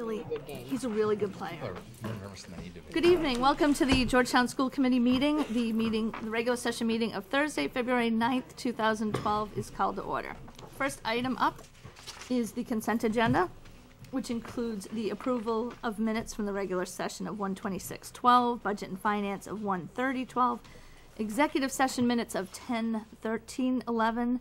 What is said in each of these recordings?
He's a really good player. Good evening. Welcome to the Georgetown School Committee meeting. The regular session meeting of Thursday, February 9th, 2012 is called to order. First item up is the consent agenda, which includes the approval of minutes from the regular session of 1/26/12, budget and finance of 1/30/12, executive session minutes of 10/13/11,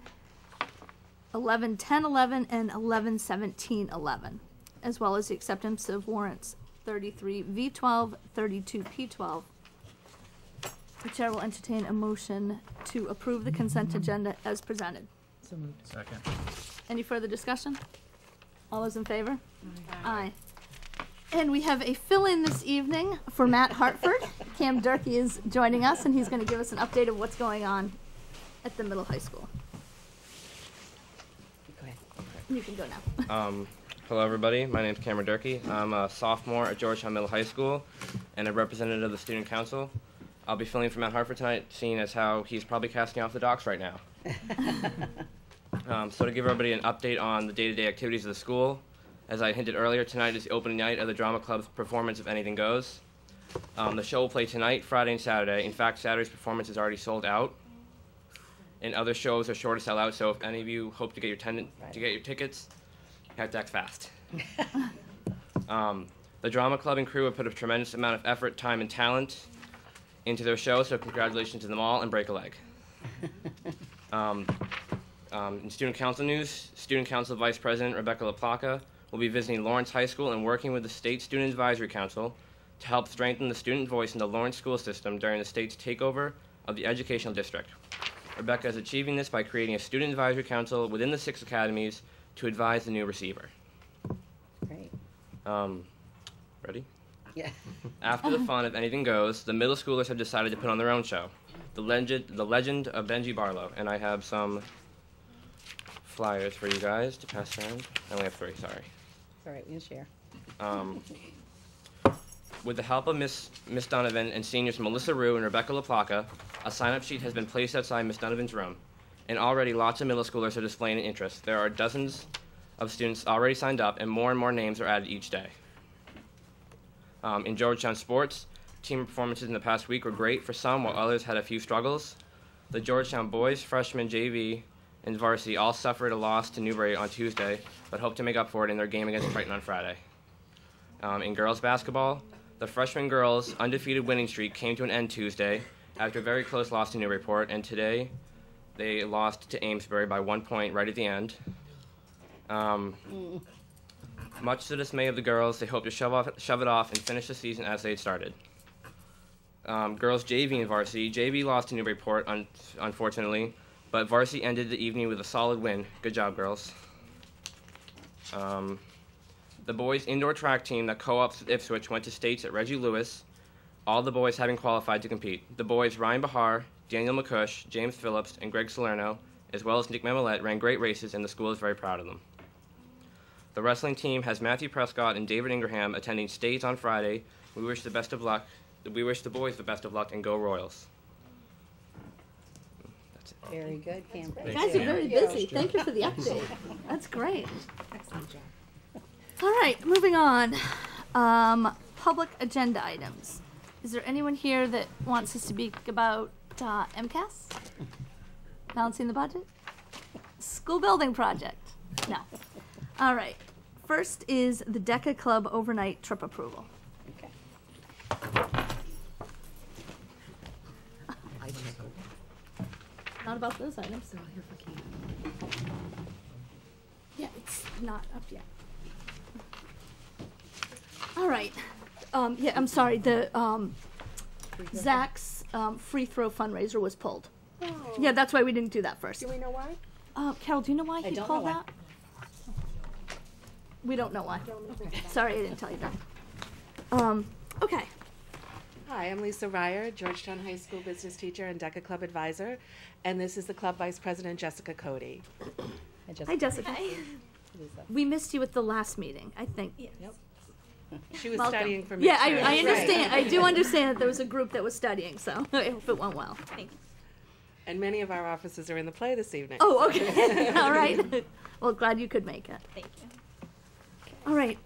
11/10/11, and 11/17/11, as well as the acceptance of warrants 33V12, 32P12. The chair will entertain a motion to approve the consent agenda as presented. So moved. Second. Any further discussion? All those in favor? Aye. And we have a fill-in this evening for Matt Hartford. Cam Durkee is joining us, and he's going to give us an update of what's going on at the middle high school. Go ahead. You can go now. Hello, everybody. My name is Cameron Durkee. I'm a sophomore at Georgetown Middle High School and a representative of the Student Council. I'll be filling in for Matt Hartford tonight, seeing as how he's probably casting off the docks right now. So to give everybody an update on the day-to-day activities of the school, as I hinted earlier, tonight is the opening night of the Drama Club's performance of Anything Goes. The show will play tonight, Friday, and Saturday. In fact, Saturday's performance is already sold out, and other shows are sure to sell out. So if any of you hope to get your tickets, you have to act fast. The Drama Club and crew have put a tremendous amount of effort, time, and talent into their show. So congratulations to them all, and break a leg. In Student Council news, Student Council Vice President Rebecca LaPlaca will be visiting Lawrence High School and working with the State Student Advisory Council to help strengthen the student voice in the Lawrence school system during the state's takeover of the educational district. Rebecca is achieving this by creating a student advisory council within the 6 academies to advise the new receiver. Great. Ready? Yeah. After the fun of Anything Goes, the middle schoolers have decided to put on their own show, The Legend of Benji Barlow, and I have some flyers for you guys to pass around. I only have 3, sorry. It's all right, we can share. With the help of Miss Donovan and seniors Melissa Rue and Rebecca LaPlaca, a sign-up sheet has been placed outside Miss Donovan's room, and already lots of middle schoolers are displaying an interest. There are dozens of students already signed up, and more names are added each day. In Georgetown sports, team performances in the past week were great for some, while others had a few struggles. The Georgetown boys, freshman, JV, and varsity all suffered a loss to Newbury on Tuesday, but hope to make up for it in their game against Brighton on Friday. In girls basketball, the freshman girls' undefeated winning streak came to an end Tuesday after a very close loss to Newburyport, and today they lost to Amesbury by 1 point right at the end. Much to the dismay of the girls, they hope to shove it off and finish the season as they had started. Girls JV and varsity. JV lost to Newburyport, unfortunately, but varsity ended the evening with a solid win. Good job, girls. The boys' indoor track team that co-ops with Ipswich went to states at Reggie Lewis, all the boys having qualified to compete. The boys Ryan Bahar, Daniel McCush, James Phillips, and Greg Salerno, as well as Nick Memolette, ran great races, and the school is very proud of them. The wrestling team has Matthew Prescott and David Ingraham attending states on Friday. We wish the best of luck. We wish the boys the best of luck, and go Royals. That's it. Very good, Cam. You guys are very busy. Thank you for the update. That's great. Excellent job. All right, moving on. Public agenda items. Is there anyone here that wants to speak about MCAS? Balancing the budget? School building project? No. All right. First is the DECA Club overnight trip approval. Okay. Not about those items. They're all here for Kate. Yeah, it's not up yet. All right. Yeah, I'm sorry. The Zach's free throw fundraiser was pulled. Oh. Yeah, that's why we didn't do that first. Do we know why? Carol, do you know why he don't pulled know why. that? We don't know why. Okay. Sorry, I didn't tell you that. Okay. Hi, I'm Lisa Ryer, Georgetown High School business teacher and DECA Club advisor, and this is the club vice president, Jessica Cody. Hi, Jessica. We missed you at the last meeting, I think. Yep. She was Welcome. studying for midterms. Yeah, I understand. Right. I do understand that there was a group that was studying, so I hope it went well. Thanks. And many of our offices are in the play this evening. Oh, okay. All right. Well, glad you could make it. Thank you. All right.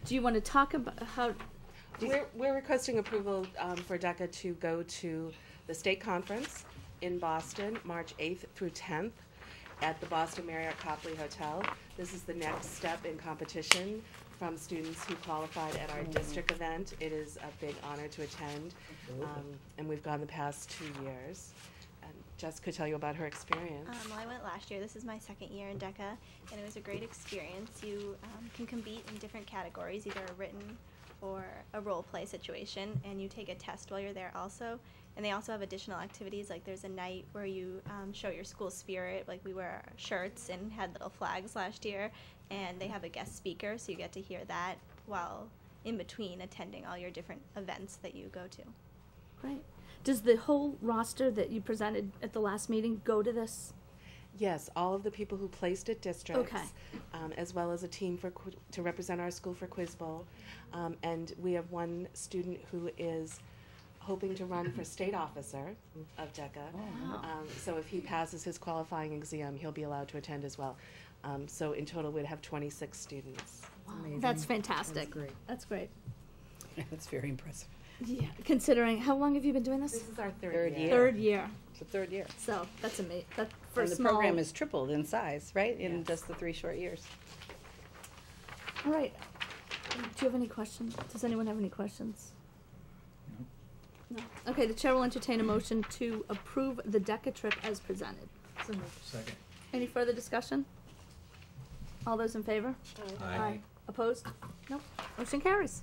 Do you want to talk about how? We're requesting approval for DECA to go to the state conference in Boston, March 8th through 10th at the Boston Marriott Copley Hotel. This is the next step in competition from students who qualified at our district event. It is a big honor to attend, and we've gone the past 2 years. And Jess could tell you about her experience. Well, I went last year. This is my second year in DECA, and it was a great experience. You can compete in different categories, either a written or a role play situation, and you take a test while you're there also. And they also have additional activities, like there's a night where you show your school spirit, like we wear shirts and had little flags last year, and they have a guest speaker, so you get to hear that while in between attending all your different events that you go to. Great. Does the whole roster that you presented at the last meeting go to this? Yes, all of the people who placed at districts, Okay. As well as a team to represent our school for Quiz Bowl. And we have one student who is hoping to run for state officer of DECA. So if he passes his qualifying exam, he'll be allowed to attend as well. So in total, we'd have 26 students. Wow. That's fantastic. That's great. That's very impressive. Yeah. Considering, how long have you been doing this? This is our Third third year. year. Third year. It's the third year. So that's amazing. That for And a the small. program has tripled in size, right, in Yes. just the 3 short years. All right. Do you have any questions? Does anyone have any questions? No. Okay, the chair will entertain a motion to approve the DECA trip as presented. Second. Any further discussion? All those in favor? Aye. Opposed? Nope. Motion carries.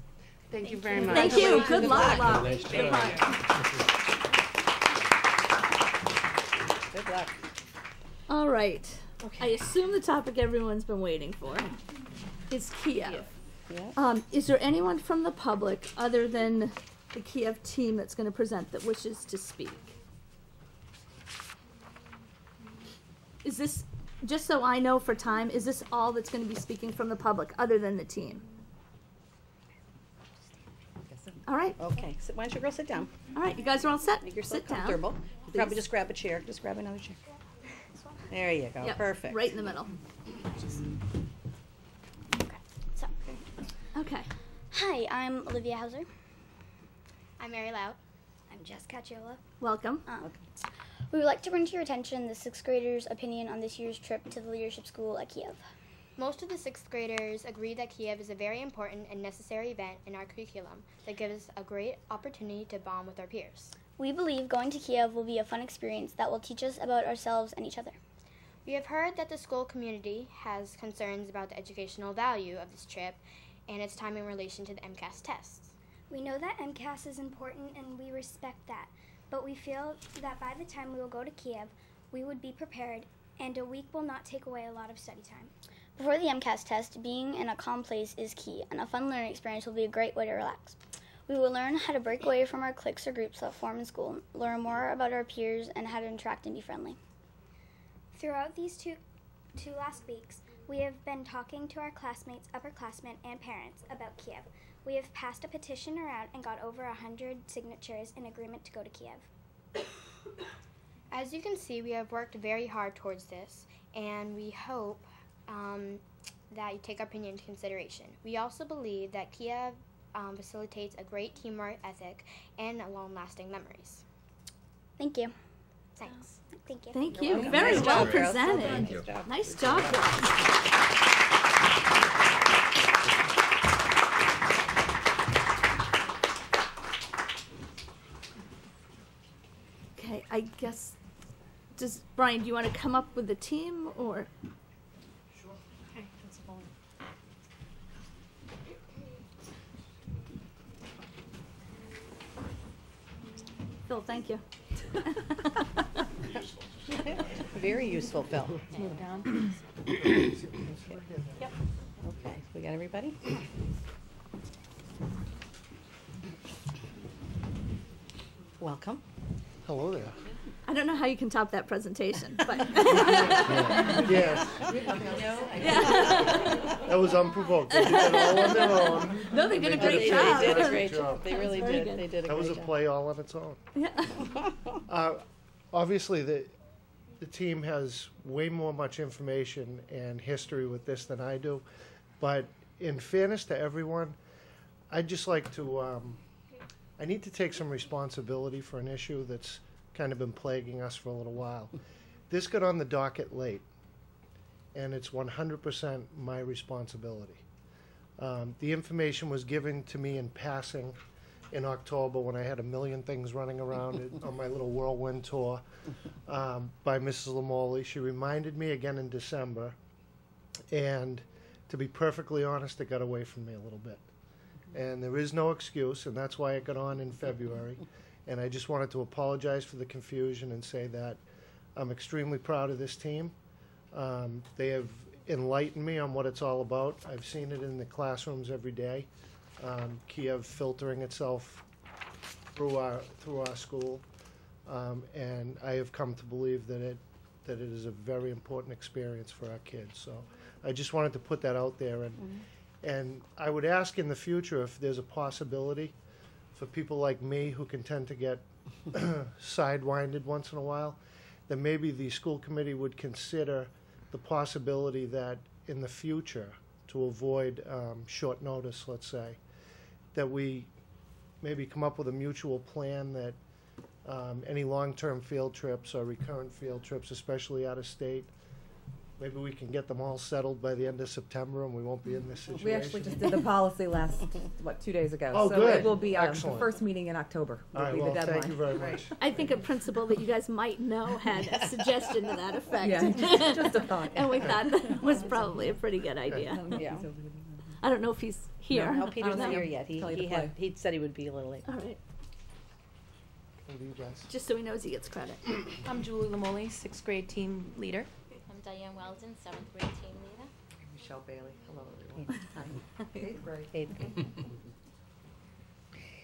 Thank you very much. Thank you. Good luck. Nice Good job. luck. Good luck. All right. I assume the topic everyone's been waiting for is Kiev. Yeah. Is there anyone from the public other than the Kiev team that's going to present that wishes to speak? Is this, just so I know for time, is this all that's going to be speaking from the public other than the team? All right. Okay, so why don't you girls sit down? All right. You guys are all set. Make yourself Sit down. comfortable. Probably please. just grab a chair. Just grab another chair. There you go. Yep, Perfect. right in the middle. So, Okay. Hi, I'm Olivia Hauser. I'm Mary Lout. I'm Jess Cacciola. Welcome. We would like to bring to your attention the 6th graders' opinion on this year's trip to the leadership school at Kiev. Most of the 6th graders agree that Kiev is a very important and necessary event in our curriculum that gives us a great opportunity to bond with our peers. We believe going to Kiev will be a fun experience that will teach us about ourselves and each other. We have heard that the school community has concerns about the educational value of this trip and its time in relation to the MCAS tests. We know that MCAS is important and we respect that, but we feel that by the time we will go to Kiev, we would be prepared and a week will not take away a lot of study time. Before the MCAS test, being in a calm place is key, and a fun learning experience will be a great way to relax. We will learn how to break away from our cliques or groups that form in school, learn more about our peers, and how to interact and be friendly. Throughout these two last weeks, we have been talking to our classmates, upperclassmen, and parents about Kiev. We have passed a petition around and got over 100 signatures in agreement to go to Kiev. As you can see, we have worked very hard towards this, and we hope that you take our opinion into consideration. We also believe that Kiev facilitates a great teamwork ethic and long-lasting memories. Thank you. Thanks. Thank you. Thank you. welcome. Very Nice well job, girls. presented. Thank you. Nice job, girls. Okay, I guess, Brian, do you want to come up with the team or? Phil, thank you. Very useful, Phil. Move down. Yep. Okay, we got everybody? Welcome. Hello there. I don't know how you can top that presentation, but. Yes, Yeah. that was unprovoked. They did it all on their own. No, they did a They great did job. They did a Great great job. job. They really very did. good. They did a That was great a job. play all on its own. Yeah. Obviously, the team has way more much information and history with this than I do, but in fairness to everyone, I'd just like to, I need to take some responsibility for an issue that's kind of been plaguing us for a little while. This got on the docket late, and it's 100% my responsibility. The information was given to me in passing in October when I had a million things running around it on my little whirlwind tour by Mrs. Lamoli. She reminded me again in December, and to be perfectly honest, it got away from me a little bit. And there is no excuse, and that's why it got on in February. And I just wanted to apologize for the confusion and say that I'm extremely proud of this team. They have enlightened me on what it's all about. I've seen it in the classrooms every day. Kiev filtering itself through our school, and I have come to believe that it is a very important experience for our kids. So I just wanted to put that out there, and I would ask in the future if there's a possibility for people like me who can tend to get sidewinded once in a while, that maybe the school committee would consider the possibility that in the future, to avoid short notice, let's say, that we maybe come up with a mutual plan that any long-term field trips or recurrent field trips, especially out of state, maybe we can get them all settled by the end of September and we won't be in this situation. We actually just did the policy last, 2 days ago. Oh, so good. it will be the Excellent. first meeting in October. All Will right, be well, the deadline. thank you very much. I think a principal that you guys might know had a suggestion to that effect. Yeah, just a thought. And we thought that was probably a pretty good idea. Yeah. I don't know if he's here. No, Peter's No. not here yet. Tell you to He said he would be a little late. All right, What do you guys? just so he knows he gets credit. I'm Julie Lamoli, 6th grade team leader. I'm Diane Weldon, 7th grade team leader. Michelle Bailey. Hello, everyone. Hi. Eighth grade. Eighth grade.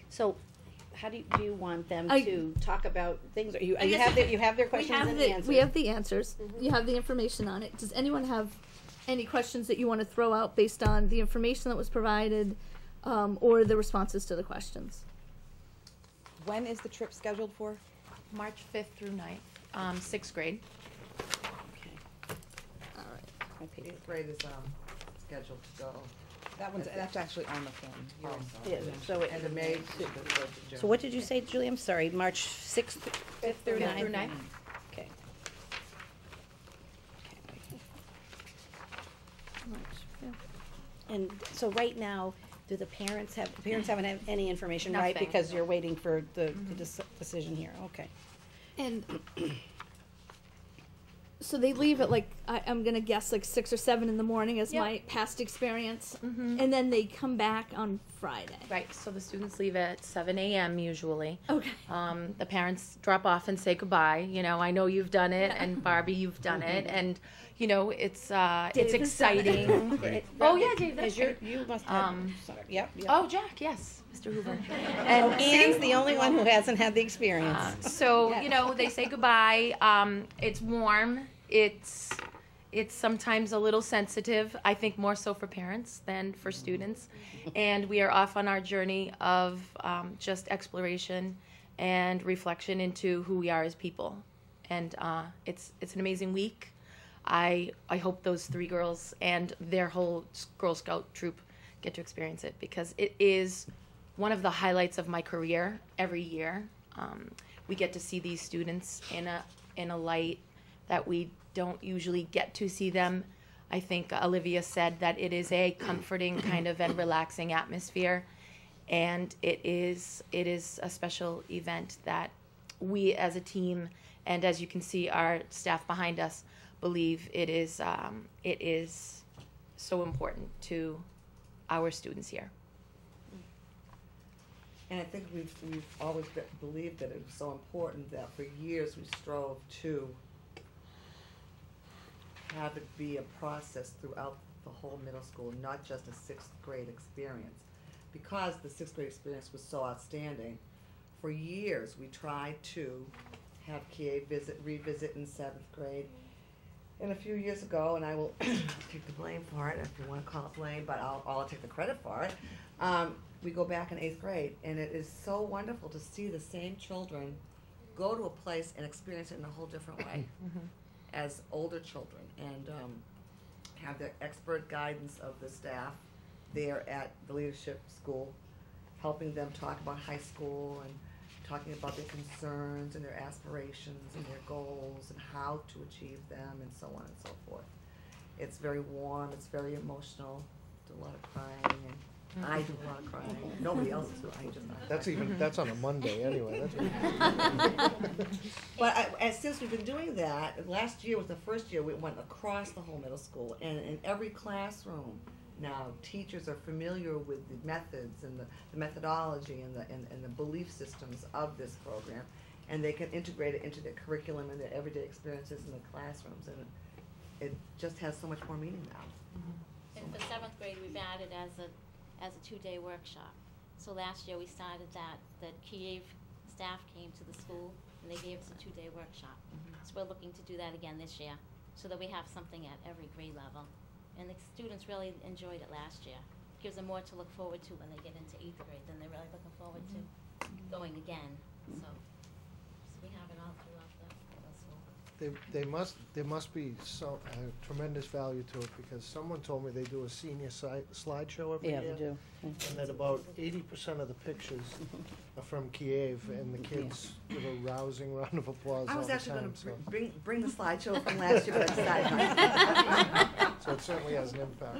So, how do you want them I- to talk about things? You I guess have their We questions have and the, answers. we have the answers. You have the information on it. Does anyone have any questions that you want to throw out based on the information that was provided, or the responses to the questions? When is the trip scheduled for? March 5th through 9th, 6th grade. All right. Eighth grade is scheduled to go. That's actually on the form. Yeah, so it- End of May. So what did you say, Julie? I'm sorry, March 6th? 5th through 9th. Okay. And so right now, do the parents haven't had any information, right? Nothing. Because you're waiting for the decision here, okay. And so they leave at like I'm gonna guess like 6 or 7 in the morning as Yep. my past experience, and then they come back on Friday. Right, so the students leave at 7 a.m. usually. Okay. The parents drop off and say goodbye. You know, I know you've done it, and Barbie, you've done it, and you know, it's Dave has done it. exciting. Oh yeah, Dave, that's Because you're, right. you must have, sorry, yep. Oh, Jack, yes, Mr. Hoover. And Ann's the only one who hasn't had the experience. So, you know, they say goodbye. It's warm. It's sometimes a little sensitive, I think more so for parents than for students. And we are off on our journey of just exploration and reflection into who we are as people. And it's an amazing week. I hope those 3 girls and their whole Girl Scout troop get to experience it, because it is one of the highlights of my career every year. We get to see these students in a light that we don't usually get to see them. I think Olivia said that it is a comforting kind of and relaxing atmosphere, and it is a special event that we as a team, and as you can see our staff behind us, believe it is so important to our students here. And I think we've always believed that it was so important that for years we strove to have it be a process throughout the whole middle school, not just a 6th grade experience. Because the 6th grade experience was so outstanding, for years we tried to have Kiev revisit in 7th grade. And a few years ago, and I will take the blame for it, if you want to call it blame, but I'll take the credit for it. We go back in 8th grade, and it is so wonderful to see the same children go to a place and experience it in a whole different way as older children, and have the expert guidance of the staff there at the leadership school, helping them talk about high school and talking about their concerns and their aspirations and their goals and how to achieve them and so on and so forth. It's very warm, it's very emotional, do a lot of crying, and I do a lot of crying. Nobody else do, I just. That's on a Monday anyway. But since we've been doing that, last year was the first year we went across the whole middle school, and in every classroom now teachers are familiar with the methods and the methodology and the belief systems of this program, and they can integrate it into their curriculum and their everyday experiences in the classrooms, and it just has so much more meaning now. And for 7th grade, we've added as a 2-day workshop. So last year we started that Kiev staff came to the school and they gave us a 2-day workshop. So we're looking to do that again this year so that we have something at every grade level. And the students really enjoyed it last year. It gives them more to look forward to when they get into 8th grade. Then they're really looking forward to going again. So we have it all throughout the school. There must be tremendous value to it, because someone told me they do a senior slideshow every year. Yeah, they do. And that about 80% of the pictures are from Kiev, and the kids give a rousing round of applause I all was the actually time. going to bring the slideshow from last year, but I decided not. So it certainly has an impact.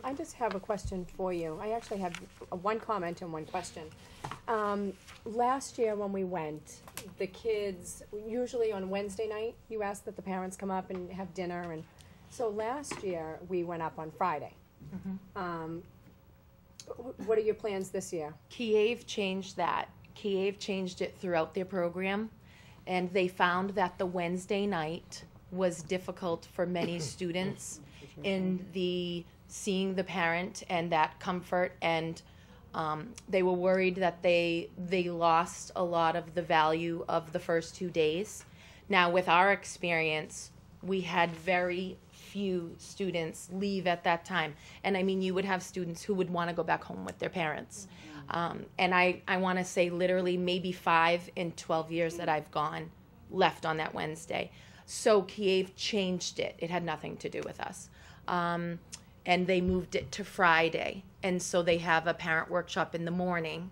I just have a question for you. I actually have one comment and one question. Last year when we went, the kids, usually on Wednesday night, you asked that the parents come up and have dinner, and so last year we went up on Friday. What are your plans this year? Kiev changed that. Kiev changed it throughout their program, and they found that the Wednesday night was difficult for many students in the seeing the parent and that comfort, and they were worried that they lost a lot of the value of the first 2 days. Now, with our experience, we had very few students leave at that time. And I mean, you would have students who would want to go back home with their parents. And I want to say literally maybe 5 in 12 years that I've gone left on that Wednesday. So Kiev changed it. It had nothing to do with us. And they moved it to Friday. And so they have a parent workshop in the morning,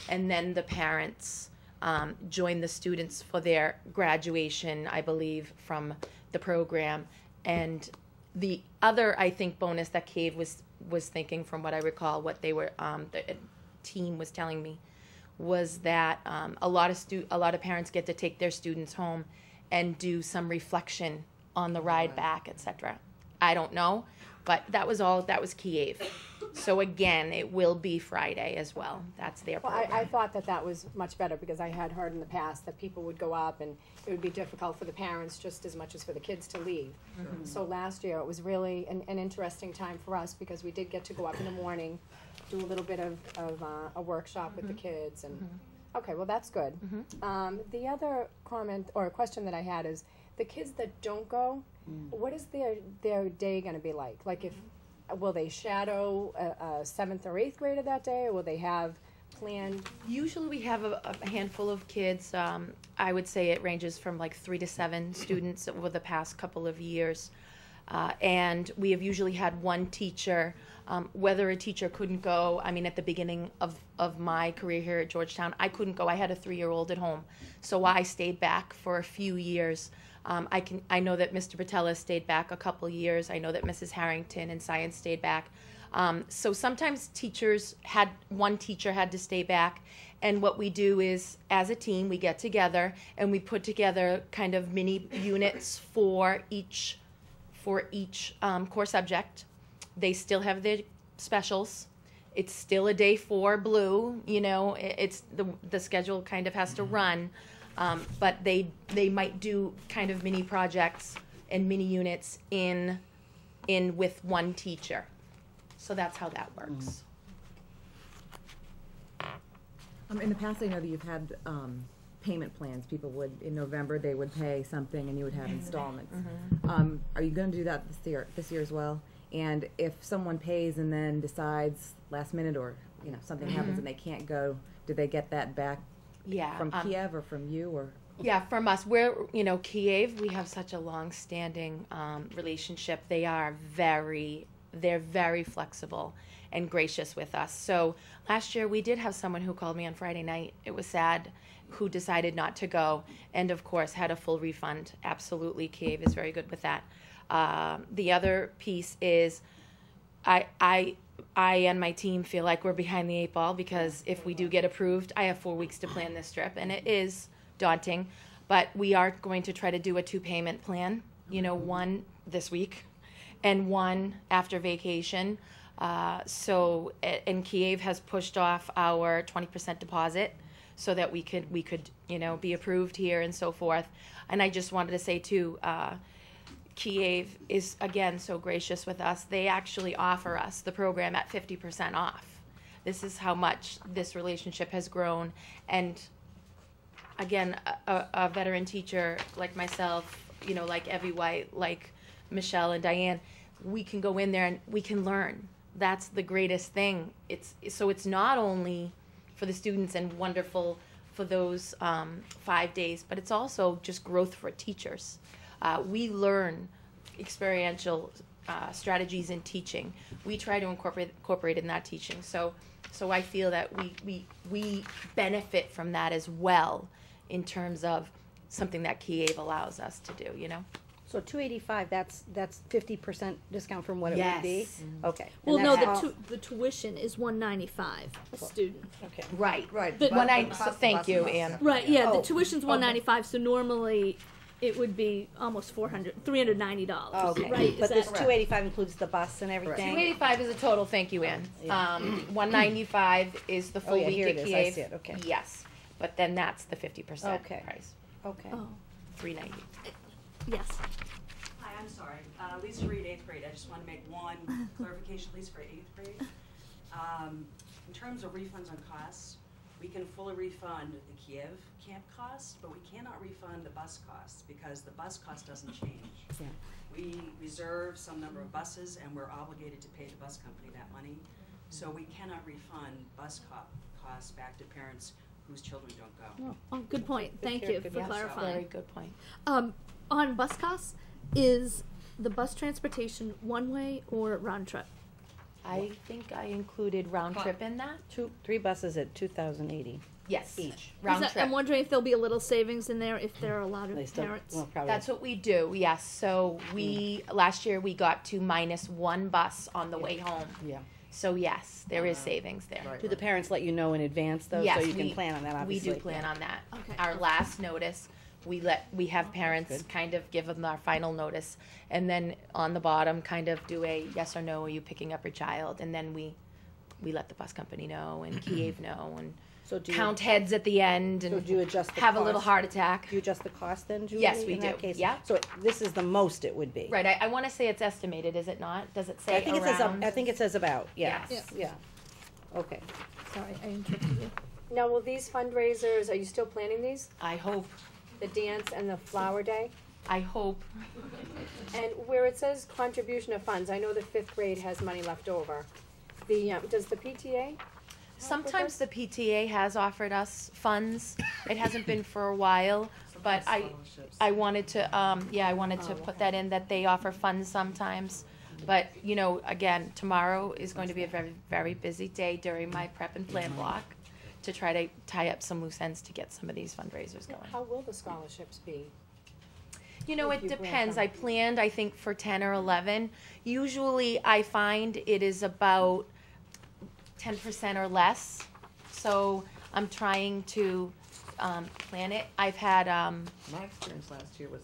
and then the parents join the students for their graduation, I believe, from the program. And the other, I think, bonus that Cave was thinking, from what I recall, what they were, the team was telling me, was that a lot of parents get to take their students home and do some reflection on the ride back, etc. I don't know, but that was Kiev. So again, it will be Friday as well. That's their program. Well, I thought that was much better, because I had heard in the past that people would go up and it would be difficult for the parents just as much as for the kids to leave. So last year it was really an interesting time for us, because we did get to go up in the morning, do a little bit of a workshop with the kids, and okay, well that's good. The other comment or question that I had is, the kids that don't go, what is their day going to be like? Like, will they shadow a 7th or 8th grader that day, or will they have planned? Usually we have a handful of kids. I would say it ranges from like 3 to 7 students over the past couple of years. And we have usually had one teacher. Whether a teacher couldn't go, I mean, at the beginning of my career here at Georgetown, I couldn't go. I had a 3-year-old at home. So I stayed back for a few years. I know that Mr. Patella stayed back a couple years. I know that Mrs. Harrington in science stayed back. So sometimes one teacher had to stay back. And what we do is, as a team, we get together and we put together kind of mini units for each core subject. They still have their specials. It's still a day 4 blue. You know, it's the schedule kind of has to run. But they might do kind of mini projects and mini units in with one teacher. So that's how that works. In the past, I know that you've had payment plans. People would, in November, they would pay something and you would have installments. Are you going to do that this year as well? And if someone pays and then decides last minute, or something happens and they can't go, do they get that back from Kiev or from you? Or Yeah, from us, we're, Kiev, we have such a long-standing relationship. They're very flexible and gracious with us. So last year we did have someone who called me on Friday night. It was sad, who decided not to go, and of course had a full refund. Absolutely, Kiev is very good with that. The other piece is, I and my team feel like we're behind the 8 ball, because if we do get approved, I have 4 weeks to plan this trip, and it is daunting, but we are going to try to do a 2-payment plan, one this week and one after vacation. And Kiev has pushed off our 20% deposit so that we could be approved here and so forth. And I just wanted to say too, Kiev is again so gracious with us. They actually offer us the program at 50% off. This is how much this relationship has grown. And again, a veteran teacher like myself, like Evie White, like Michelle and Diane, we can go in there and we can learn. That's the greatest thing. It's not only for the students and wonderful for those 5 days, but it's also just growth for teachers. We learn experiential strategies in teaching. We try to incorporate in that teaching. So I feel that we benefit from that as well, in terms of something that Kiev allows us to do. So $285, that's 50% discount from what it would be? Yes. Okay. Well, And no, that's the tuition is $195 a student. Okay. Right. But- Thank you, Anne. Right, yeah, Oh, the tuition's $195, so normally it would be almost $390. Okay. Right? But is this that- $285 includes the bus and everything? 285 is a total. Thank you, Ann. 195 is the full yeah, week here at it is. Kiev. I see it. Okay. Yes, but then that's the 50% Okay. price. Okay. Oh, $390. yes. Hi, I'm sorry. Lisa Reed, 8th grade. I just want to make one clarification, at least for 8th grade. In terms of refunds on costs, we can fully refund the Kiev camp costs, but we cannot refund the bus costs because the bus cost doesn't change. Yeah. We reserve some number of buses and we're obligated to pay the bus company that money. So we cannot refund bus costs back to parents whose children don't go. Oh, good point. Thank you for Yes, clarifying. very good point. On bus costs, is the bus transportation one way or round trip? I think I included round trip in that. 3 buses at $2,080 Yes, each. round Is that- trip. I'm wondering if there'll be a little savings in there if there are a lot They of still, parents. well, probably. That's what we do. Yes. So last year we got to -1 bus on the way home. Yeah. So yes, there is savings there. Do the parents let you know in advance though, Yes, so you can plan on that? Obviously. We do plan on that. Okay. Our last notice, we have parents kind of give them our final notice, and then on the bottom kind of do a yes or no, are you picking up your child, and then we let the bus company know and Kiev know, and So do count heads at the end, and do you adjust the have a little cost? heart attack. Do you adjust the cost then, Julie? Yes, we in that do. case? Yeah. So this is the most it would be. Right. I want to say it's estimated, is it not? Does it say I think it says around? I think it says about. Yeah. Yes. Yeah. Okay. Sorry, I interrupted you. Now, will these fundraisers, are you still planning these? I hope. The dance and the flower day? I hope. And where it says contribution of funds, I know the 5th grade has money left over. Does the PTA? Sometimes the PTA has offered us funds. It hasn't been for a while, but I wanted to put that in, that they offer funds sometimes. But again, tomorrow is going to be a very, very busy day during my prep and plan block to try to tie up some loose ends to get some of these fundraisers going. How will the scholarships be? It If you grant depends. them. I planned, I think, for 10 or 11. Usually I find it is about 10% or less. So I'm trying to plan it. I've had, My experience last year was,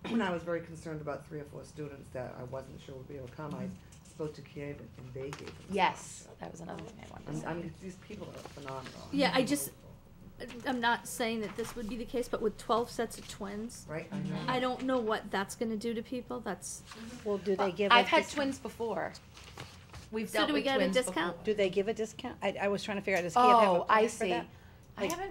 when I was very concerned about 3 or 4 students that I wasn't sure would be able to come, I spoke to Kiev and they gave them. yes, that was another thing I wanted to say. I mean, these people are phenomenal. Yeah, I'm not saying that this would be the case, but with 12 sets of twins, Right? I don't know what that's going to do to people. Well, do they give? I've a had dis- twins before. We've So dealt do we with get a twins discount? before. Do they give a discount? I was trying to figure out. Does Kiev have a Oh, I plan for see. that?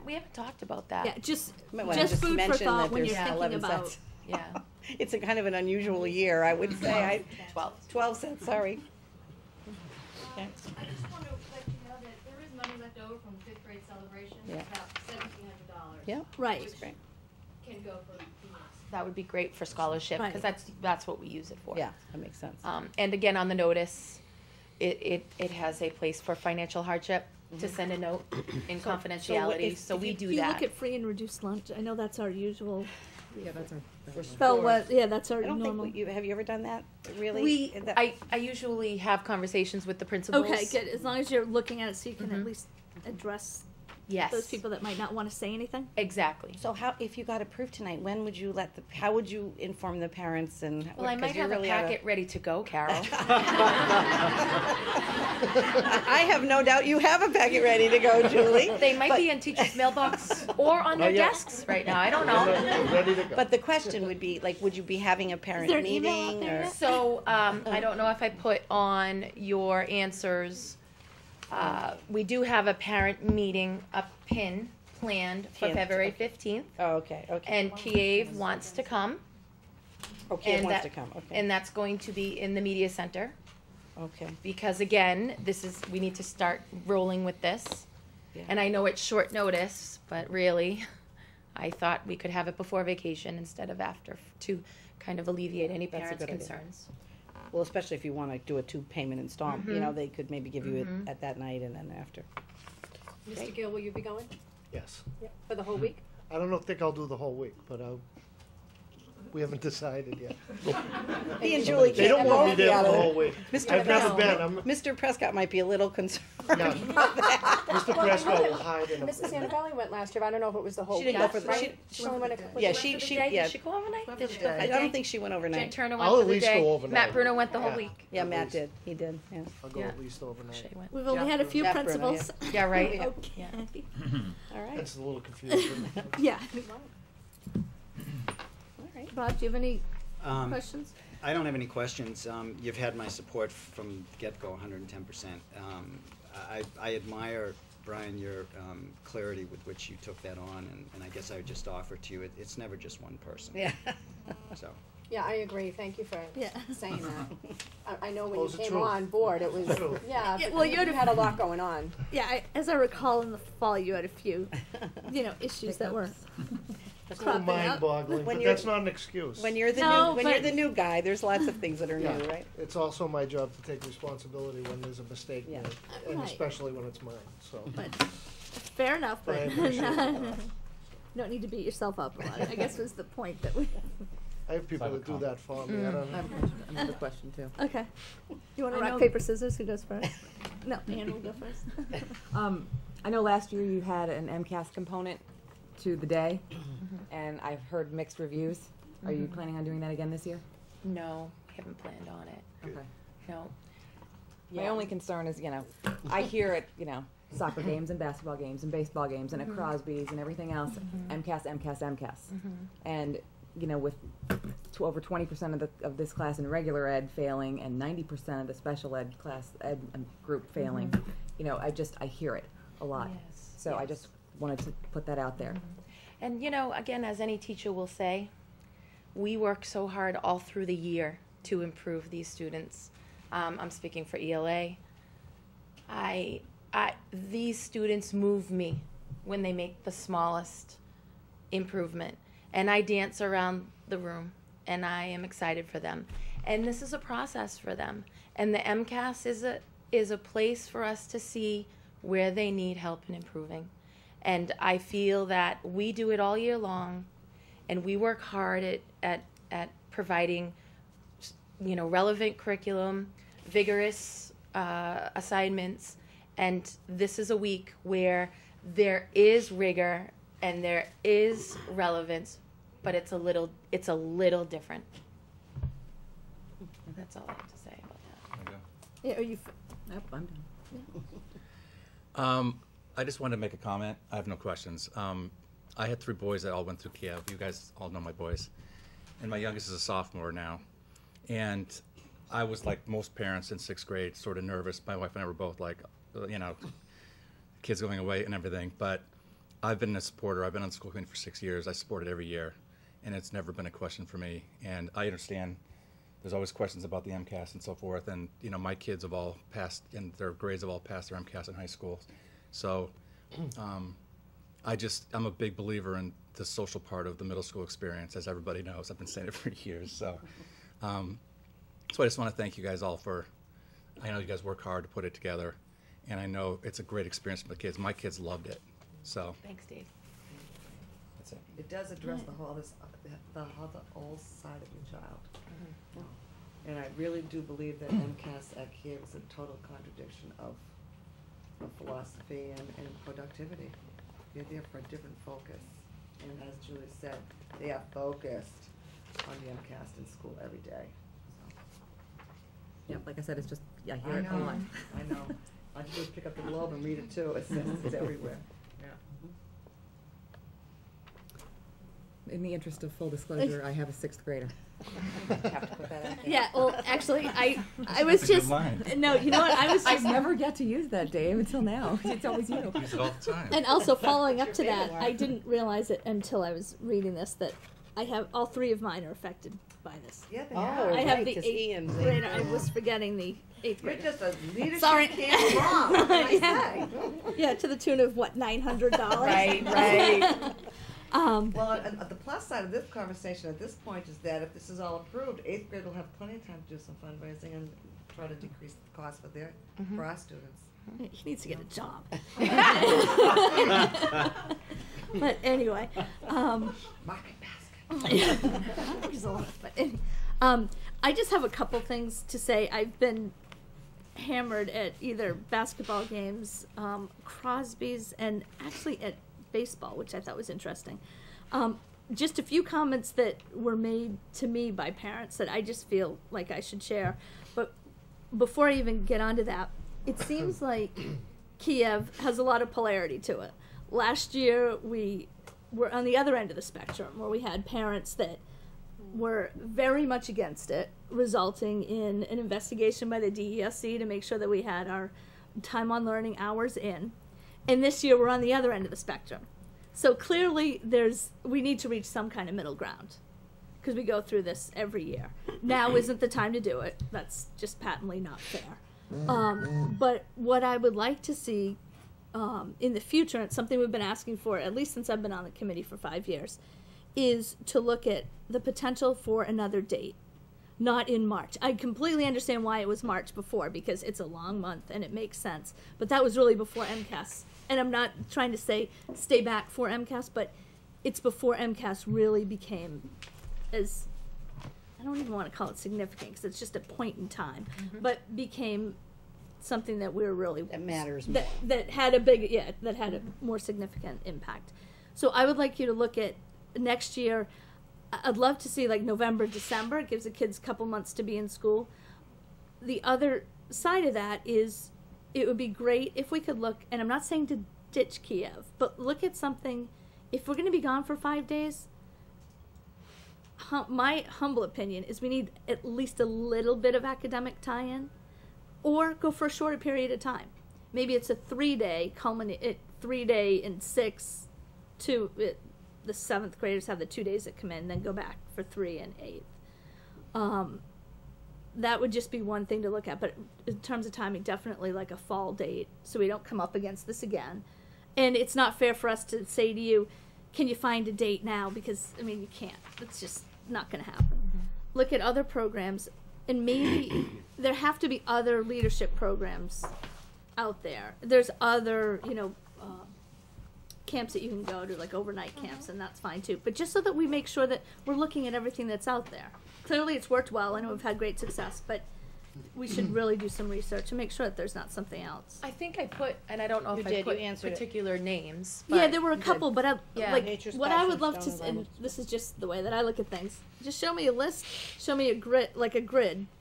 We haven't talked about that. Yeah, just Might wanna just food for mention thought that when there's you're thinking 11 about. sets. Yeah. It's a kind of an unusual year, I would say. 12. Cents. Sorry. Okay. I just want to let you know that there is money left over from the 5th grade celebration, Yeah. about $1,700. Yeah. Right. That's great. can go for that would be great for scholarship, because that's what we use it for. Yeah, that makes sense. And again, on the notice, it has a place for financial hardship to send a note in confidentiality, so we do You that. look at free and reduced lunch. I know that's our usual. Yeah, that's our. Spell what? Yeah, that's our I don't normal. think have you ever done that? Really? I usually have conversations with the principals. Okay, good. As long as you're looking at it, so you can at least address Yes. those people that might not want to say anything. Exactly. So how, if you got approved tonight, when would you how would you inform the parents and? Well, I might have a packet ready to go, Carol. I have no doubt you have a packet ready to go, Julie. They might be in teachers' mailbox or on their desks right now. I don't know. Ready to go. But the question would be, like, would you be having a parent there an email out meeting there or? yet? So I don't know if I put on your answers. We do have a parent meeting, a PIN planned for February 15th. Oh, okay, okay. And Kiev wants to come. Oh, Kiev and wants that- to come, okay. And that's going to be in the media center. Okay. Because again, we need to start rolling with this. Yeah. And I know it's short notice, but really, I thought we could have it before vacation instead of after to kind of alleviate any That's a parents' good idea. concerns. Well, especially if you want to do a 2-payment installment, you know, they could maybe give you it at that night and then after. Mr. Gill, will you be going? Yes. Yeah. For the whole week? I don't think I'll do the whole week, but we haven't decided yet. He and Julie They can't don't want me both there be for out the of whole it. week. Mr. I've never Prescott- been. Mr. Prescott might be a little concerned No. about that. Mr. Prescott will hide in a. Mrs. Annabelle went last year, but I don't know if it was the whole She week. didn't go for the- right? she- She only went a couple. Yeah, Did she, Did yeah. she go overnight? Did she go for I the don't day? think she went Jen overnight. Turner I'll went for at the least day. go overnight. Matt Bruno went the whole Yeah. week. Yeah, Matt did. He did, yeah. I'll go Yeah. at least overnight. Shay went. We've only had a few Jeff Bruno, principals. Yeah, right. Yeah. Okay. Yeah. All right. That's a little confusing. Yeah. All right. Rob, do you have any Um, questions? I don't have any questions. You've had my support from the get-go, 110%. I admire, Brian, your clarity with which you took that on, and I guess I would just offer to you, it's never just one person. Yeah. So, Yeah, I agree. Thank you for saying that. I know when Well, you it's the came truth. on board, it was, True. yeah, Yeah, but well, you you're the- had a lot going on. Yeah, as I recall, in the fall, you had a few, issues that were It's a little cropping up. mind-boggling, When but you're- that's not an excuse. When you're the No, when you're but- the new guy, there's lots of things that are Yeah. new, right? It's also my job to take responsibility when there's a mistake Yeah. made, and Right. especially when it's mine, so. But fair enough, But I but appreciate it. you don't need to beat yourself up about it. I guess was the point that we. I have people that do that for me, I don't I have a question, another question too. Okay. You want to I rock, know- paper, scissors? Who goes first? No, Ann will go first. I know last year you had an MCAS component to the day, and I've heard mixed reviews. Are you planning on doing that again this year? No, haven't planned on it. Okay. No. My only concern is, I hear it, soccer games and basketball games and baseball games and at Crosby's and everything else, MCAS, MCAS, MCAS. And, with over 20% of this class in regular ed failing and 90% of the special ed class ed group failing, I hear it a lot. Yes, So I yes. just wanted to put that out there. And again, as any teacher will say, we work so hard all through the year to improve these students. I'm speaking for ELA. These students move me when they make the smallest improvement. And I dance around the room, and I am excited for them. And this is a process for them. And the MCAS is a place for us to see where they need help in improving. And I feel that we do it all year long, and we work hard at providing, relevant curriculum, vigorous assignments, and this is a week where there is rigor and there is relevance, but it's a little different. That's all I have to say about that. Yeah, are you? Nope, I'm done. I just wanted to make a comment. I have no questions. I had 3 boys that all went through Kiev. You guys all know my boys. And my youngest is a sophomore now. And I was like most parents in 6th grade, sort of nervous. My wife and I were both like, kids going away and everything. But I've been a supporter. I've been on the school committee for 6 years. I support it every year. And it's never been a question for me. And I understand there's always questions about the MCAS and so forth. And, my kids have all passed, and their grades have all passed their MCAS in high school. So I'm a big believer in the social part of the middle school experience, as everybody knows. I've been saying it for years. So I just want to thank you guys all for, I know you guys work hard to put it together, and I know it's a great experience for the kids. My kids loved it. So Thanks, Dave. that's it. It does address the whole side of your child. And I really do believe that MCAS at Kiev is a total contradiction of philosophy and productivity. You're there for a different focus. And as Julie said, they are focused on the MCAS in school every day. Yep, like I said, it's just, I I hear it a know, lot. I know. I just pick up the Globe and read it too. It's everywhere. Yeah. In the interest of full disclosure, I have a 6th grader. Have to put that out there. Yeah, well, actually, I was That's a good just, line. no, you know what, I was I just, never get to use that, Dave, until now. It's always you. Use it all the time. and also following up to your that, favorite I one. didn't realize it until I was reading this, that I have, all 3 of mine are affected by this. Yeah, they Oh, are. I have right, the 'cause 8th Ian's grader, I 8th. was forgetting the 8th You're grader. just a leadership Sorry. candy mom. What can I Yeah. say? Yeah, to the tune of what, $900? Right. Well, and the plus side of this conversation at this point is that if this is all approved, 8th grade will have plenty of time to do some fundraising and try to decrease the cost for our students. He needs to get a job. But anyway, Market basket. there's a lot, but I just have a couple things to say. I've been hammered at either basketball games, Crosby's, and actually at baseball, which I thought was interesting. Just a few comments that were made to me by parents that I just feel like I should share. But before I even get onto that, it seems like Kiev has a lot of polarity to it. Last year, we were on the other end of the spectrum, where we had parents that were very much against it, resulting in an investigation by the DESC to make sure that we had our time on learning hours in. And this year, we're on the other end of the spectrum. So clearly, we need to reach some kind of middle ground, because we go through this every year. Now isn't the time to do it. That's just patently not fair. But what I would like to see in the future, and it's something we've been asking for at least since I've been on the committee for 5 years, is to look at the potential for another date, not in March. I completely understand why it was March before, because it's a long month and it makes sense. But that was really before MCAS. And I'm not trying to say stay back for MCAS, but it's before MCAS really became as, I don't even want to call it significant, because it's just a point in time, but became something that we're really That matters more. that had a big that had a more significant impact. So I would like you to look at next year. I'd love to see like November, December. It gives the kids a couple months to be in school. The other side of that is it would be great if we could look, and I'm not saying to ditch Kiev, but look at something. If we're going to be gone for 5 days, my humble opinion is we need at least a little bit of academic tie-in, or go for a shorter period of time. Maybe it's a 3-day culminate, 3-day in 6 to the 7th graders have the 2 days that come in, then go back for 3 and 8. That would just be one thing to look at, but in terms of timing, definitely like a fall date, so we don't come up against this again. And it's not fair for us to say to you, can you find a date now? Because, I mean, you can't. It's just not going to happen. Look at other programs, and maybe there have to be other leadership programs out there. There's other, camps that you can go to, like overnight camps, and that's fine too. But just so that we make sure that we're looking at everything that's out there. Clearly it's worked well. I know we've had great success, but we should really do some research and make sure that there's not something else. I think I put, and I don't know You if did, I you put answered it. particular names. Yeah, but- there were a couple, but Nature's what I would Classroom, love to, Stone and Environment. this is just the way that I look at things. Just show me a list, show me a grid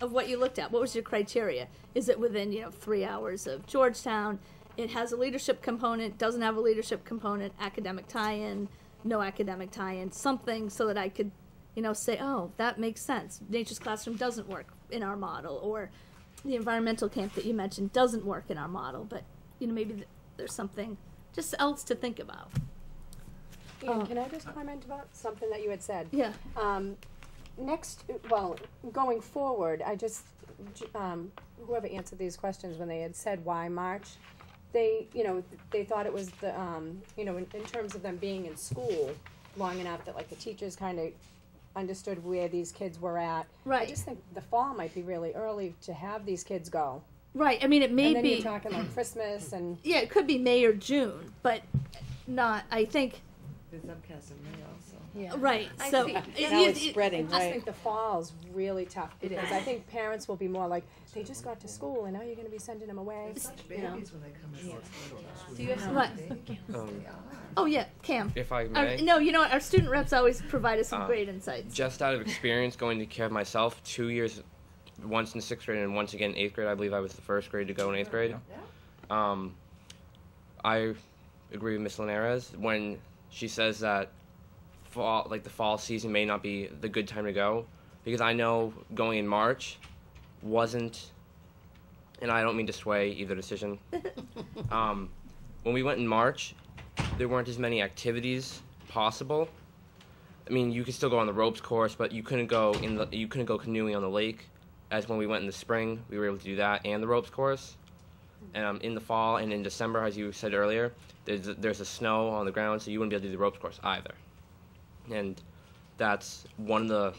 of what you looked at. What was your criteria? Is it within 3 hours of Georgetown? It has a leadership component, doesn't have a leadership component, academic tie-in, no academic tie-in, something so that I could, say, oh, that makes sense. Nature's Classroom doesn't work in our model, or the environmental camp that you mentioned doesn't work in our model, but maybe there's something just else to think about. Ian, can I just comment about something that you had said? Yeah. Going forward, I just, whoever answered these questions when they had said why March, they thought it was the, in terms of them being in school, long enough that like the teachers kind of understood where these kids were at. Right. I just think the fall might be really early to have these kids go. Right. I mean, it may And then be. you're talking like Christmas and. Yeah, it could be May or June, but not. I think. There's upcast in May also. Yeah. Right. I So see. Now it's I spreading, just right? think the fall's really tough It because is. I think parents will be more like, they just got to school and now you're going to be sending them away. They're such babies when they come in. Do you have some? What? Oh yeah, Cam. If I may. No, you know what? Our student reps always provide us some Uh, great insights. Just out of experience going to Kiev myself, 2 years, once in 6th grade and once again in 8th grade. I believe I was the first grade to go in 8th grade. I agree with Miss Linares when she says that the fall season may not be the good time to go, because I know going in March wasn't, and I don't mean to sway either decision. When we went in March, there weren't as many activities possible. I mean, you could still go on the ropes course, but you couldn't go canoeing on the lake. As when we went in the spring, we were able to do that and the ropes course. And in the fall and in December, as you said earlier, there's a snow on the ground, so you wouldn't be able to do the ropes course either. And that's one of the,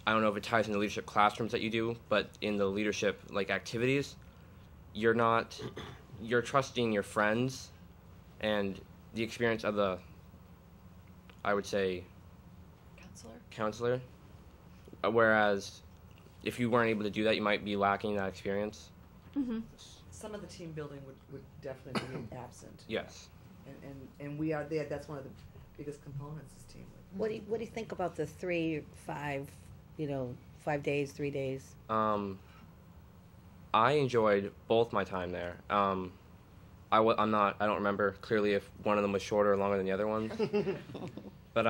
I don't know if it ties into leadership classrooms that you do, but in the leadership activities, you're trusting your friends and the experience of the, I would say, counselor. Whereas if you weren't able to do that, you might be lacking that experience. Mm-hmm. Some of the team building would definitely be absent. Yes. And we are there. That's one of the biggest components is teamwork. What do you think about the 3, 5, 5 days, 3 days? I enjoyed both my time there. I don't remember clearly if one of them was shorter or longer than the other one. But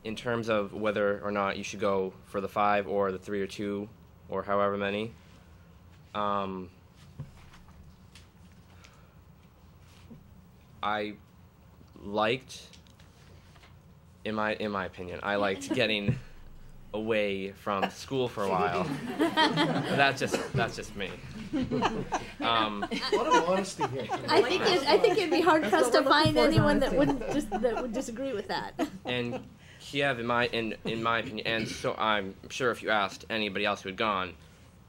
in terms of whether or not you should go for the 5 or the 3 or 2 or however many, I liked, in my opinion, I liked getting away from school for a while. But that's just me. What an honesty here. I think it'd be hard pressed to find anyone that would disagree with that. And Kiev, in my opinion, and so I'm sure if you asked anybody else who had gone,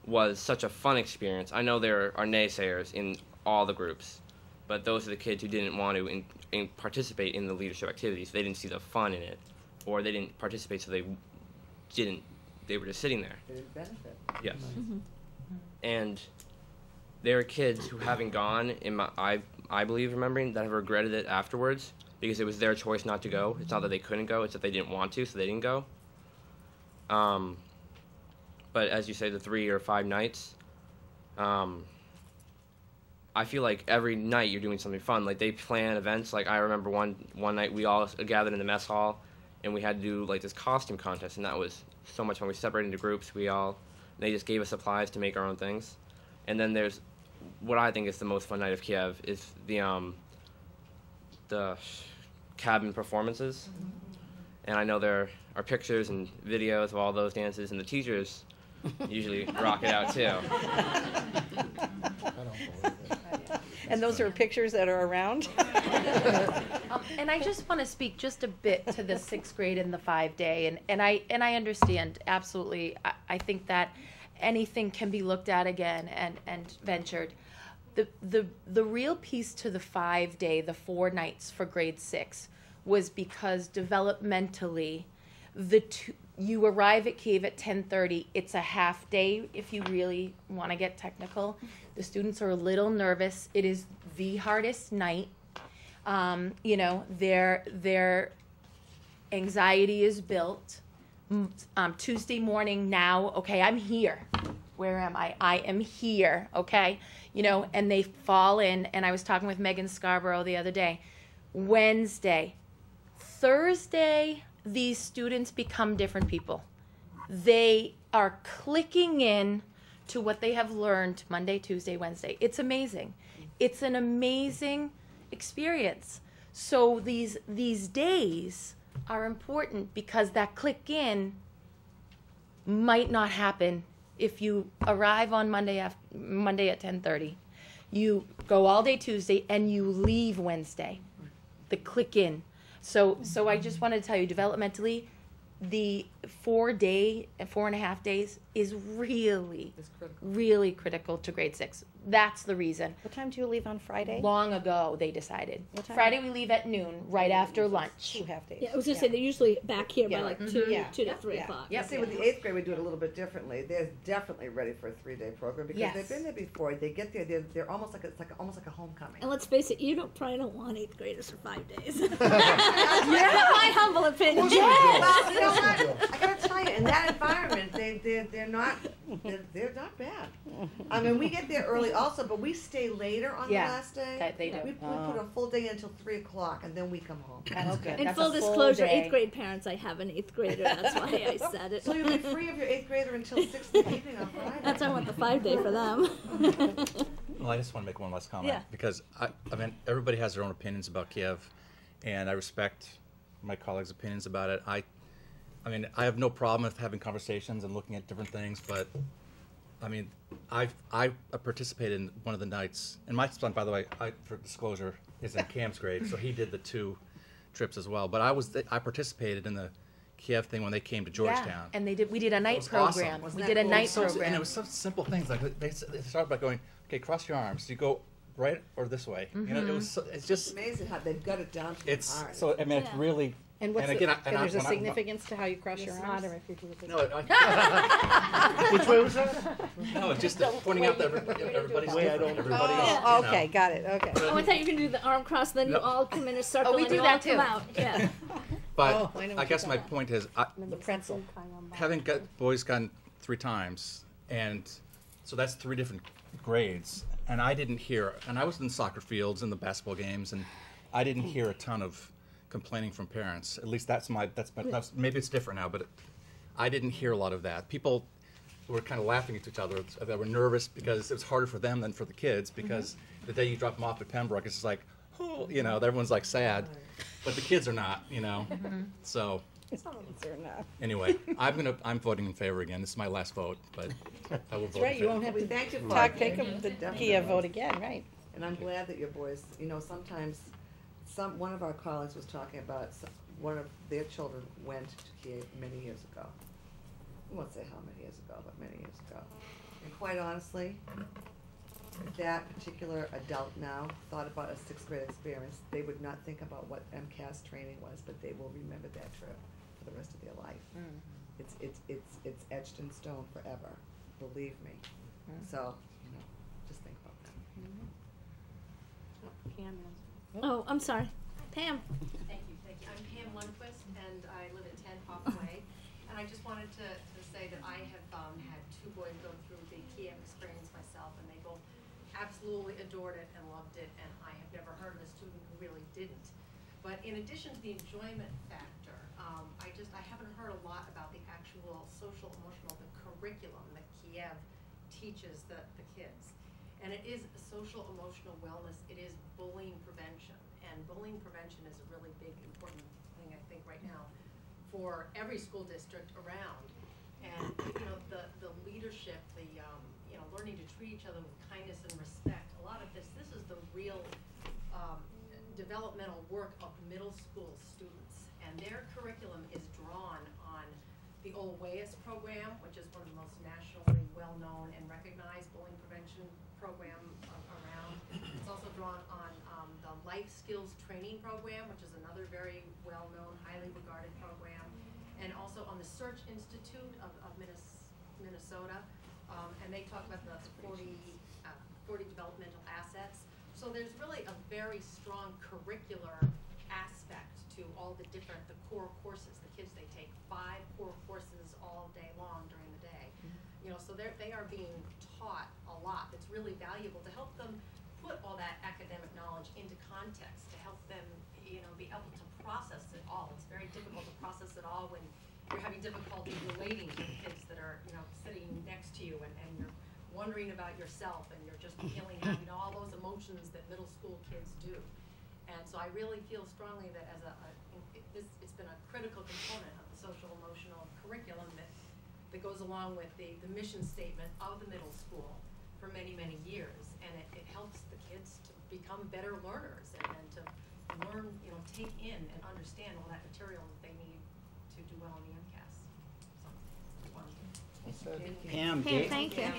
was such a fun experience. I know there are naysayers in all the groups, but those are the kids who didn't want to participate in the leadership activities. They didn't see the fun in it, or they didn't participate, so they were just sitting there. They didn't benefit. Yes. Mm-hmm. And there are kids who haven't gone, I believe, remembering, that have regretted it afterwards, because it was their choice not to go. It's not that they couldn't go, it's that they didn't want to, so they didn't go. But as you say, the 3 or 5 nights, I feel like every night you're doing something fun. Like, they plan events. Like, I remember one night we all gathered in the mess hall, and we had to do, this costume contest, and that was so much fun. We separated into groups. They just gave us supplies to make our own things. And then there's what I think is the most fun night of Kiev is the cabin performances. And I know there are pictures and videos of all those dances, and the teachers usually rock it out too. I don't believe it. And those are pictures that are around? And I just want to speak just a bit to the 6th grade and the 5-day, and I understand absolutely. I think that anything can be looked at again and ventured. The real piece to the 5-day, the 4 nights for grade 6, was because developmentally, you arrive at Kiev at 10:30. It's a half day if you really want to get technical. The students are a little nervous. It is the hardest night. Their anxiety is built. Tuesday morning now, okay, I'm here. Where am I? I am here, okay? And they fall in, and I was talking with Megan Scarborough the other day. Wednesday, Thursday, these students become different people. They are clicking in to what they have learned Monday, Tuesday, Wednesday. It's amazing. It's an amazing experience. So these days are important because that click in might not happen if you arrive on Monday at 10:30. You go all day Tuesday and you leave Wednesday. The click in. So I just wanted to tell you, developmentally, the 4.5 days is really critical to grade 6. That's the reason. What time do you leave on Friday? Long ago, they decided. What time? Friday we leave at noon, right after lunch. 2 half days. Yeah, I was gonna say they're usually back here by like Mhm. 2 Yeah. to 3 o'clock. Yeah. See, with the 8th grade, we do it a little bit differently. They're definitely ready for a 3-day program because Yes. they've been there before. They get there, they're almost like almost like a homecoming. And let's face it, you probably don't want 8th graders for 5 days. My humble opinion. Well, you know what? I gotta tell you, in that environment, they're not bad. I mean, we get there early also, but we stay later on Yeah, the last day. that they do. We put a full day until 3 o'clock, and then we come home. That's good. In That's full a full disclosure, day. 8th grade parents, I have an 8th grader. That's why I said it. So you'll be free of your 8th grader until 6 in the evening on Friday. That's why I want the 5-day for them. Well, I just want to make one last comment. Yeah. Because, I mean, everybody has their own opinions about Kiev, and I respect my colleagues' opinions about it. I mean, I have no problem with having conversations and looking at different things, but, I mean, I participated in one of the nights, and my son, by the way, for disclosure, is in Cam's grade, so he did the 2 trips as well. But I participated in the Kiev thing when they came to Georgetown. Yeah, and we did a night was awesome. program. Wasn't We that did a cool? night So- program. And it was such simple things. Like they started by going, okay, cross your arms. You go right or this way. You know, it was. It's just. It's amazing how they've got it down to It's the art. so. I mean, it's really. And what's again, there's a when significance to how you cross your arms? Smarter if you do it this No, way. Which way was that? No, it's just pointing out that everybody's way I different. don't- Everybody's. Oh, you okay, know. got it, okay. Oh, I thought you can do the arm cross, then you No. all come in a circle Oh, we and do you that all come too. out. Yeah. But Oh, I know I what guess you're my talking point is, The pretzel. having boys gone 3 times, and so that's 3 different grades. And I didn't hear, and I was in soccer fields and the basketball games, and I didn't hear a ton of complaining from parents. At least that's maybe it's different now, but I didn't hear a lot of that. People were kind of laughing at each other. They were nervous because it was harder for them than for the kids, because the day you drop them off at Pembroke, it's just like, oh, you know, everyone's like sad, but the kids are not, you know. So Some of us are not. anyway, I'm voting in favor again. This is my last vote, but I will vote. That's right, in you favor. won't have We thank you to for take the Kiev vote again, right? And I'm glad that your boys, you know, sometimes, one of our colleagues was talking about one of their children went to Kiev many years ago. I won't say how many years ago, but many years ago. And quite honestly, if that particular adult now thought about a 6th grade experience, they would not think about what MCAS training was, but they will remember that trip for the rest of their life. It's etched in stone forever, believe me. So, you know, just think about that. Oh, I'm sorry. Pam. Thank you. I'm Pam Lundquist, and I live at 10 Poplar Way. And I just wanted to say that I have had 2 boys go through the Kiev experience myself, and they both absolutely adored it and loved it, and I have never heard of a student who really didn't. But in addition to the enjoyment factor, I haven't heard a lot about the actual social, emotional, the curriculum that Kiev teaches the kids. And it is social, emotional wellness. It is bullying prevention. And bullying prevention is a really big, important thing, I think, right now for every school district around. And, you know, the leadership, you know, learning to treat each other with kindness and respect. A lot of this is the real developmental work of middle school students. And their curriculum is drawn on the old WAES program, which is one of the most nationally well-known and recognized bullying prevention program around. It's also drawn on the Life Skills Training Program, which is another very well-known, highly regarded program, and also on the Search Institute of Minnesota, and they talk about the 40 developmental assets. So there's really a very strong curricular aspect to all the core courses. The kids, they take 5 core courses all day long during the day. You know, so they are being taught a lot that's really valuable to help them put all that academic knowledge into context, to help them, you know, be able to process it all. It's very difficult to process it all when you're having difficulty relating to the kids that are, you know, sitting next to you, and you're wondering about yourself, and you're just feeling, you know, all those emotions that middle school kids do. And so I really feel strongly that as it's been a critical component of the social emotional curriculum that goes along with the mission statement of the middle school for many, many years. And it helps the kids to become better learners and to learn, take in and understand all that material that they need to do well on the MCAS. So, Pam, thank you. You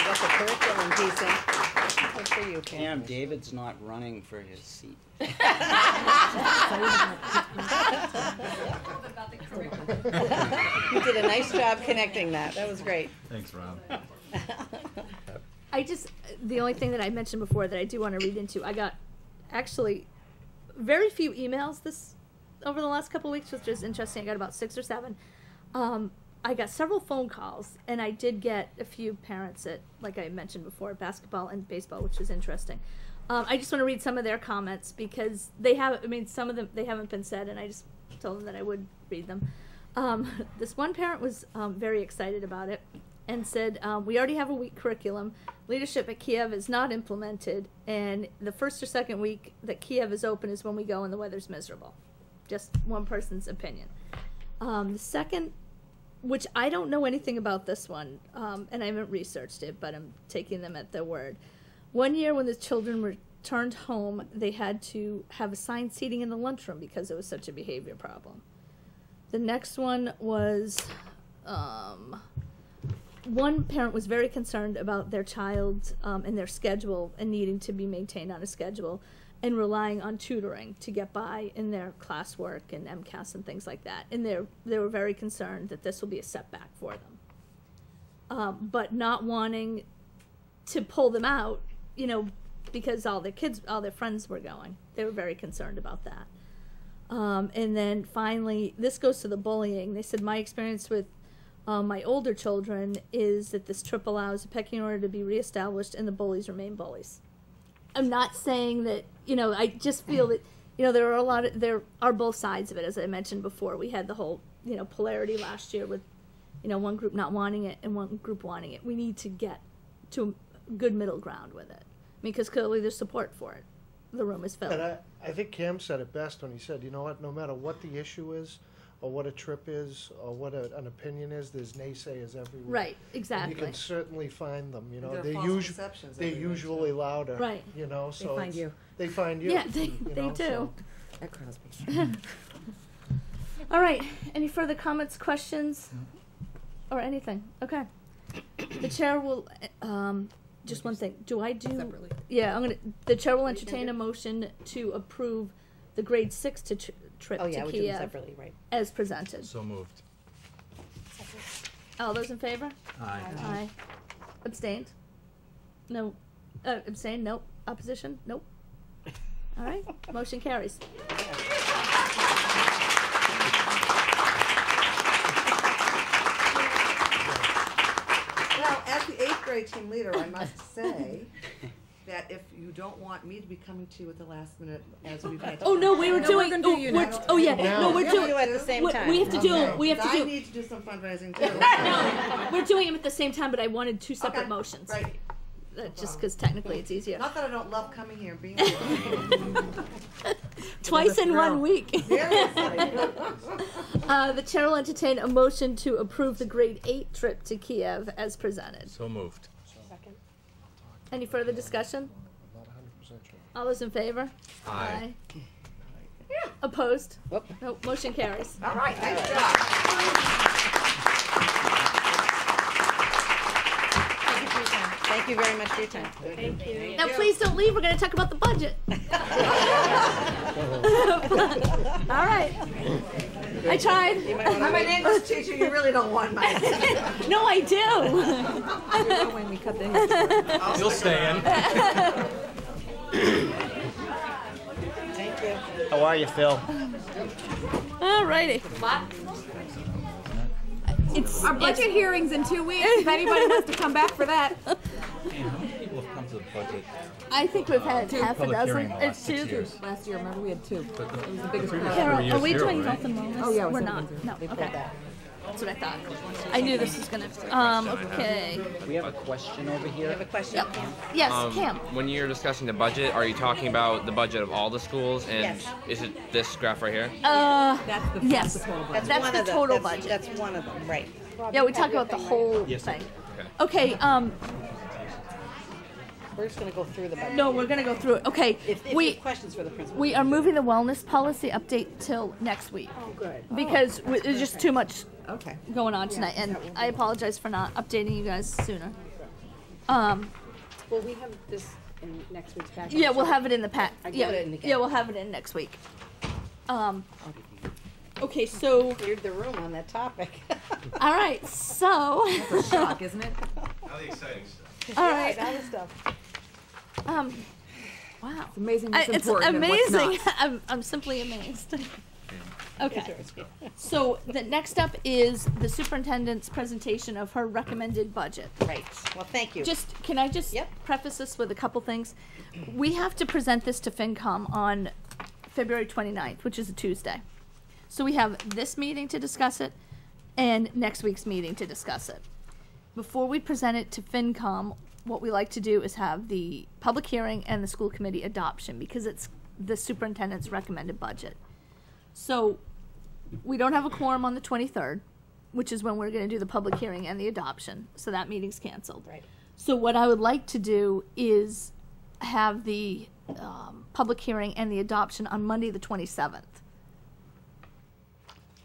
got the curriculum piece in. Good for you, Pam, David's not running for his seat. You did a nice job connecting that. That was great. Thanks, Rob. The only thing that I mentioned before that I do want to read into, I got actually very few emails over the last couple of weeks, which is interesting. I got about 6 or 7. I got several phone calls, and I did get a few parents at, like I mentioned before, basketball and baseball, which is interesting. I just want to read some of their comments because some of them, they haven't been said, and I just told them that I would read them. This one parent was very excited about it and said, we already have a week curriculum. Leadership at Kiev is not implemented, and the first or second week that Kiev is open is when we go and the weather's miserable. Just one person's opinion. The second, which I don't know anything about this one, and I haven't researched it, but I'm taking them at their word. One year when the children returned home, they had to have assigned seating in the lunchroom because it was such a behavior problem. The next one was, one parent was very concerned about their child and their schedule and needing to be maintained on a schedule and relying on tutoring to get by in their classwork and MCAS and things like that. And they were very concerned that this will be a setback for them. But not wanting to pull them out, because all their friends were going. They were very concerned about that. And then finally, this goes to the bullying. They said, my experience with my older children is that this trip allows a pecking order to be reestablished and the bullies remain bullies. I'm not saying that, I just feel that, there are both sides of it, as I mentioned before. We had the whole, polarity last year with, one group not wanting it and one group wanting it. We need to get to a good middle ground with it. Because clearly there's support for it. The room is filled. And I think Cam said it best when he said, you know what, no matter what the issue is, or what a trip is, or what an opinion is, there's naysayers everywhere. Right, exactly. And you can certainly find them, There are false conceptions they're everywhere, usually too. louder. Right. So They find you. They find you. Yeah, they do. So. At Crosby. All right. Any further comments, questions, or anything? Okay. The chair will, just one thing. Do I do? Separately. Yeah, the chair will entertain a motion to approve the grade 6 trip Oh, yeah, to we do them Kiev separately, right. as presented. So moved. All those in favor? Aye. Aye. Abstained? No. Abstained? Nope. Opposition? Nope. All right. Motion carries. Well, as the 8th grade team leader, I must say that if you don't want me to be coming to you at the last minute, as we've had. Oh no, we were doing. gonna do you next. Oh yeah, Now. no, we're We're doing. doing it at the same time. We have to do. Okay. We have to I do. need to do some fundraising too. No, we're doing them at the same time, but I wanted 2 separate Okay, motions. Right. Just because technically it's easier. Not that I don't love coming here and being Twice in 1 week. Seriously. The chair will entertain a motion to approve the grade 8 trip to Kiev as presented. So moved. Second. Any further discussion? I'm not 100% sure. All those in favor? Aye. Opposed? Whoop. No, motion carries. All right, nice job. Thank you very much for your time. Thank you. Now please don't leave, we're going to talk about the budget. All right. I tried. I'm an English teacher, you really don't want my. No, I do. When we cut the hair. You'll stay in. Thank you. How are you, Phil? All righty. Our budget hearing's in 2 weeks. If anybody wants to come back for that. How many people have come to the budget? I think we've had half a Public dozen. hearing in the last 6 years. Last year, remember, we had 2. It was the biggest Previous crowd. three years, Are we zero, doing right? health and wellness? Oh, yeah, We're we're not. doing No, They pulled okay. that. That's what I thought. I knew this was going to, okay. We have a question over You here. have a question? Yep. Yes, Cam. When you're discussing the budget, are you talking about the budget of all the schools? And Yes. is it this graph right here? Yes. total budget. That's That's one the of the- total that's- budget. That's one of them, right. Yeah, we talked about the whole Yes, thing. Okay. Okay, We're just gonna go through the budget. No, we're gonna go through it. Okay, If you have questions for the principal. we are moving the wellness policy update till next week. Oh, good. Because there's just too much Okay. going on tonight, and I apologize for not updating you guys sooner. Will we have this in next week's package? Yeah, we'll have it in the pack. I Yeah, put it in again. yeah, we'll have it in next week. Okay, so Cleared the room on that topic. all right, so That's a shock, isn't it? Now the exciting stuff. all right, All the stuff. wow, It's amazing what's it's important and what's amazing. not. I'm simply amazed. Okay, so the next up is the superintendent's presentation of her recommended budget. Right. Well, thank you. Can I just Yep. preface this with a couple things? We have to present this to FinCom on February 29th, which is a Tuesday. So we have this meeting to discuss it and next week's meeting to discuss it. Before we present it to FinCom, what we like to do is have the public hearing and the school committee adoption because it's the superintendent's recommended budget. So we don't have a quorum on the 23rd, which is when we're going to do the public hearing and the adoption. So that meeting's canceled. Right. So what I would like to do is have the public hearing and the adoption on Monday the 27th.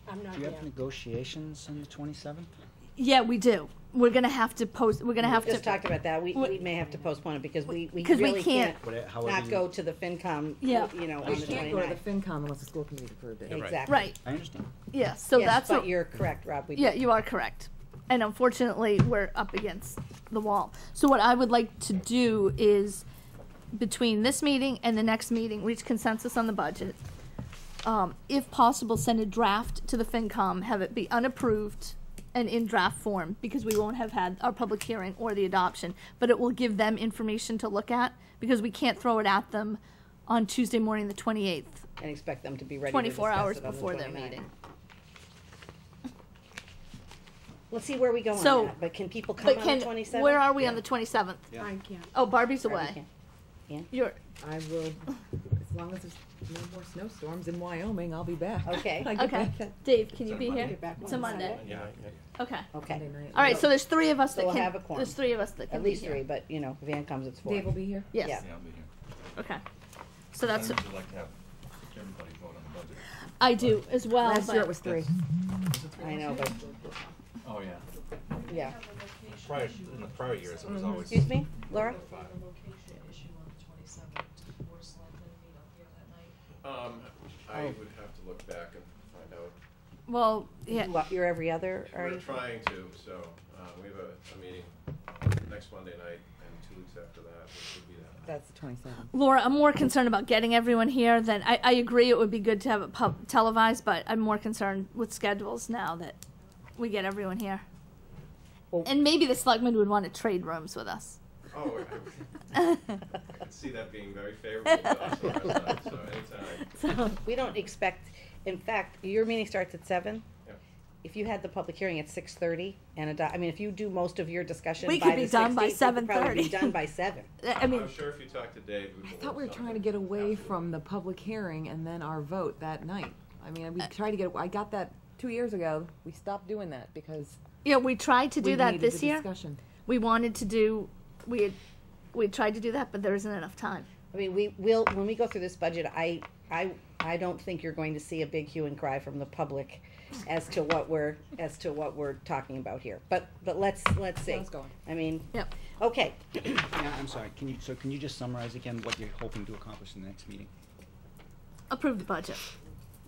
I'm not Do you here. have negotiations on the 27th? Yeah, we do. We're going to have to post. We're going to have We just to. talked about that. We may have to postpone it because we Because we really can't- can't However not you- go to the FinCom, Yeah. you know, on We the can't go to 29th. the FinCom unless the school committee approved it. Exactly. Right. I understand. Yeah. So Yes, that's but what. you're correct, Rob. We Yeah, did. you are correct. And unfortunately, we're up against the wall. So what I would like to do is, between this meeting and the next meeting, reach consensus on the budget. If possible, send a draft to the FinCom, have it be unapproved and in draft form, because we won't have had our public hearing or the adoption, but it will give them information to look at, because we can't throw it at them on Tuesday morning, the 28th, And expect them to be ready to 24 discuss hours it on the before their 29th. meeting. Let's see where we go So- on that. But can people come But on can, the 27th? where are we on the 27th? I can't. Oh, Barbie's Barbie away. can. Yeah. You're, I will, as long as there's no more snowstorms in Wyoming, I'll be back. Okay. I get okay. back Dave, can you be here? Get back It's a on Monday. Sunday. Yeah. Okay. Okay. Monday night. All right, so there's three of us So that we'll can. have a quorum. There's three of us that can At be least here. three, but, you know, Van comes at 4. Dave will be here? Yes. Yeah. Yeah, I'll be here. Okay. So that's. Would you like to have everybody vote on the budget? I do as well. Last year but- it was 3. I know, but, Oh, yeah. yeah. Prior, in the prior years, it was always. Excuse me, Laura? I would have to look back and find out. Well, yeah. You're every other, are We're you? trying to, so, we have a meeting next Monday night and 2 weeks after that, which would be that night. That's the 27th. Laura, I'm more concerned about getting everyone here than I agree it would be good to have it televised, but I'm more concerned with schedules now that we get everyone here. Well- And maybe the selectmen would want to trade rooms with us. Oh, I could see that being very favorable to us on our side, so anytime. So, We don't expect, in fact, your meeting starts at 7? Yeah. If you had the public hearing at 6:30 and I mean, if you do most of your discussion We by could the be done by 16th, you could probably be 7:30. done by 7. I mean, I'm sure if you talk to Dave, we I will thought we were work trying to something. get away from the public hearing and then our vote that night. I mean, we tried to get, I got that 2 years ago. We stopped doing that because yeah, we tried to do we that needed this the year. discussion. We wanted to do, we tried to do that, but there isn't enough time. I mean, we will, when we go through this budget, I don't think you're going to see a big hue and cry from the public as to what we're talking about here. But let's see. Sounds going. I mean, Yep. okay. Yeah, I'm sorry. Can you just summarize again what you're hoping to accomplish in the next meeting? Approve the budget.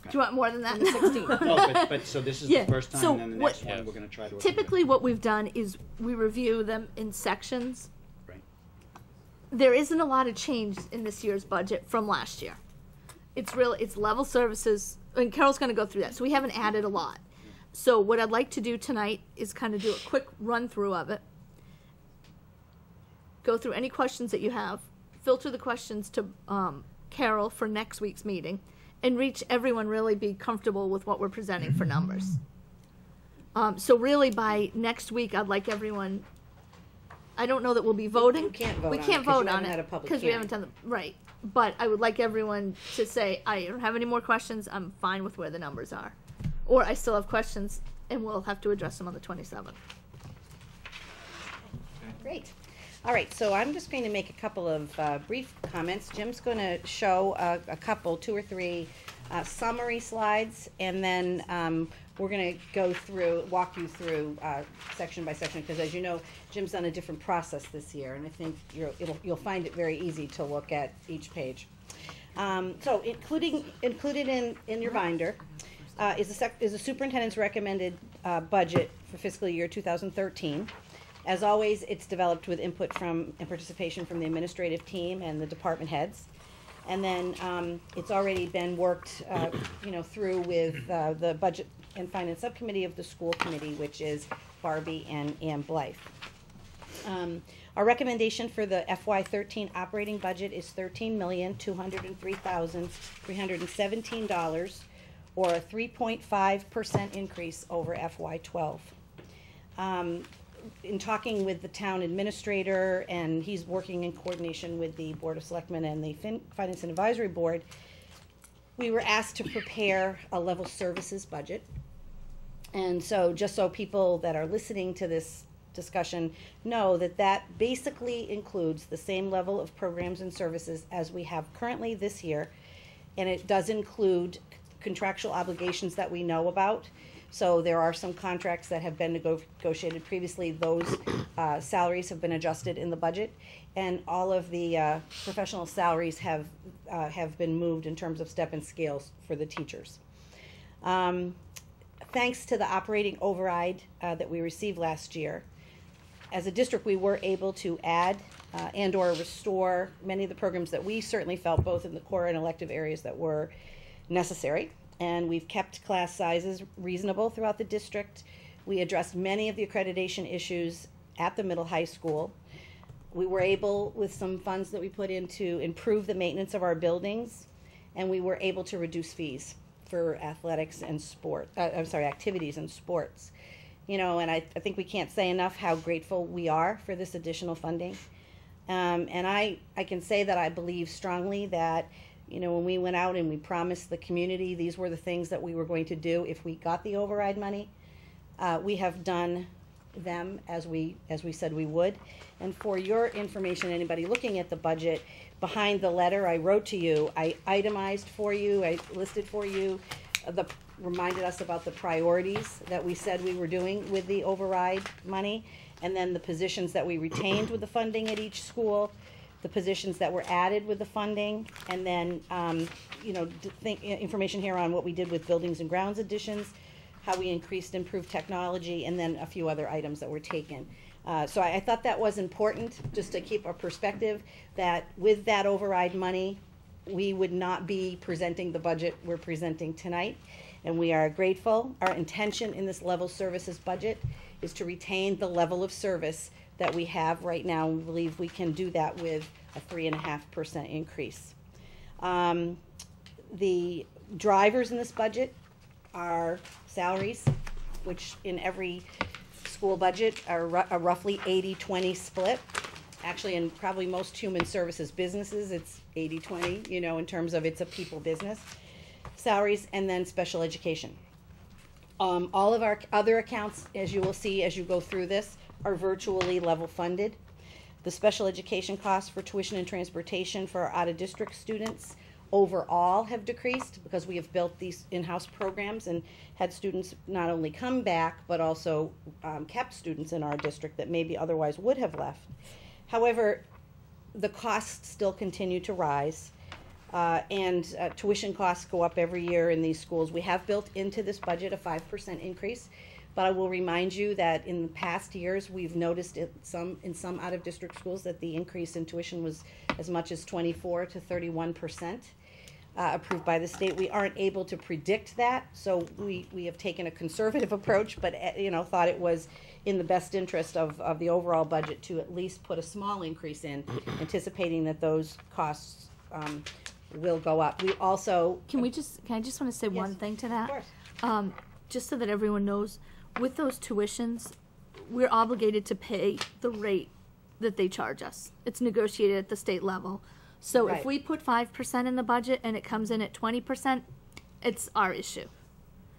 Do you want more than that? No, but so this is Yeah, the first time, so and then the what- next one we're going to try to. Typically, what we've done is we review them in sections. Right. There isn't a lot of change in this year's budget from last year. It's level services, and Carol's gonna go through that, so we haven't added a lot. So what I'd like to do tonight is kind of do a quick run-through of it. Go through any questions that you have, filter the questions to Carol for next week's meeting, and reach everyone really be comfortable with what we're presenting for numbers. So really by next week, I'd like everyone, I don't know that we'll be voting. You can't vote We on it can't 'cause you vote on haven't had a it, public because we haven't hearing. done the, right. But I would like everyone to say, I don't have any more questions, I'm fine with where the numbers are. Or I still have questions, and we'll have to address them on the 27th. Great. All right, so I'm just going to make a couple of brief comments. Jim's going to show a couple, 2 or 3 summary slides, and then we're going to walk you through section by section, because as you know, Jim's done a different process this year, and I think you'll find it very easy to look at each page. So included in your binder is the superintendent's recommended budget for fiscal year 2013. As always, it's developed with input from and participation from the administrative team and the department heads. And then it's already been worked through with the budget and finance subcommittee of the school committee, which is Barbie and Ann Blythe. Our recommendation for the FY13 operating budget is $13,203,317, or a 3.5% increase over FY12. In talking with the town administrator, and he's working in coordination with the Board of Selectmen and the Finance and Advisory Board, we were asked to prepare a level services budget. And so just so people that are listening to this discussion know that basically includes the same level of programs and services as we have currently this year, and it does include contractual obligations that we know about. So there are some contracts that have been negotiated previously. Those salaries have been adjusted in the budget, and all of the professional salaries have been moved in terms of step and scales for the teachers. Thanks to the operating override that we received last year, as a district we were able to add and or restore many of the programs that we certainly felt, both in the core and elective areas, that were necessary. And we've kept class sizes reasonable throughout the district. We addressed many of the accreditation issues at the middle high school. We were able, with some funds that we put in, to improve the maintenance of our buildings, and we were able to reduce fees for athletics and activities and sports. And I think we can't say enough how grateful we are for this additional funding. And I can say that I believe strongly that when we went out and we promised the community these were the things that we were going to do if we got the override money, we have done them as we said we would. And for your information, anybody looking at the budget, behind the letter I wrote to you, I itemized for you, I listed for you, reminded us about the priorities that we said we were doing with the override money, and then the positions that we retained with the funding at each school, the positions that were added with the funding, and then information here on what we did with buildings and grounds additions, how we improved technology, and then a few other items that were taken. So I thought that was important, just to keep a perspective that with that override money, we would not be presenting the budget we're presenting tonight, and we are grateful. Our intention in this level services budget is to retain the level of service that we have right now, and we believe we can do that with a 3.5% increase. The drivers in this budget are salaries, which in every school budget are a roughly 80-20 split. Actually, in probably most human services businesses, it's 80-20, in terms of it's a people business. Salaries, and then special education. All of our other accounts, as you will see as you go through this, are virtually level funded. The special education costs for tuition and transportation for our out-of-district students overall have decreased because we have built these in-house programs and had students not only come back but also kept students in our district that maybe otherwise would have left. However, the costs still continue to rise, and tuition costs go up every year in these schools. We have built into this budget a 5% increase. But I will remind you that in the past years, we've noticed in some out-of-district schools that the increase in tuition was as much as 24 to 31%, approved by the state. We aren't able to predict that, so we have taken a conservative approach, but thought it was in the best interest of the overall budget to at least put a small increase in, anticipating that those costs will go up. We also I just want to say one thing to that, of course. Just so that everyone knows. With those tuitions, we're obligated to pay the rate that they charge us. It's negotiated at the state level. So Right. if we put 5% in the budget and it comes in at 20%, it's our issue.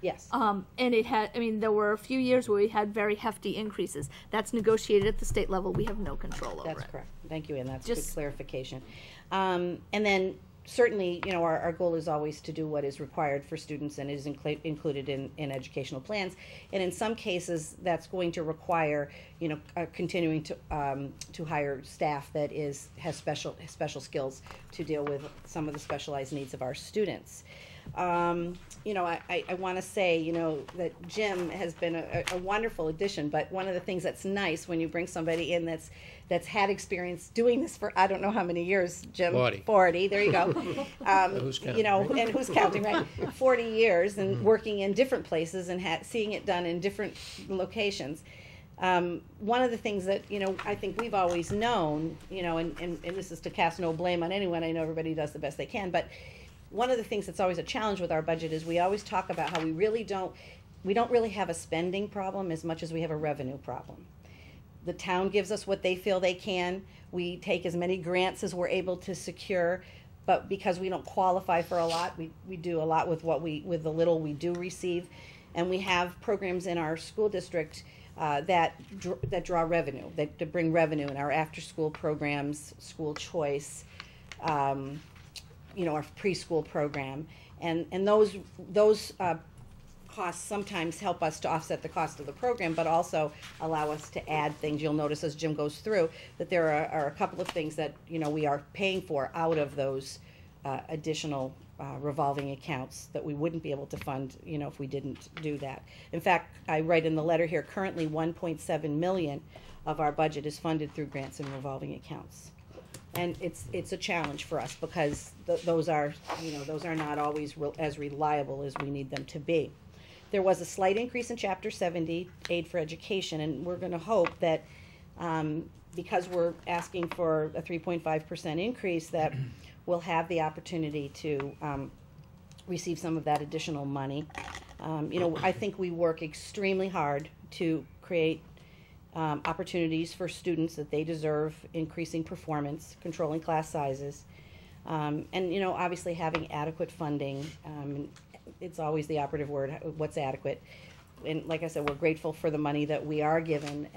Yes. And it had, I mean, there were a few years where we had very hefty increases. That's negotiated at the state level. We have no control over it. That's correct. Thank you, Ann. That's Just- good clarification. And then certainly, you know, our goal is always to do what is required for students and is included in educational plans. And in some cases, that's going to require, you know, continuing to hire staff that has special skills to deal with some of the specialized needs of our students. You know, I want to say, you know, that Jim has been a wonderful addition, but one of the things that's nice when you bring somebody in that's had experience doing this for I don't know how many years, Jim. 40. There you go. Who's counting, you know, right? and who's counting, right? 40 years and working in different places and seeing it done in different locations. One of the things that, you know, I think we've always known, you know, and this is to cast no blame on anyone. I know everybody does the best they can, but one of the things that's always a challenge with our budget is we always talk about how we don't really have a spending problem as much as we have a revenue problem. The town gives us what they feel they can. We take as many grants as we're able to secure, but because we don't qualify for a lot, we do a lot with with the little we do receive, and we have programs in our school district that draw revenue, that bring revenue in our after-school programs, school choice, you know, our preschool program, and those costs sometimes help us to offset the cost of the program, but also allow us to add things. You'll notice as Jim goes through that there are a couple of things that, you know, we are paying for out of those additional revolving accounts that we wouldn't be able to fund, you know, if we didn't do that. In fact, I write in the letter here, currently 1.7 million of our budget is funded through grants and revolving accounts. And it's a challenge for us because those are not always as reliable as we need them to be. There was a slight increase in Chapter 70, Aid for Education, and we're going to hope that because we're asking for a 3.5% increase, that we'll have the opportunity to receive some of that additional money. You know, I think we work extremely hard to create opportunities for students that they deserve, increasing performance, controlling class sizes, and, you know, obviously having adequate funding. It's always the operative word, what's adequate. And like I said, we're grateful for the money that we are given,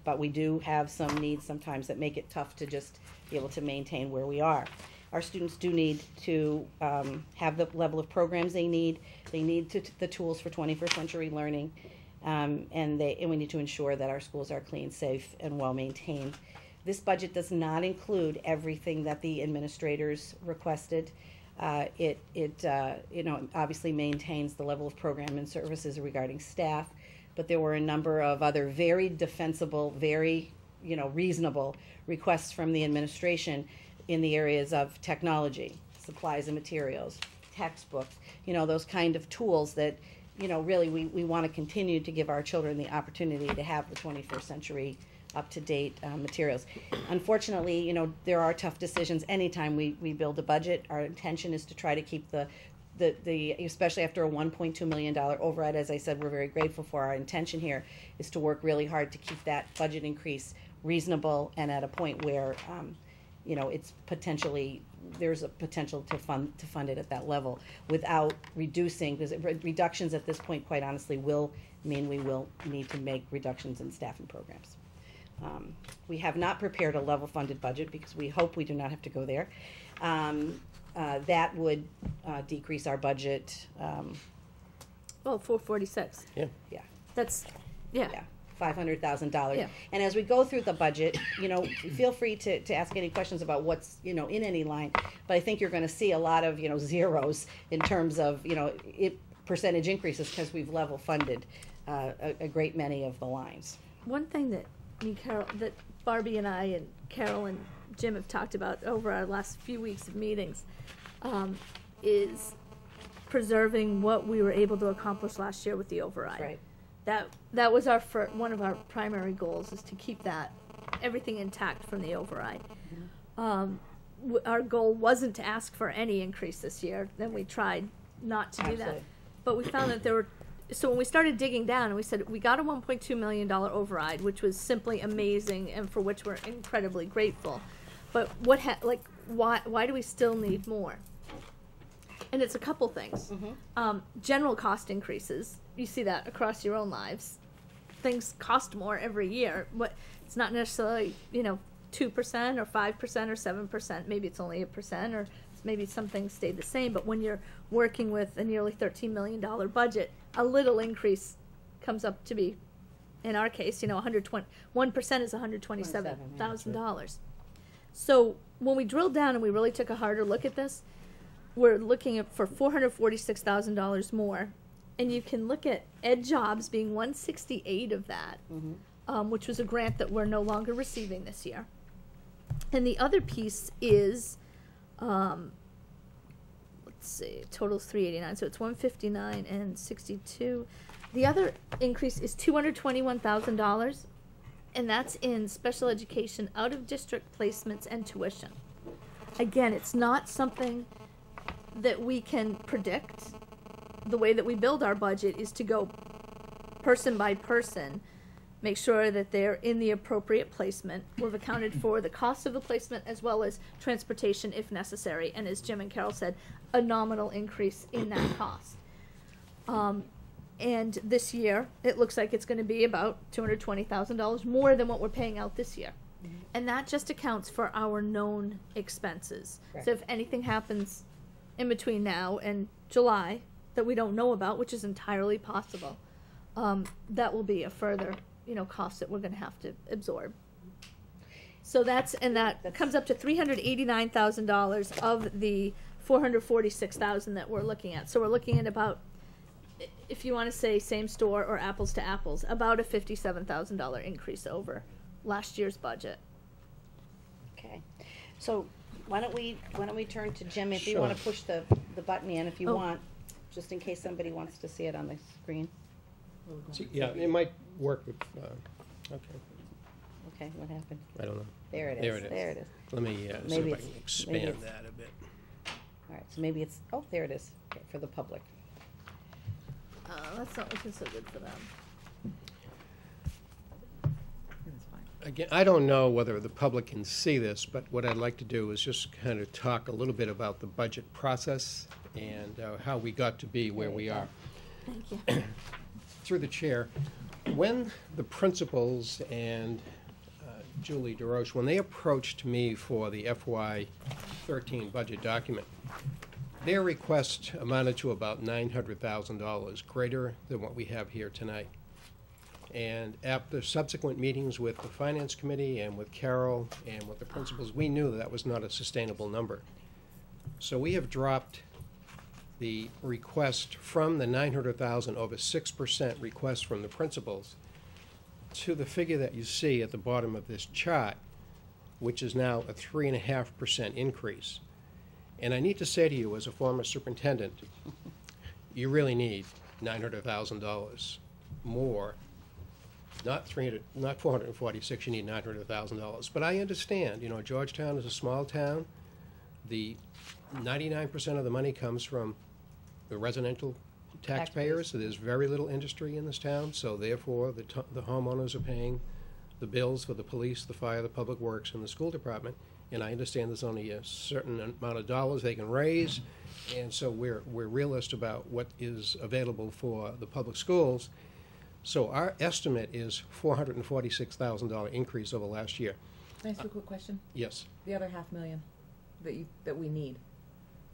but we do have some needs sometimes that make it tough to just be able to maintain where we are. Our students do need to have the level of programs they need. They need the tools for 21st century learning. And we need to ensure that our schools are clean, safe, and well maintained. This budget does not include everything that the administrators requested. It you know, obviously maintains the level of program and services regarding staff, but there were a number of other very defensible, very, you know, reasonable requests from the administration in the areas of technology, supplies and materials, textbooks, you know, those kind of tools that, you know, really we want to continue to give our children the opportunity to have the 21st century up-to-date materials. Unfortunately, you know, there are tough decisions anytime we build a budget. Our intention is to try to keep the especially after a $1.2 million override, as I said, we're very grateful for. Our intention here is to work really hard to keep that budget increase reasonable and at a point where, you know, there's a potential to fund it at that level without reducing, because reductions at this point, quite honestly, will mean we will need to make reductions in staff and programs. We have not prepared a level funded budget because we hope we do not have to go there. That would decrease our budget. Well, 446. Yeah. Yeah. That's, yeah. $500,000. Yeah. And as we go through the budget, you know, feel free to ask any questions about what's, you know, in any line. But I think you're going to see a lot of, you know, zeros in terms of, you know, percentage increases because we've level funded a great many of the lines. One thing that that Barbie and I and Carol and Jim have talked about over our last few weeks of meetings is preserving what we were able to accomplish last year with the override. Right. That was one of our primary goals, is to keep everything intact from the override. Our goal wasn't to ask for any increase this year. Then we tried not to do that, but we found that there were. So when we started digging down, and we said we got a $1.2 million override, which was simply amazing, and for which we're incredibly grateful. But why do we still need more? and it's a couple things. General cost increases. You see that across your own lives. Things cost more every year, but it's not necessarily 2% or 5% or 7%. Maybe it's only 1%, or maybe some things stay the same. But when you're working with a nearly $13 million budget, a little increase comes up to be, in our case, 1% is $127,000. So when we drilled down and we really took a harder look at this, we're looking at for $446,000 more, and you can look at ed jobs being 168 of that, which was a grant that we're no longer receiving this year. And the other piece is, let's see, total's 389, so it's 159 and 62. The other increase is $221,000, and that's in special education, out of district placements and tuition. Again, it's not something that we can predict. The way that we build our budget is to go person by person, make sure that they're in the appropriate placement. We've accounted for the cost of the placement as well as transportation if necessary, and as Jim and Carol said, a nominal increase in that cost. And this year, it looks like it's going to be about $220,000 more than what we're paying out this year. And that just accounts for our known expenses. Correct. So if anything happens in between now and July that we don't know about, which is entirely possible, that will be a further, cost that we're going to have to absorb. So that comes up to $389,000 of the $446,000 that we're looking at. So we're looking at about, if you want to say same store or apples to apples, about a $57,000 increase over last year's budget. Okay, so why don't we turn to Jim if you Sure. want to push the button in if you Oh. want, just in case somebody wants to see it on the screen. See, yeah, it might work with, okay, Okay, what happened? I don't know. There it is. There it is. There it is. Let me, see Maybe if I it's- can maybe expand it's- that a bit. All right, so maybe it's, oh, there it is, okay, for the public. That's not looking so good for them. Again, I don't know whether the public can see this, but what I'd like to do is just kind of talk a little bit about the budget process and how we got to be where we are. Thank you. Through the chair, when the principals and Julie DeRoche, when they approached me for the FY13 budget document, their request amounted to about $900,000, greater than what we have here tonight. And after subsequent meetings with the Finance Committee and with Carol and with the principals, we knew that was not a sustainable number. So we have dropped the request from the $900,000 over 6% request from the principals to the figure that you see at the bottom of this chart, which is now a 3.5% increase. And I need to say to you, as a former superintendent, you really need $900,000 more. Not $446, you need $900,000. But I understand, Georgetown is a small town. The 99% of the money comes from the residential taxpayers. So there's very little industry in this town, so therefore the homeowners are paying the bills for the police, the fire, the public works, and the school department. And I understand there's only a certain amount of dollars they can raise, and so we're realist about what is available for the public schools. So our estimate is $446,000 increase over last year. Can I ask you a quick question? Yes. The other $500,000 that we need,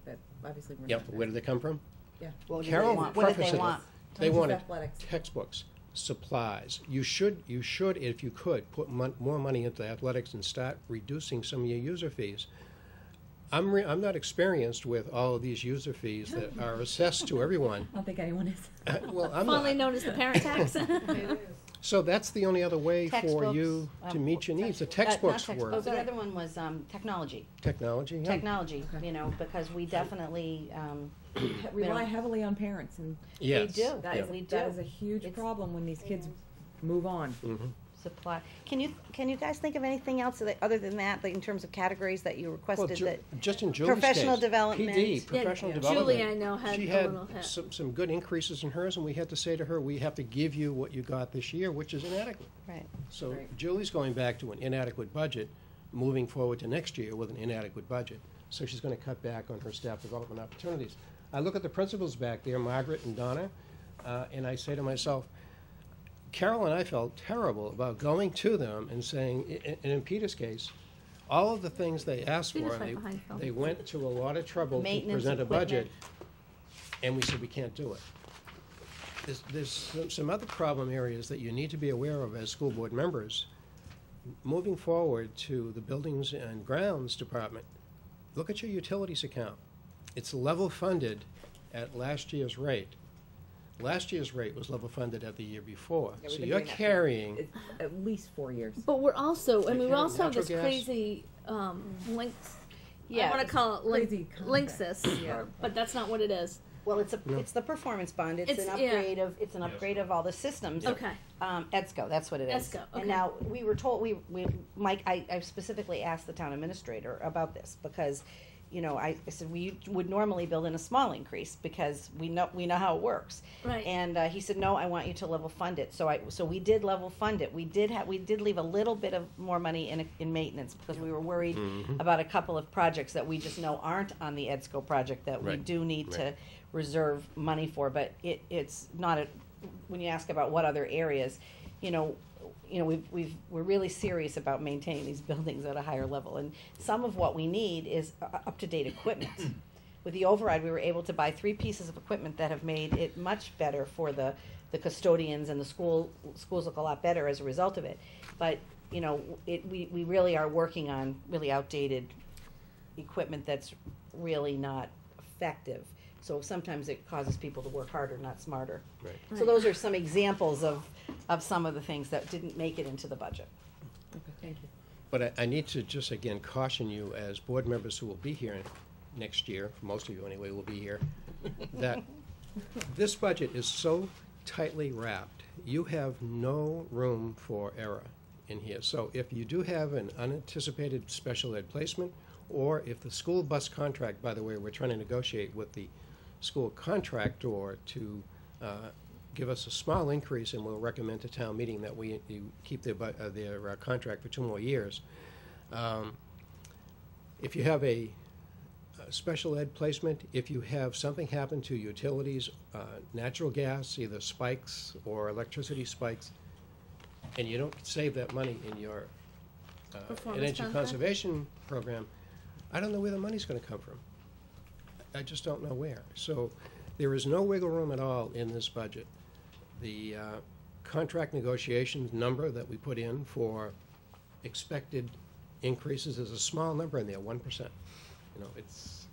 that obviously we're Yep. not. Where did they come from? Yeah. Well, Carol what did they prefaced want? They Tons of wanted athletics. textbooks, supplies. You should, if you could, put more money into athletics and start reducing some of your user fees. I'm not experienced with all of these user fees that are assessed to everyone. I don't think anyone is. Well, I'm Fondly not. known as the parent tax. So that's the only other way for Textbooks, you to meet your needs. The not textbooks textbooks. were The other one was technology. technology. Yeah. Technology, because we definitely, Rely heavily on parents, and Yes. We do. that is, We that do. is a huge problem when these kids move on. supply. Can you guys think of anything else other than that, like in terms of categories that you requested that? Just in Julie's Professional case, development. PD, professional development. Julie, I know, had She a had little hit. some good increases in hers, and we had to say to her, we have to give you what you got this year, which is inadequate. Right. So Julie's going back to an inadequate budget, moving forward to next year with an inadequate budget. So she's going to cut back on her staff development opportunities. I look at the principals back there, Margaret and Donna, and I say to myself, Carol and I felt terrible about going to them and saying, and in Peter's case, all of the things they asked for, Peter's right behind Phil. they went to a lot of trouble to Maintenance, present a budget, equipment. and we said we can't do it. There's some other problem areas that you need to be aware of as school board members. Moving forward to the Buildings and Grounds Department, look at your utilities account. It's level funded at last year's rate. Last year's rate was level funded at the year before. Yeah, we've So been you're doing that for carrying, at least 4 years. But we're also, I mean, we Yeah, also have this natural gas. crazy links. Yeah. I want to call it Crazy Linksys, Yeah. but that's not what it is. Well, it's the performance bond. It's an yeah. upgrade of all the systems. Okay. EDSCO, that's what it is. EDSCO, And okay. now, we were told, Mike, I specifically asked the town administrator about this, because, you know, I said, we would normally build in a small increase, because we know how it works. Right. And, he said, no, I want you to level fund it. So we did level fund it. We did leave a little bit of more money in maintenance, because we were worried about a couple of projects that we just know aren't on the EDSCO project that we Right. do need to Right. reserve money for, but it's not when you ask about what other areas, we're really serious about maintaining these buildings at a higher level, and some of what we need is up-to-date equipment. With the override, we were able to buy 3 pieces of equipment that have made it much better for the custodians, and the schools look a lot better as a result of it. But, we really are working on really outdated equipment that's really not effective. So sometimes it causes people to work harder, not smarter. Right. So those are some examples of some of the things that didn't make it into the budget. Thank you. but I need to just again caution you as board members who will be here next year, most of you anyway will be here, that this budget is so tightly wrapped, you have no room for error in here. So if you do have an unanticipated special ed placement, or if the school bus contract, by the way, we're trying to negotiate with the school contractor to give us a small increase, and we'll recommend to town meeting that you keep their contract for 2 more years. If you have a special ed placement, if you have something happen to utilities, natural gas, either spikes or electricity spikes, and you don't save that money in your energy conservation program, I don't know where the money's going to come from. I just don't know where. So there is no wiggle room at all in this budget. The contract negotiations number that we put in for expected increases is a small number in there, 1%. It's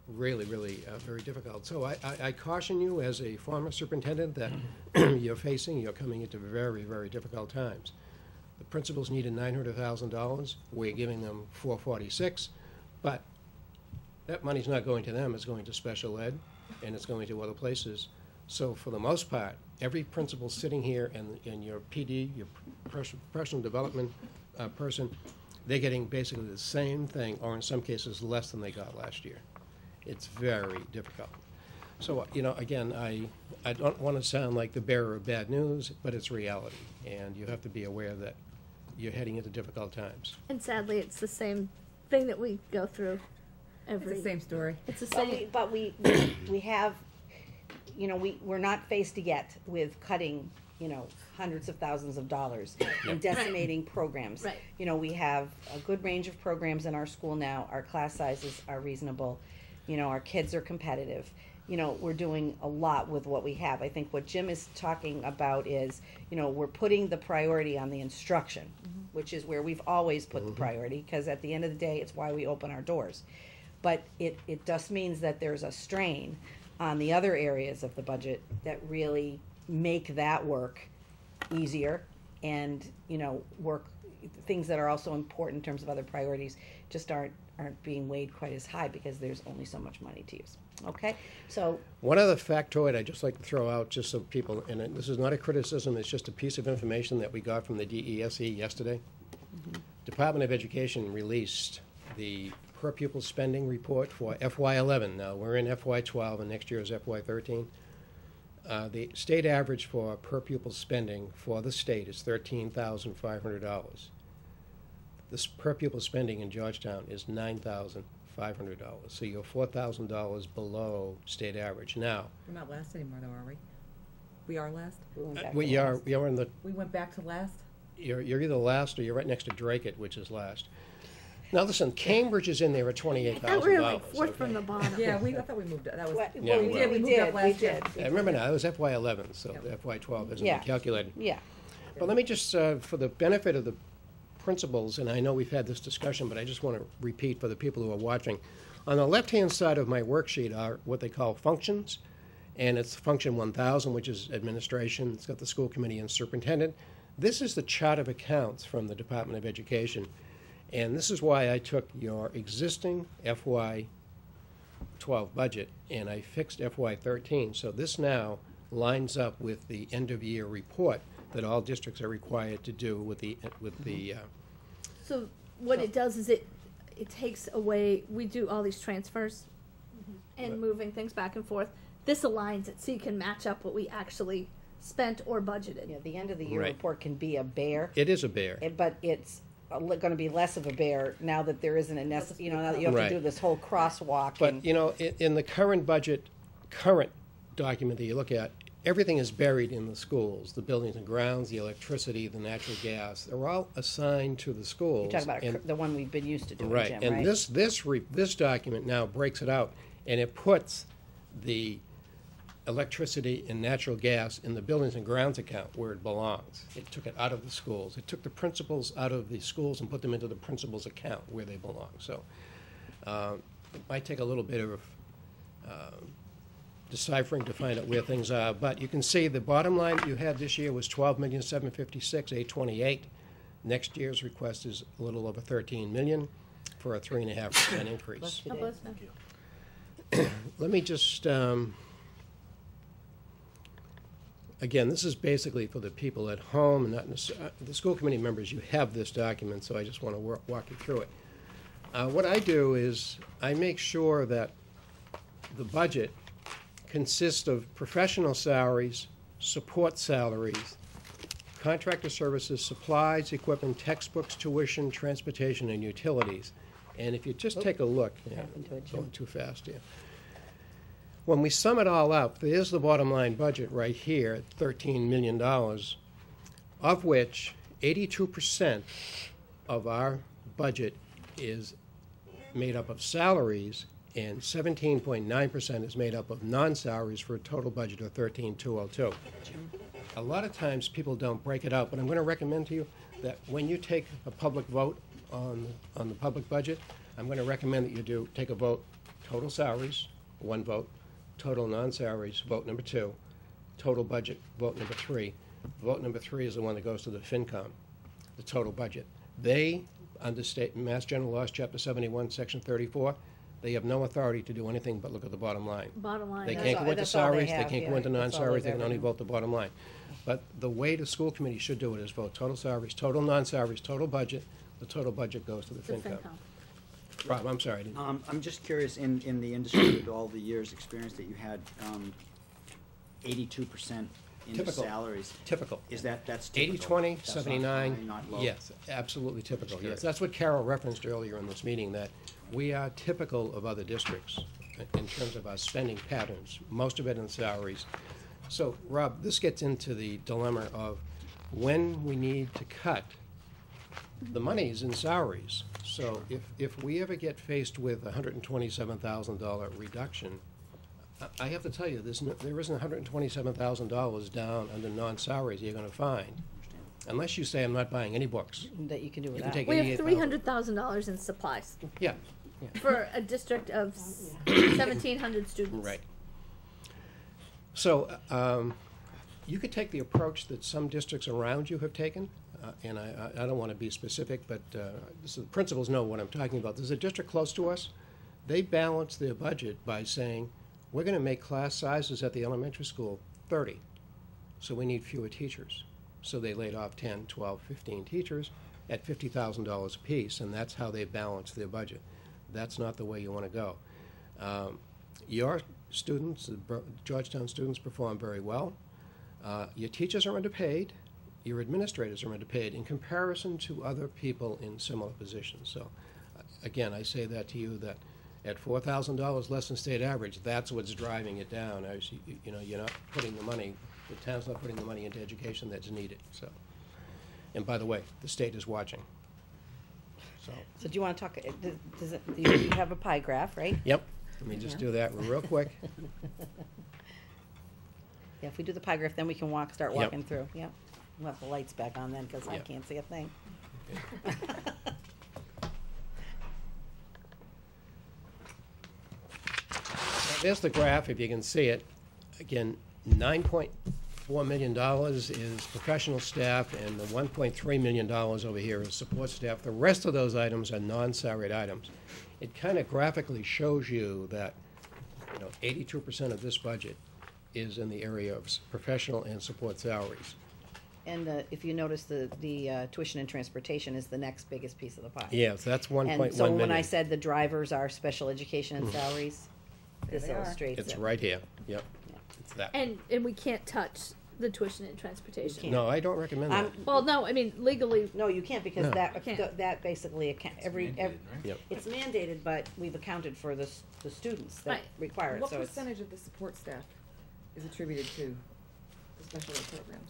really, really very difficult. So I caution you as a former superintendent that you're coming into very, very difficult times. The principals needed $900,000. We're giving them $446,000, but that money's not going to them. It's going to special ed, and it's going to other places. So for the most part, every principal sitting here and your PD, your professional development person, they're getting basically the same thing, or in some cases less than they got last year. It's very difficult. So, again, I don't want to sound like the bearer of bad news, but it's reality, and you have to be aware that you're heading into difficult times. And sadly, it's the same thing that we go through every. It's the same story. It's the same. But we have, we're not faced yet with cutting, hundreds of thousands of dollars and decimating programs. Right. We have a good range of programs in our school now. Our class sizes are reasonable. Our kids are competitive. We're doing a lot with what we have. I think what Jim is talking about is, we're putting the priority on the instruction, which is where we've always put the priority, because at the end of the day, it's why we open our doors. But it just means that there's a strain on the other areas of the budget that really make that work easier, and, work things that are also important in terms of other priorities just aren't being weighed quite as high, because there's only so much money to use. Okay, so one other factoid I'd just like to throw out, just so people, and this is not a criticism, it's just a piece of information that we got from the DESE yesterday. Department of Education released the per pupil spending report for FY11. Now, we're in FY12, and next year is FY13. The state average for per pupil spending for the state is $13,500. This per pupil spending in Georgetown is $9,500. $500. So you're $4,000 below state average. Now, We're not last anymore, though, are we? We are last? we are in the, We went back to last? you're either last or you're right next to Drake, which is last. Now, listen, Cambridge is in there at $28,000. We're like fourth from the bottom. Yeah, I thought we moved, that was. Yeah, we did, We moved up last year. I remember now, it was FY11, so FY12 hasn't Yeah. been calculated. Yeah. But let me just, for the benefit of the principals, and I know we've had this discussion, but I just want to repeat for the people who are watching. On the left-hand side of my worksheet are what they call functions, and it's function 1000, which is administration. It's got the school committee and superintendent. This is the chart of accounts from the Department of Education, and this is why I took your existing FY12 budget and I fixed FY13. So this now lines up with the end-of-year report that all districts are required to do with the So what it does is it takes away, we do all these transfers and moving things back and forth. This aligns it so you can match up what we actually spent or budgeted. Yeah, the end of the year Right. report can be a bear. It is a bear. But it's going to be less of a bear now that there isn't a now that you have Right. to do this whole crosswalk. But, you know, in the current budget, current document that you look at, everything is buried in the schools, the buildings and grounds, the electricity, the natural gas. They're all assigned to the schools. You're talking about and- the one we've been used to doing, Right, Jim, and right? this document now breaks it out, and it puts the electricity and natural gas in the buildings and grounds account where it belongs. It took it out of the schools. It took the principals out of the schools and put them into the principals account where they belong. So it might take a little bit of deciphering to find out where things are, but you can see the bottom line that you had this year was $12,756,828. Next year's request is a little over $13 million for a 3.5% increase. Let me just, again, this is basically for the people at home, and not the school committee members. You have this document, so I just want to walk you through it. What I do is I make sure that the budget consists of professional salaries, support salaries, contractor services, supplies, equipment, textbooks, tuition, transportation, and utilities. And if you just take a look, going too fast here. When we sum it all up, there's the bottom line budget right here, $13 million, of which 82% of our budget is made up of salaries, and 17.9% is made up of non-salaries for a total budget of $13,202. A lot of times people don't break it out, but I'm going to recommend to you that when you take a public vote on the public budget, I'm going to recommend that you take a vote, total salaries, 1 vote, total non-salaries, vote number 2, total budget, vote number 3. Vote number 3 is the one that goes to the FinCom, the total budget. They, under Mass General Laws, Chapter 71, Section 34, they have no authority to do anything but look at the bottom line. Bottom line. They can't go into that's all they salaries, they have, can't go yeah. into That's all non-salaries, they they've can only ever vote the bottom line. But the way the school committee should do it is vote total salaries, total non-salaries, total budget. The total budget goes to the FinCom. Rob, I'm sorry. I'm just curious, in the industry, with all the years' experience that you had, 82% in Typical. salaries. Typical. That's typical? 80-20, That's not 79, high, not low? yes, absolutely typical, curious. yes. That's what Carol referenced earlier in this meeting, that we are typical of other districts in terms of our spending patterns, most of it in salaries. So, Rob, this gets into the dilemma of when we need to cut. The money's in salaries, so if we ever get faced with a $127,000 reduction, I have to tell you, there isn't $127,000 down under non-salaries you're gonna find. Unless you say, I'm not buying any books. That you can do You without. can take We have $88,000. $300,000 in supplies Yeah. for a district of 1,700 students. Right. So, you could take the approach that some districts around you have taken, and I don't want to be specific, but the principals know what I'm talking about. There's a district close to us. They balance their budget by saying, we're going to make class sizes at the elementary school 30, so we need fewer teachers. So they laid off 10, 12, 15 teachers at $50,000 apiece, and that's how they balance their budget. That's not the way you want to go. Your students, the Georgetown students, perform very well. Your teachers are underpaid. Your administrators are underpaid in comparison to other people in similar positions. So, again, I say that to you that at $4,000 less than state average, that's what's driving it down. As you know, you're not putting the money, the town's not putting the money into education that's needed, so. And by the way, the state is watching, so. So do you want to talk, you have a pie graph, right? Yep, let me just do that real quick. Yeah, if we do the pie graph, then we can start Yep. walking through, yep. We'll have the lights back on then, because I Yep. can't see a thing. There's the graph, if you can see it. Again, $9.4 million is professional staff, and the $1.3 million over here is support staff. The rest of those items are non-salaried items. It kind of graphically shows you that, 82% of this budget is in the area of professional and support salaries. And if you notice, the tuition and transportation is the next biggest piece of the pie. Yes, that's 1.1 million. And so when I said the drivers are special education and Mhm. salaries, this There they are. illustrates it. It's right here, yep. It's that. And we can't touch the tuition and transportation. No, I don't recommend that. Well, no, I mean legally. No, you can't, because No. that basically every Yep. it's mandated, but we've accounted for the students that Right. require it. What So it's percentage of the support staff is attributed to the special ed program?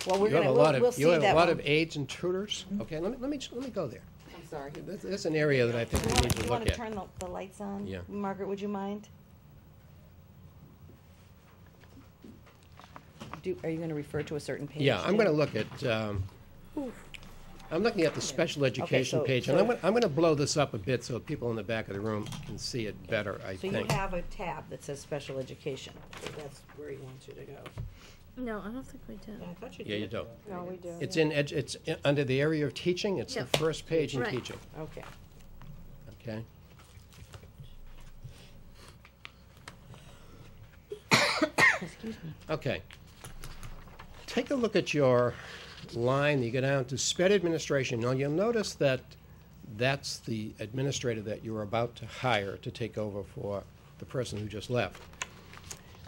well, we're You have gonna a lot we'll of, see you have that a lot one. of aides and tutors. Okay, let me go there. I'm sorry. That's an area that I think we need to You want look to at. turn the lights on? Yeah. Margaret, would you mind? Are you going to refer to a certain page? Yeah, I'm too? going to look at, I'm looking at the special education so- page, and I'm going to blow this up a bit so people in the back of the room can see it better, I So you think. have a tab that says special education. So that's where he wants you to go. No, I don't think we do. I thought you Yeah, did. you don't. No, we do. It's under the area of teaching, it's the Yep. first page in Right. teaching, Okay. okay? Excuse me. Okay. Take a look at your line, you go down to SPED administration. Now, you'll notice that that's the administrator that you're about to hire to take over for the person who just left.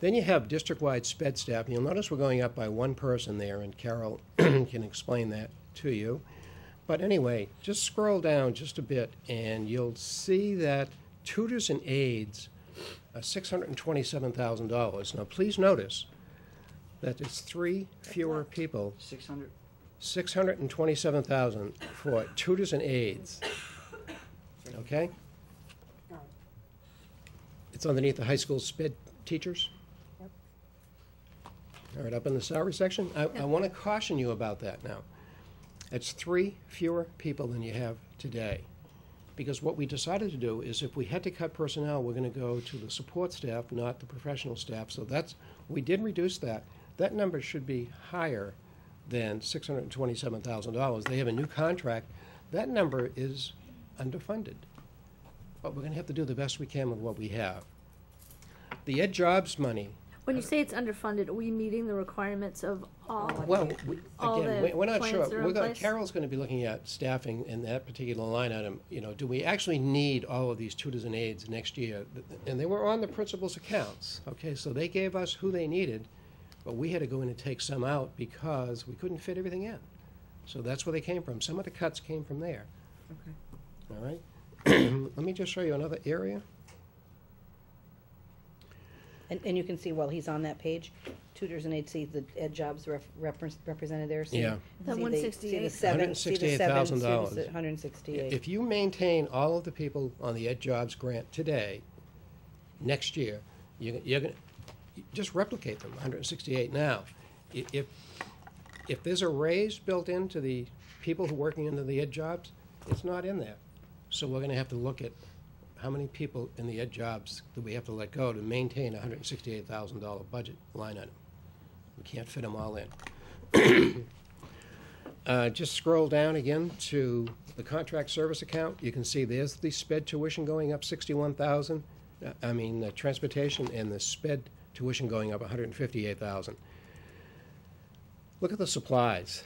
Then you have district-wide SPED staff, and you'll notice we're going up by one person there, and Carol can explain that to you. But anyway, just scroll down just a bit, and you'll see that tutors and aides are $627,000. Now, please notice that it's 3 fewer people. 600? 627,000 for tutors and aides. Okay? It's underneath the high school SPED teachers. All right, up in the salary section. I want to caution you about that now. It's 3 fewer people than you have today. Because what we decided to do is if we had to cut personnel, we're going to go to the support staff, not the professional staff. So we did reduce that. That number should be higher than $627,000. They have a new contract. That number is underfunded. But we're going to have to do the best we can with what we have. The Ed Jobs money. When you say it's underfunded, are we meeting the requirements of all? Well, all again, the we're not plans sure. that are in place? Carol's going to be looking at staffing in that particular line item. Do we actually need all of these tutors and aides next year? And they were on the principal's accounts. Okay, so they gave us who they needed, but we had to go in and take some out because we couldn't fit everything in. So that's where they came from. Some of the cuts came from there. Okay. All right. Let me just show you another area. And you can see while he's on that page, tutors and aides, see the Ed Jobs represented there. See, Yeah. The see 168. See the $168,000. 168. If you maintain all of the people on the Ed Jobs grant today, next year, you're going to just replicate them, 168 now. If there's a raise built into the people who are working under the Ed Jobs, it's not in there. So we're going to have to look at how many people in the Ed Jobs do we have to let go to maintain a $168,000 budget line item. We can't fit them all in. Just scroll down again to the contract service account. You can see there's the SPED tuition going up 61,000. The transportation and the SPED tuition going up 158,000. Look at the supplies.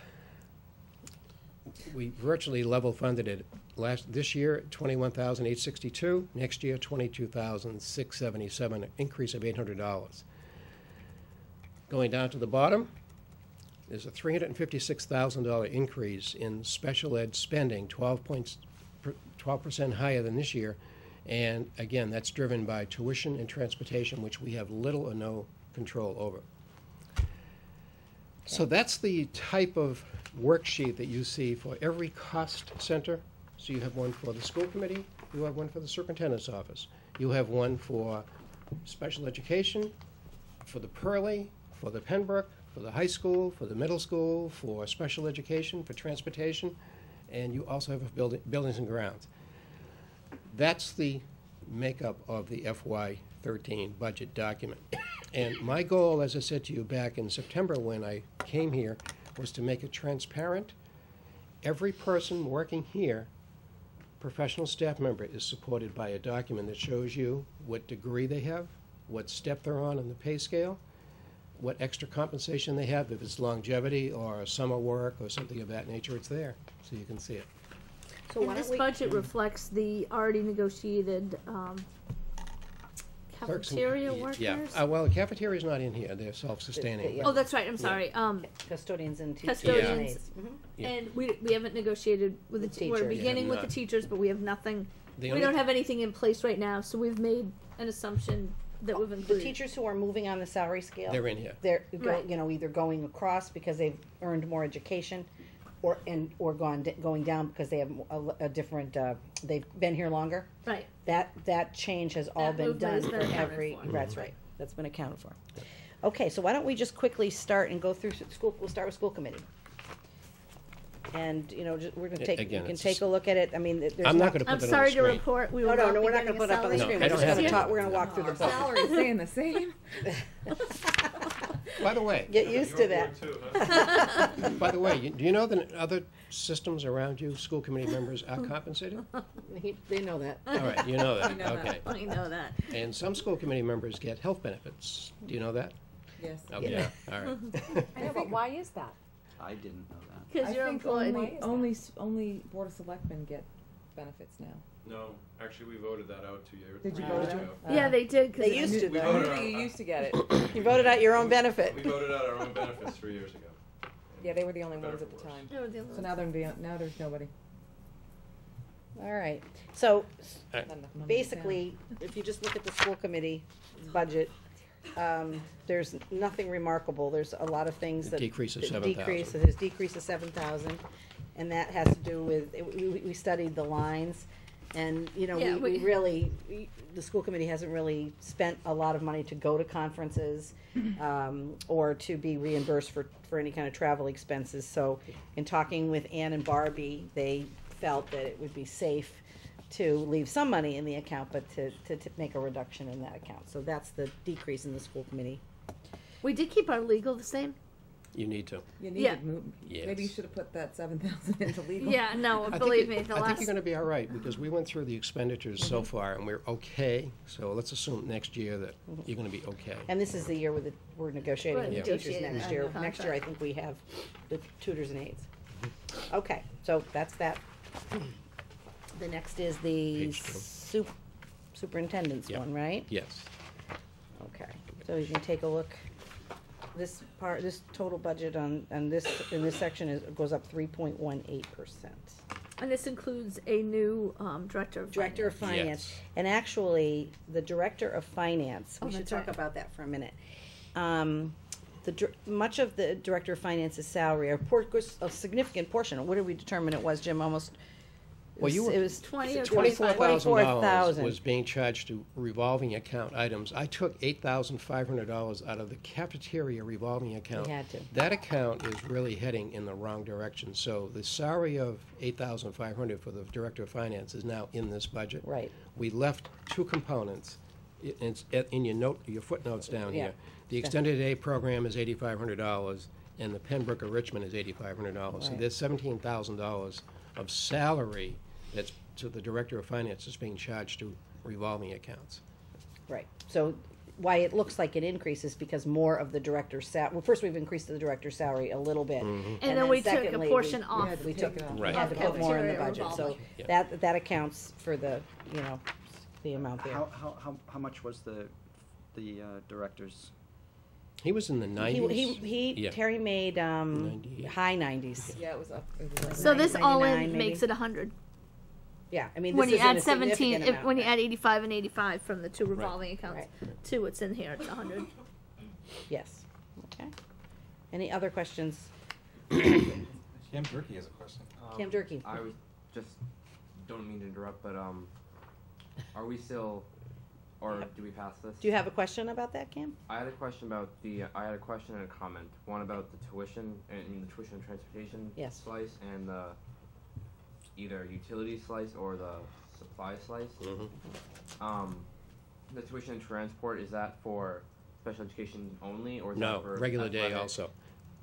We virtually level funded it. This year, $21,862. Next year, $22,677, an increase of $800. Going down to the bottom, there's a $356,000 increase in special ed spending, 12% higher than this year. And again, that's driven by tuition and transportation, which we have little or no control over. So that's the type of worksheet that you see for every cost center. So you have one for the school committee, you have one for the superintendent's office, you have one for special education, for the Pearly, for the Pembroke, for the high school, for the middle school, for special education, for transportation, and you also have a buildings and grounds. That's the makeup of the FY13 budget document. And my goal, as I said to you back in September when I came here, was to make it transparent. Every person working here, professional staff member, is supported by a document that shows you what degree they have, what step they're on the pay scale, what extra compensation they have, if it's longevity or summer work or something of that nature, it's there, so you can see it. So And this budget reflects the already negotiated Clerks and- cafeteria workers? Yeah, well, the cafeteria's not in here, they're self-sustaining. Oh, that's right, I'm sorry. Custodians and teachers. Custodians. Yeah. And we haven't negotiated with the teachers. We're teachers. beginning Yeah, with the not. teachers, but we have nothing, The we only- don't have anything in place right now, so we've made an assumption that we've The included. teachers who are moving on the salary scale. They're in here. They're, Right. either going across because they've earned more education, or going down because they have a different, they've been here longer. Right. That change has all That been movement done has for been accounted every, for. that's right, that's been accounted for. Okay, so why don't we just quickly start and go through school, we'll start with school committee. And, we're gonna take, Again, you can it's take a look at it, I mean, there's I'm not not. gonna put I'm that on sorry the to screen. report, we No, will no, not no, be we're not getting gonna a put it up on the salary screen, I we're don't just have gonna it. talk, we're gonna walk through the budget. Salary's staying the same. By the way, Get used to that. by the way, do you know that in other systems around you, school committee members are compensated? They know that. All right, you know that, We know okay. that. We know that. And some school committee members get health benefits. Do you know that? Yes. Okay, all right. I know, but why is that? I didn't know that. Because I you're think employed. only Board of Selectmen get benefits now. No, actually, we voted that out 2 years. Did you 3 vote years it ago. Yeah, they did. 'Cause They used to, We though. voted out- You used to get it. You voted out your own benefit. We voted out our own benefits 3 years ago. Yeah, they were the only Better ones at for the worse. time. They were the only So now now there's nobody. All right, so Alright. Not enough money to basically, if you just look at the school committee budget, there's nothing remarkable, there's a lot of things A that. decrease of that 7,000. There's decrease of 7,000, and that has to do with, we studied the lines, and, Yeah, we really, the school committee hasn't really spent a lot of money to go to conferences, or to be reimbursed for any kind of travel expenses, so in talking with Ann and Barbie, they felt that it would be safe to leave some money in the account, but to make a reduction in that account, so that's the decrease in the school committee. We did keep our legal the same. You need to. You need Yeah. to move. Yes. Maybe you should have put that 7,000 into legal. Yeah, no, I think believe you- me, the I think last, you're gonna be all right, because we went through the expenditures so far, and we're okay, so let's assume next year that you're gonna be okay. And this is the year with we're negotiating Right, with the teachers negotiating next on year. the Next year, I contract. think we have the tutors and aides. Okay, so that's that. The next is the Page 2. superintendent's Yeah. one, right? Yes. Okay, so you can take a look. This total budget in this section goes up 3.18%. and this includes a new director of Director of finance. Finance. Yes. And actually, the Director of Finance, Oh, we should that's talk right. about that for a minute. Much of the Director of Finance's salary, a significant portion, what did we determine it was, Jim, almost? Well, you were- It was 20 or $24,000 was being charged to revolving account items. I took $8,500 out of the cafeteria revolving account. We had to. That account is really heading in the wrong direction, so the salary of $8,500 for the Director of Finance is now in this budget. Right. We left two components. It's in your footnotes down Yeah. here. The extended day program is $8,500, and the Pembroke or Richmond is $8,500. So Right. there's $17,000 of salary that's to the Director of Finance is being charged to revolving accounts. Right, so why it looks like it increases because more of the director's well, first we've increased the director's salary a little bit. Mhm. And then we took a secondly, portion we- off. We took, we Right. had to put more in the Cafeteria budget, so revolving. that accounts for the, the amount there. How much was the director's? He was in the 90s. Yeah. Terry made, 98. high 90s. Yeah, it was up. It was So this all 99 in maybe. makes it 100. Yeah, I mean, when this you add isn't a 17, significant amount, when you right. add 85 and 85 from the two revolving accounts to what's in here, it's 100. Yes, okay. Any other questions? Cam Durkee has a question. Cam Durkee. I was just, don't mean to interrupt, but are we still, or do we pass this? Do you have a question about that, Cam? I had a question about I had a question and a comment. One about the tuition and the tuition and transportation slice, and the either utility slice or the supply slice. The tuition and transport, is that for special education only, or is No, that for regular day athletic- also.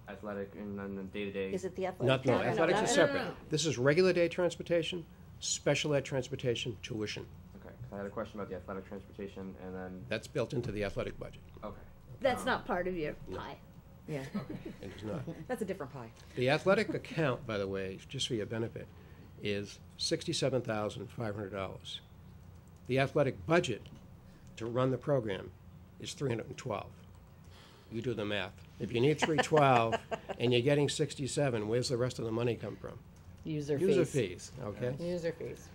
Athletic and then the day-to-day? Is it the athletic? No, athletics are separate. This is regular day transportation, special ed transportation, tuition. Okay, 'cause I had a question about the athletic transportation, and then That's built into the athletic budget. okay. That's not part of your pie. Yeah. It is not. That's a different pie. The athletic account, by the way, just for your benefit, is $67,500. The athletic budget to run the program is $312. You do the math. If you need 312 and you're getting 67, where's the rest of the money come from? User fees, okay? User fees.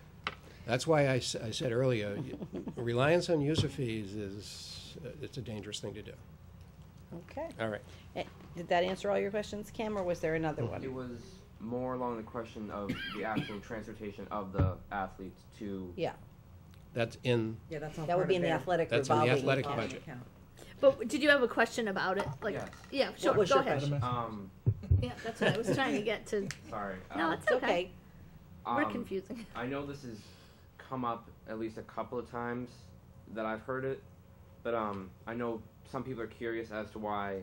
That's why I said earlier, reliance on user fees it's a dangerous thing to do. Okay. All right. Did that answer all your questions, Cam, or was there another one? It was more along the question of the actual transportation of the athletes to. Yeah. That's in. Yeah, that's all That would part be of in the their- athletic That's in the revolving athletic account. budget. But did you have a question about it? Like, Yes. yeah, sure. was go your ahead. question? Yeah, that's what I was trying to get to. Sorry. No, it's okay. We're Um, confusing. I know this has come up at least a couple of times that I've heard it, but I know some people are curious as to why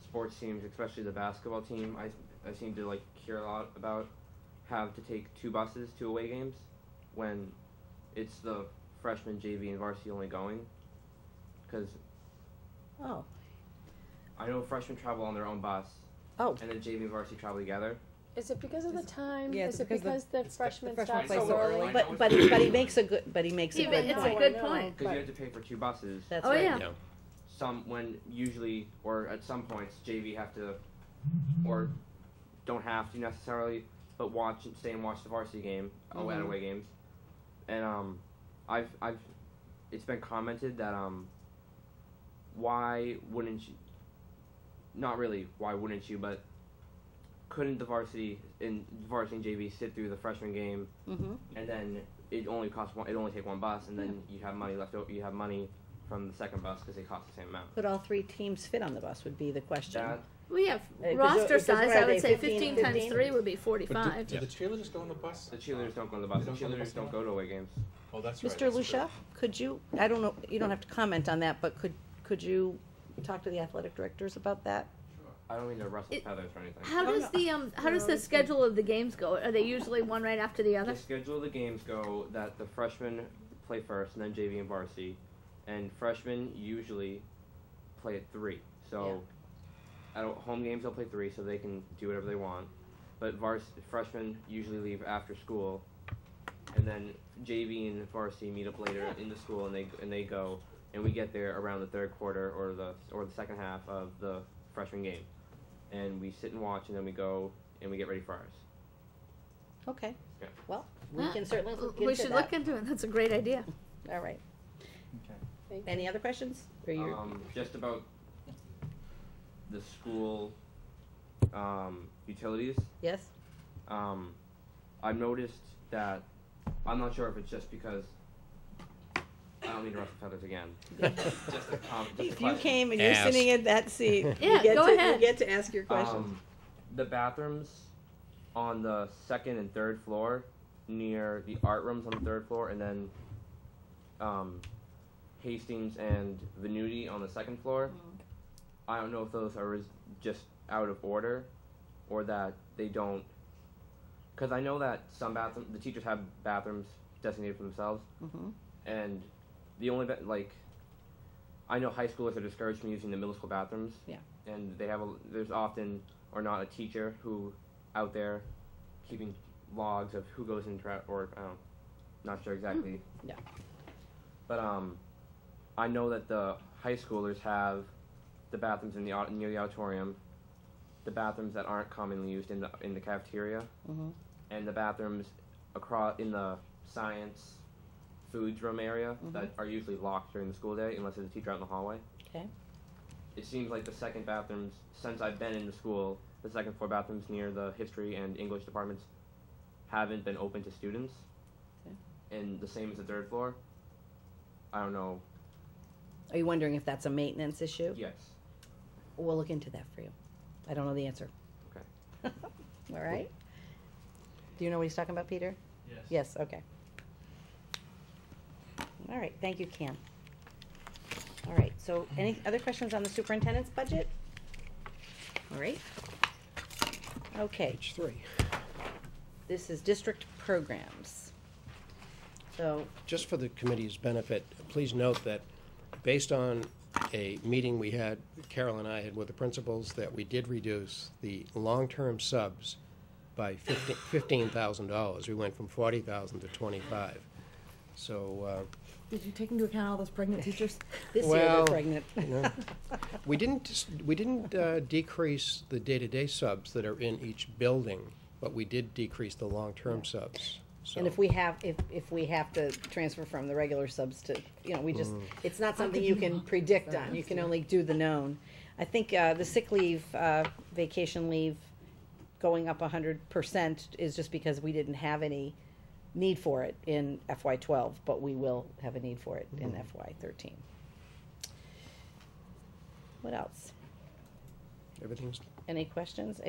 sports teams, especially the basketball team, I seem to like hear a lot about, have to take 2 buses to away games when it's the freshman, JV, and varsity only going. Because I know freshmen travel on their own bus. Oh. And then JV and varsity travel together. Is it because of the time? Yeah, Is it's it because the freshmen start play so early? But he makes a good It's a point. good point. Because you have to pay for 2 buses. That's Oh, right. yeah. Some when usually or at some points JV have to or don't have to necessarily, but stay and watch the varsity game at away games. And I've it's been commented that why wouldn't you, not really why wouldn't you, but couldn't the varsity and JV sit through the freshman game and then it only take 1 bus, and then you have money left over, you have money from the second bus because they cost the same amount. Could all 3 teams fit on the bus would be the question. We have 'cause roster because size. what are I would they, say 15, 15 times 15? 3 would be 45. Do the cheerleaders go on the bus? The cheerleaders don't go on the bus. The cheerleaders don't go to away games. Oh, that's right. Mr. Lucia, could you, I don't know, you don't have to comment on that, but could you talk to the athletic directors about that? I don't mean to rustle feathers or anything. How does the schedule of the games go? Are they usually one right after the other? The schedule of the games go that the freshmen play first, and then JV and varsity, and freshmen usually play at 3. So at home games they'll play 3, so they can do whatever they want. But freshmen usually leave after school, and then JV and varsity meet up later in the school, and they go, and we get there around the 3rd quarter or the second half of the freshman game, and we sit and watch, and then we go and we get ready for ours. Okay. Yeah. Well, we can certainly look into We should that. look into it. That's a great idea. All right. Okay. Any other questions? Or Just about the school utilities. Yes. I've noticed that, I'm not sure if it's just because, I don't mean to ruffle feathers again. Just a If you question. came and you're sitting in that seat, Yeah, go ahead. You get to ask your question. The bathrooms on the 2nd and 3rd floor, near the art rooms on the 3rd floor, and then Hastings and Venuti on the 2nd floor. I don't know if those are just out of order, or that they don't. Because I know that some the teachers have bathrooms designated for themselves, and the only I know high schoolers are discouraged from using the middle school bathrooms. Yeah. And there's often or not a teacher who out there keeping logs of who goes in or I don't, not sure exactly. Yeah. But I know that the high schoolers have the bathrooms near the auditorium, the bathrooms that aren't commonly used in the cafeteria, and the bathrooms across in the science, foods room area that are usually locked during the school day unless there's a teacher out in the hallway. Okay. It seems like the second bathrooms, since I've been in the school, the second floor bathrooms near the history and English departments haven't been open to students. Okay. And the same as the third floor. I don't know. Are you wondering if that's a maintenance issue? Yes. We'll look into that for you. I don't know the answer. Okay. All right. Do you know what he's talking about, Peter? Yes. Yes, okay. All right, thank you, Cam. All right, so any other questions on the superintendent's budget? All right. Okay. Page 3. This is district programs. So, Just for the committee's benefit, please note that based on a meeting we had, Carol and I had with the principals, that we did reduce the long-term subs by $15,000. We went from 40,000 to 25. So, Did you take into account all those pregnant teachers? this year they're pregnant. you know, we didn't decrease the day-to-day subs that are in each building, but we did decrease the long-term subs. So. And if we have to transfer from the regular subs to, we just, it's not something you can predict on. You can only do the known. I think the sick leave, vacation leave going up 100% is just because we didn't have any need for it in FY12, but we will have a need for it in FY13. What else? Everything's. Any questions?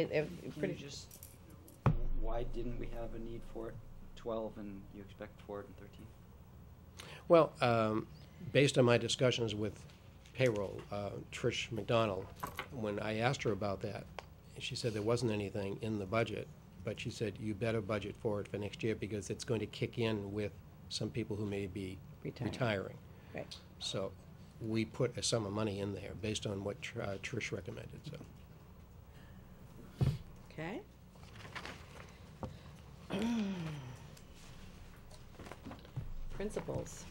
Pretty just, why didn't we have a need for it 12 and you expect for it in 13? Well, based on my discussions with payroll, Trish McDonald, when I asked her about that, she said there wasn't anything in the budget, but she said you better budget for it for next year because it's going to kick in with some people who may be retiring. Right. So we put a sum of money in there based on what Trish recommended. So. Okay. Principals.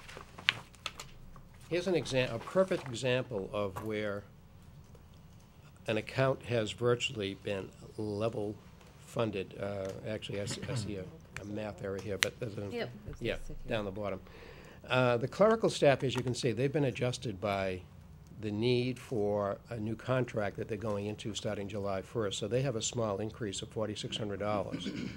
Here's a perfect example of where an account has virtually been level funded. Actually, I see a math error here, but there's Yep. yeah, down the bottom. The clerical staff, as you can see, they've been adjusted by the need for a new contract that they're going into starting July 1st. So they have a small increase of $4,600.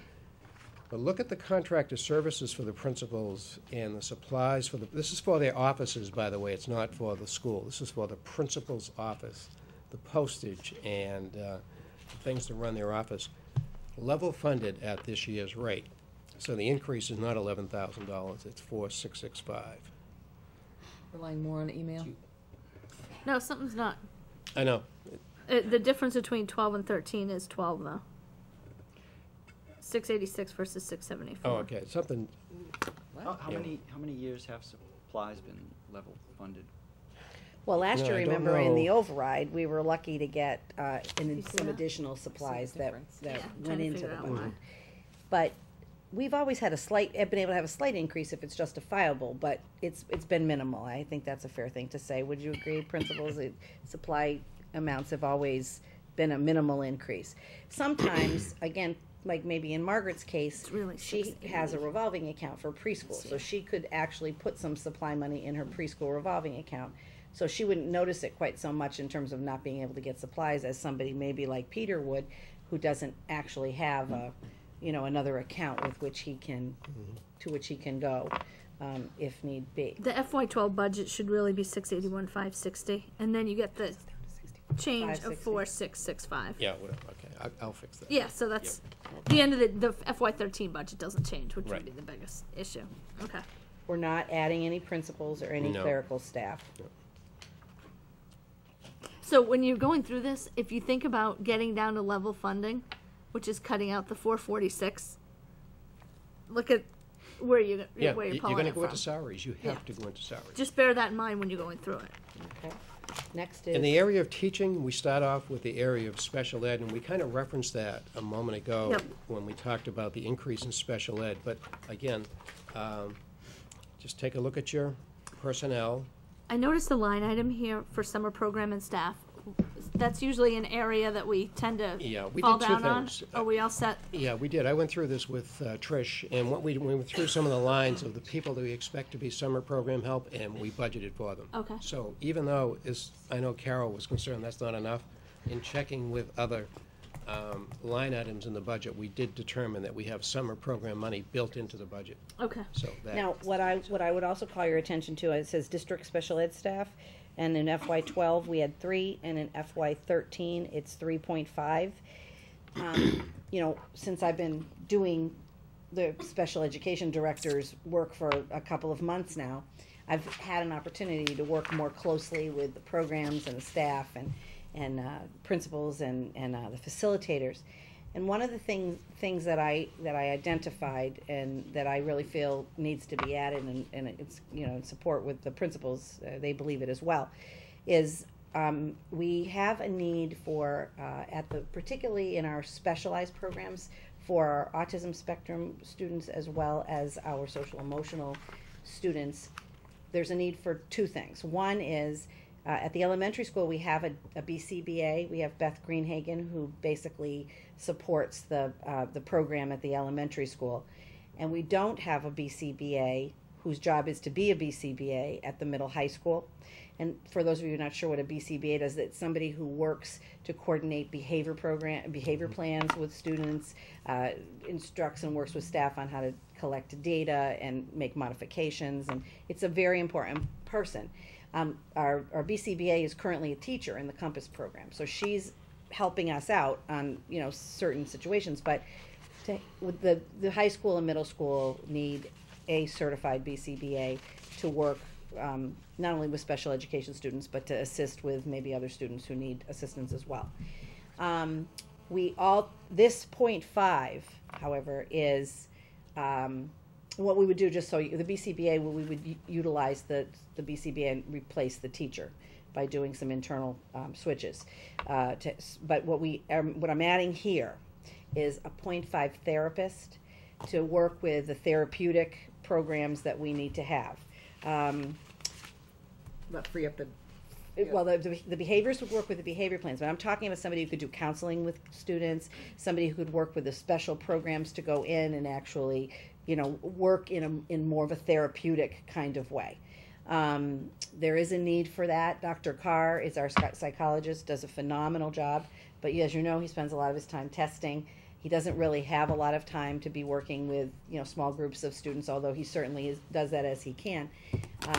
But look at the contracted services for the principals and the supplies for this is for their offices, by the way. It's not for the school. This is for the principal's office, the postage and things to run their office. Level funded at this year's rate. So the increase is not $11,000, it's $4,665. Relying more on email? No, something's not. I know. The difference between 12 and 13 is 12, though. 686 versus 674. Oh, okay, something. How many years have supplies been level funded? Well, last year, I don't remember, in the know. override, we were lucky to get some that? additional supplies that Yeah, went trying to into figure the out why. budget. But we've always had been able to have a slight increase if it's justifiable, but it's been minimal. I think that's a fair thing to say. Would you agree, principals? Supply amounts have always been a minimal increase. Sometimes, again, like maybe in Margaret's case, she has a revolving account for preschool, so she could actually put some supply money in her preschool revolving account. So she wouldn't notice it quite so much in terms of not being able to get supplies as somebody maybe like Peter would, who doesn't actually have another account with which he can, to which he can go, if need be. The FY12 budget should really be 681,560, and then you get the change of 4,665. Yeah, whatever, okay, I'll fix that. Yeah, so that's the end of the FY13 budget doesn't change, which Right. would be the biggest issue. Okay. We're not adding any principals or any No. clerical staff. So when you're going through this, if you think about getting down to level funding, which is cutting out the 446, look at where you're Yeah, where you're you're pulling gonna it go from. into salaries, you Yeah. have to go into salaries. Just bear that in mind when you're going through it. Okay. Next is. In the area of teaching, we start off with the area of special ed, and we kind of referenced that a moment ago Yep. when we talked about the increase in special ed. But again, just take a look at your personnel. I noticed a line item here for summer program and staff, that's usually an area that we tend to Yeah, we fall did two down on. things. Are we all set? Yeah, we did. I went through this with Trish, and we went through some of the lines of the people that we expect to be summer program help, and we budgeted for them. Okay. So even though, I know Carol was concerned that's not enough, in checking with other line items in the budget, we did determine that we have summer program money built into the budget. Okay. So that. Now, what I would also call your attention to, it says district special ed staff, and in FY12 we had 3, and in FY13 it's 3.5. You know, since I've been doing the special education director's work for a couple of months now, I've had an opportunity to work more closely with the programs and the staff and principals and the facilitators. And one of the things that I identified and that I really feel needs to be added, and it's, you know, in support with the principals, they believe it as well, is we have a need for particularly in our specialized programs for our autism spectrum students as well as our social emotional students. There's a need for two things. One is at the elementary school, we have a BCBA. We have Beth Greenhagen, who basically supports the program at the elementary school. And we don't have a BCBA, whose job is to be a BCBA at the middle high school. And for those of you who are not sure what a BCBA does, it's somebody who works to coordinate behavior plans with students, instructs and works with staff on how to collect data and make modifications. And it's a very important person. Our BCBA is currently a teacher in the Compass program, so she's helping us out on, you know, certain situations. But with the high school and middle school need a certified BCBA to work not only with special education students, but to assist with maybe other students who need assistance as well. This 0.5, however, is what we would do, just so the BCBA, we would utilize the BCBA and replace the teacher by doing some internal switches. But what I'm adding here is a 0.5 therapist to work with the therapeutic programs that we need to have. But free up the. Well, the behaviors would work with the behavior plans, but I'm talking about somebody who could do counseling with students, somebody who could work with the special programs to go in and actually, you know, work in more of a therapeutic kind of way. There is a need for that. Dr. Carr is our psychologist, does a phenomenal job, but as you know, he spends a lot of his time testing. He doesn't really have a lot of time to be working with, you know, small groups of students, although he certainly does that as he can.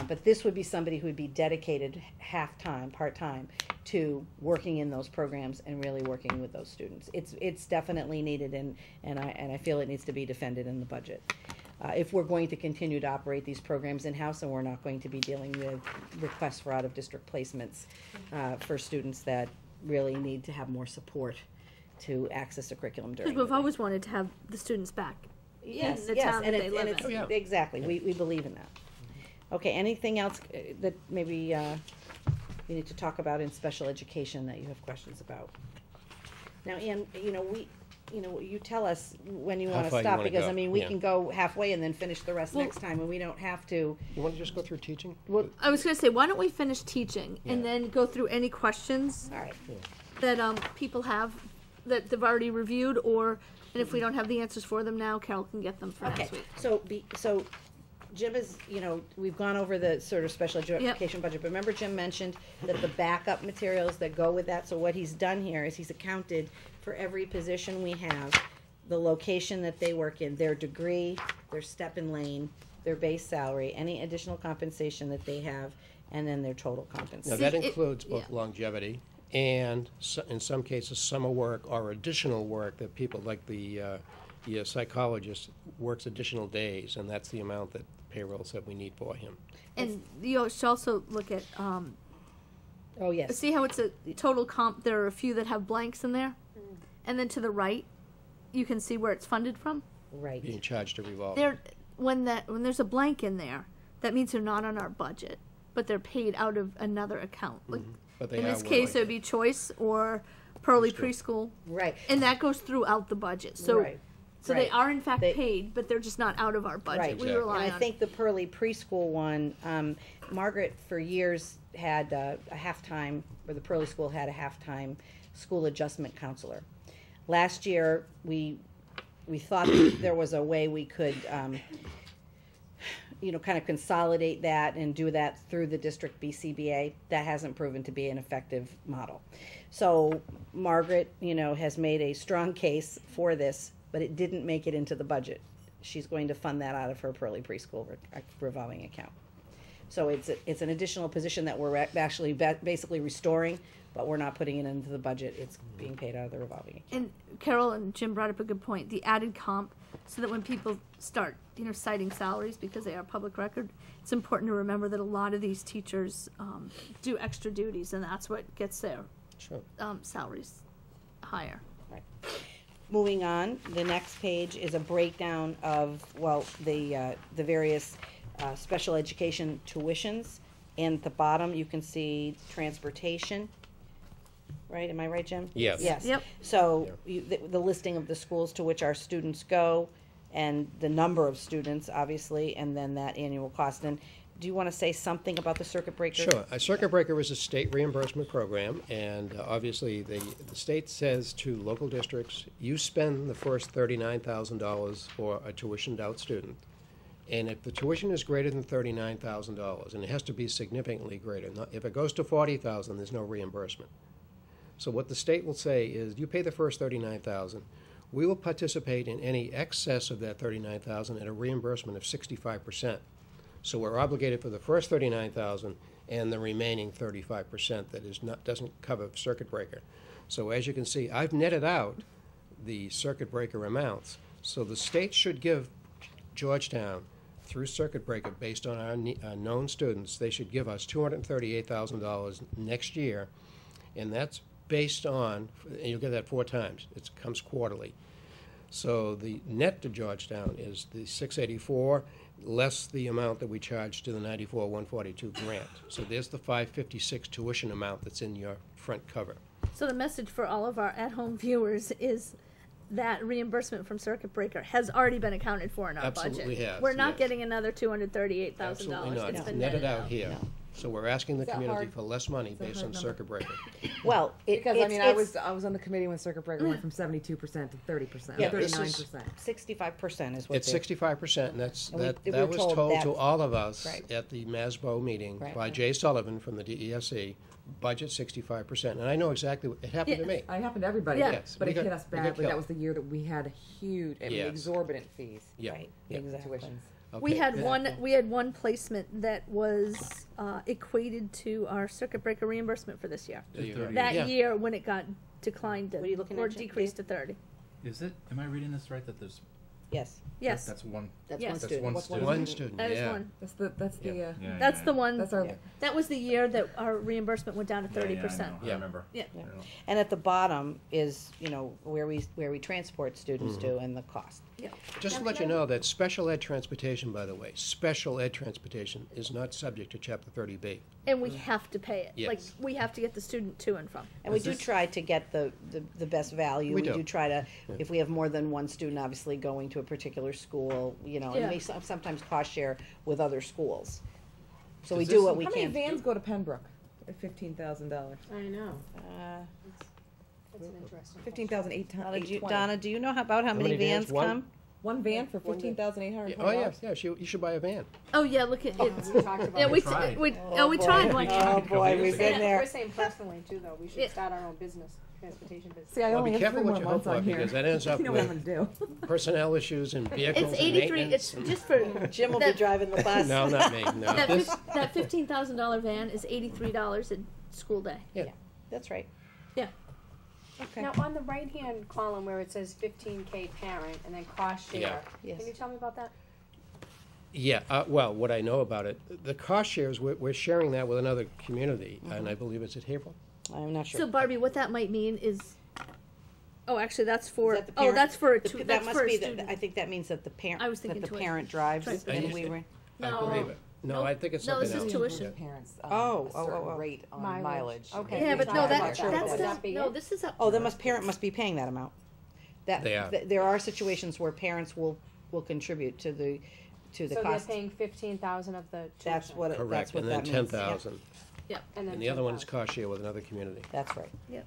But this would be somebody who would be dedicated half-time, part-time, to working in those programs and really working with those students. It's definitely needed, and I feel it needs to be defended in the budget. If we're going to continue to operate these programs in-house, and we're not going to be dealing with requests for out-of-district placements for students that really need to have more support to access the curriculum during. Because we've always wanted to have the students back. Yes, in the yes, town and that they live it's in. exactly. We believe in that. Okay, anything else that maybe you need to talk about in special education that you have questions about? Now, Ann, you tell us when you want to far you stop, wanna because go, I mean we yeah. can go halfway and then finish the rest Well- next time, and we don't have to. You want to just go through teaching? Well, I was going to say, why don't we finish teaching and Yeah. then go through any questions all right. that people have that they've already reviewed, and if we don't have the answers for them now, Carol can get them for Okay, next week. so Jim is, we've gone over the sort of special education budget, but remember Jim mentioned that the backup materials that go with that, so what he's done here is he's accounted for every position we have, the location that they work in, their degree, their step and lane, their base salary, any additional compensation that they have, and then their total Now, compensation. that includes both longevity and, in some cases, summer work or additional work that people, like the psychologist works additional days, and that's the amount that payroll said we need for him. And you should also look at, oh yes, see how it's a total comp, there are a few that have blanks in there? And then to the right, you can see where it's funded from. Right. Being charged to revolve. When there's a blank in there, that means they're not on our budget, but they're paid out of another account. Like, But they in are this case, it would be choice or Pearly Preschool. Right. And that goes throughout the budget. So Right. So they Right. are in fact They- paid, but they're just not out of our budget. Right. We rely And on. I think the Pearly preschool one, Margaret for years had a halftime, or the Pearly school had a halftime school adjustment counselor. Last year, we thought that there was a way we could, kind of consolidate that and do that through the district BCBA. That hasn't proven to be an effective model. So Margaret, has made a strong case for this, but it didn't make it into the budget. She's going to fund that out of her Pearly preschool revolving account. So it's an additional position that we're actually basically restoring, but we're not putting it into the budget. It's being paid out of the revolving account. And Carol and Jim brought up a good point, the added comp, so that when people start, citing salaries because they are public record, it's important to remember that a lot of these teachers do extra duties, and that's what gets their salaries higher. Right. Moving on, the next page is a breakdown of, the various special education tuitions. And at the bottom, you can see transportation. Right, am I right, Jim? Yes. Yes. Yep. So the listing of the schools to which our students go and the number of students, obviously, and then that annual cost. And do you want to say something about the circuit breaker? Sure. A circuit breaker is a state reimbursement program, and obviously the state says to local districts, you spend the first $39,000 for a tuitioned out student. And if the tuition is greater than $39,000, and it has to be significantly greater, if it goes to $40,000, there's no reimbursement. So what the state will say is, you pay the first $39,000, we will participate in any excess of that $39,000 at a reimbursement of 65%. So we're obligated for the first $39,000 and the remaining 35% that doesn't cover circuit breaker. So as you can see, I've netted out the circuit breaker amounts. So the state should give Georgetown, through circuit breaker, based on our known students, they should give us $238,000 next year, and that's based on, and you'll get that 4 times. It comes quarterly. So the net to Georgetown is the $684 less the amount that we charge to the $94,142 grant. So there's the $556 tuition amount that's in your front cover. So the message for all of our at-home viewers is that reimbursement from circuit breaker has already been accounted for in our Absolutely budget. has, We're not yes. getting another $238,000. Absolutely not. It's It's been netted out here. So we're asking the Is that community hard? for less money Is that based hard on number? circuit breaker. Well, Because it's I was on the committee when circuit breaker went from 72% to 30%, Yeah, this is 39%. 65% is what It's they're- 65%, and And we that were was told told that- to all of us Right. at the MASBO meeting Right. by Jay Sullivan from the DESE, budget 65%, and I know exactly, it happened to me. It happened to everybody, Yeah. Yes, but we it hit got- us we got badly. That killed. was the year that we had huge, Yes. exorbitant fees. Yeah, Right, yeah. exactly. Tuitions. We Okay, had good. one placement that was equated to our circuit breaker reimbursement for this year. So you're right. That Yeah. year when it got declined to, What are you looking or at, Jim? decreased to 30. Is it, am I reading this right, that there's, Yes. Yes. that's one, That's Yes. one that's student. one What's student? One student, That is yeah. one. That's the Yeah, That's yeah, the yeah. one. that's our Yeah. That was the year that our reimbursement went down to 30%. I remember. Yeah. I know. And at the bottom is, where we transport students to and the cost. Yeah. Just to let you know that special ed transportation, by the way, special ed transportation is not subject to Chapter 30B. And we have to pay it. Yes. Like, we have to get the student to and from. And we do try to get the best value. We do. Try to, if we have more than one student, obviously, going to a particular school, Yeah. and we sometimes cost share with other schools. So we Does do this- what we How many can. vans go to Pembroke at $15,000? I know. Uh, That's an interesting. 15,820. Donna, do you know about how many vans One? come? One van for $15,820. Oh, yes, you should buy a van. Oh, yeah, look at it. We talked about Yeah, it. we tried. we Oh, tried boy. one. Oh, boy, we've been We're there. saying personally too, though, we should Yeah. start our own business, transportation business. See, I Well, only be have careful 3 what more you hope months on for, here. because that ends up You know what I'm with gonna do. personnel issues and vehicles It's and 83. maintenance. It's just for Jim will be that- driving the bus. No, not me, no. that $15,000 van is $83 a school day. Yeah. That's right. Yeah. Okay. Now, on the right-hand column where it says 15K parent and then cost Yeah. share, Yes. can you tell me about that? Yeah, well, what I know about it, the cost shares, we're sharing that with another community, and I believe it's at Haverhill. I'm not sure. So, Barbie, what that might mean is. Oh, actually, that's for. Is that the Oh, parent- that's for a. the- That's that must for a be student. I think that means that the parent. I was thinking that the tuition. parent drives, Transportation. and we were. I No. believe it. No, I think it's No, something this is else. tuition. Parents, Oh, a certain oh. rate on Mileage. mileage. Okay. Yeah, we but talked no, about that's Would not. that be No, it? this is a. Oh, parent must be paying that amount. They are. There are situations where parents will contribute to the So cost. they're paying 15,000 of the tuition? That's what Correct, that's what and then that means. 10,000. Yep. And the other one is cost share with another community. That's right. Yep.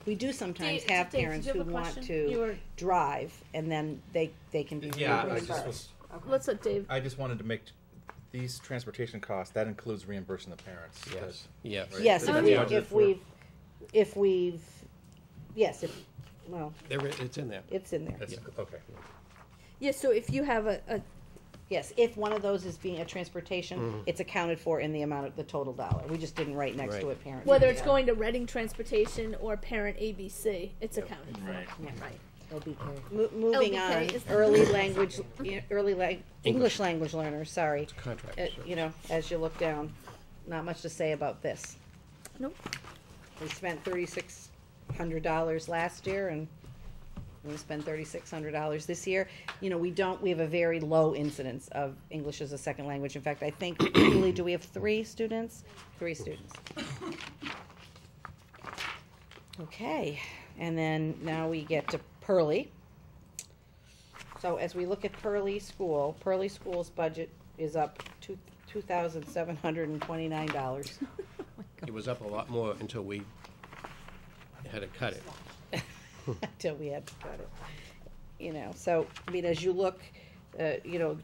We do sometimes Dave, have did parents you have who a want question? You to were- drive, and then they can be Yeah, I reimbursed. just was, Let's let Dave. I just wanted to make, these transportation costs, that includes reimbursing the parents. Yes. Yes. Right? Yes, So if that's we, budgeted if for- we've, if we've, yes, if, well, It's in there. it's in there. That's, okay. Yeah, so if you have a Yes, if one of those is being a transportation, Mhm. it's accounted for in the amount of the total dollar. We just didn't write next to Right. it parent. whether it's going to Reading Transportation or Parent ABC, it's accounted for. Right. Yeah. Right. Moving LBK on, is the- early language, English language learners, sorry. It's a contract. You know, as you look down, not much to say about this. Nope. We spent $3,600 last year, and we spend $3,600 this year. You know, we have a very low incidence of English as a second language. In fact, I think, Julie, do we have 3 students? 3 students. Okay, and then now we get to Pearly. So as we look at Pearly School's budget is up $2,729. It was up a lot more until we had to cut it. Until we had to cut it. You know, so, I mean, as you look, you know,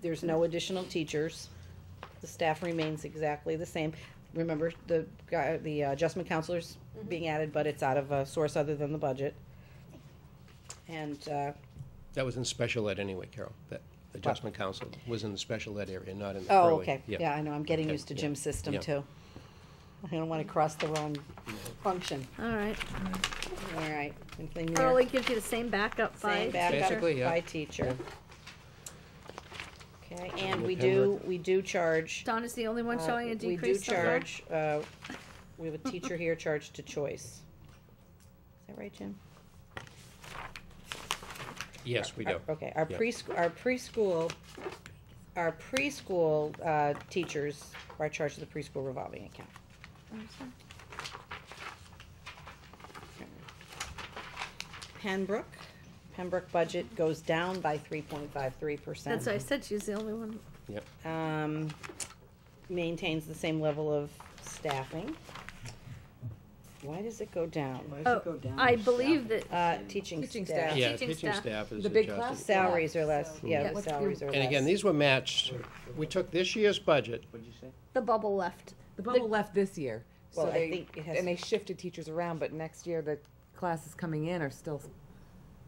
there's no additional teachers. The staff remains exactly the same. Remember, the adjustment counselors being added, but it's out of a source other than the budget. And, That was in special ed anyway, Carol. That adjustment council was in the special ed area, not in the oh, early. okay, yeah, I know, I'm getting Okay, used to yeah. Jim's system Yeah. too. I don't wanna cross the wrong function. All right. All right. Anything more? Early gives you the same backup by Same backup Basically, yeah. by teacher. Okay, and And we the do charge. Don is the only one showing a We do decrease so far? charge, we have a teacher here charged to choice. Is that right, Jim? Yes, we do. Okay, our Yeah. preschool teachers are charged to the preschool revolving account. Pembroke budget goes down by 3.53%. That's what I said, she's the only one. Yep. Maintains the same level of staffing. Why does it go down? Oh, I believe that. Teaching Teaching staff. staff. Yeah, Teaching teaching staff. staff is The big adjusted. class? Salaries are less, yeah, Yeah. the salaries are less. And again, these were matched. We took this year's budget. What'd you say? The bubble left. The bubble left this year. Well, So I they, think it has- and they shifted teachers around, but next year the classes coming in are still,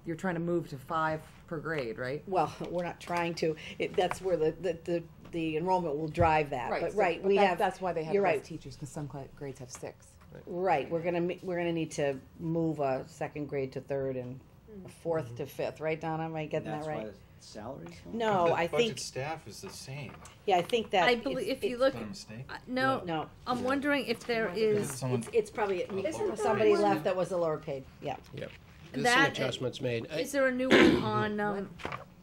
you're trying to move to 5 per grade, right? Well, we're not trying to, that's where the enrollment will drive that, but, so- right, but we that- have. That's why they have you're less right. teachers, because some grades have 6. Right, we're gonna need to move a second grade to third and a fourth to fifth, right, Donna, am I getting that That's why right? the salaries? No, The I budget think, staff is the same. yeah, I think that. I believe, if you look, Is that a mistake? no, No, I'm wondering if there is, Someone, it's probably, Isn't somebody there left one- that was a lower paid, yeah. Yep. There's some That- adjustments made. is there a new one on,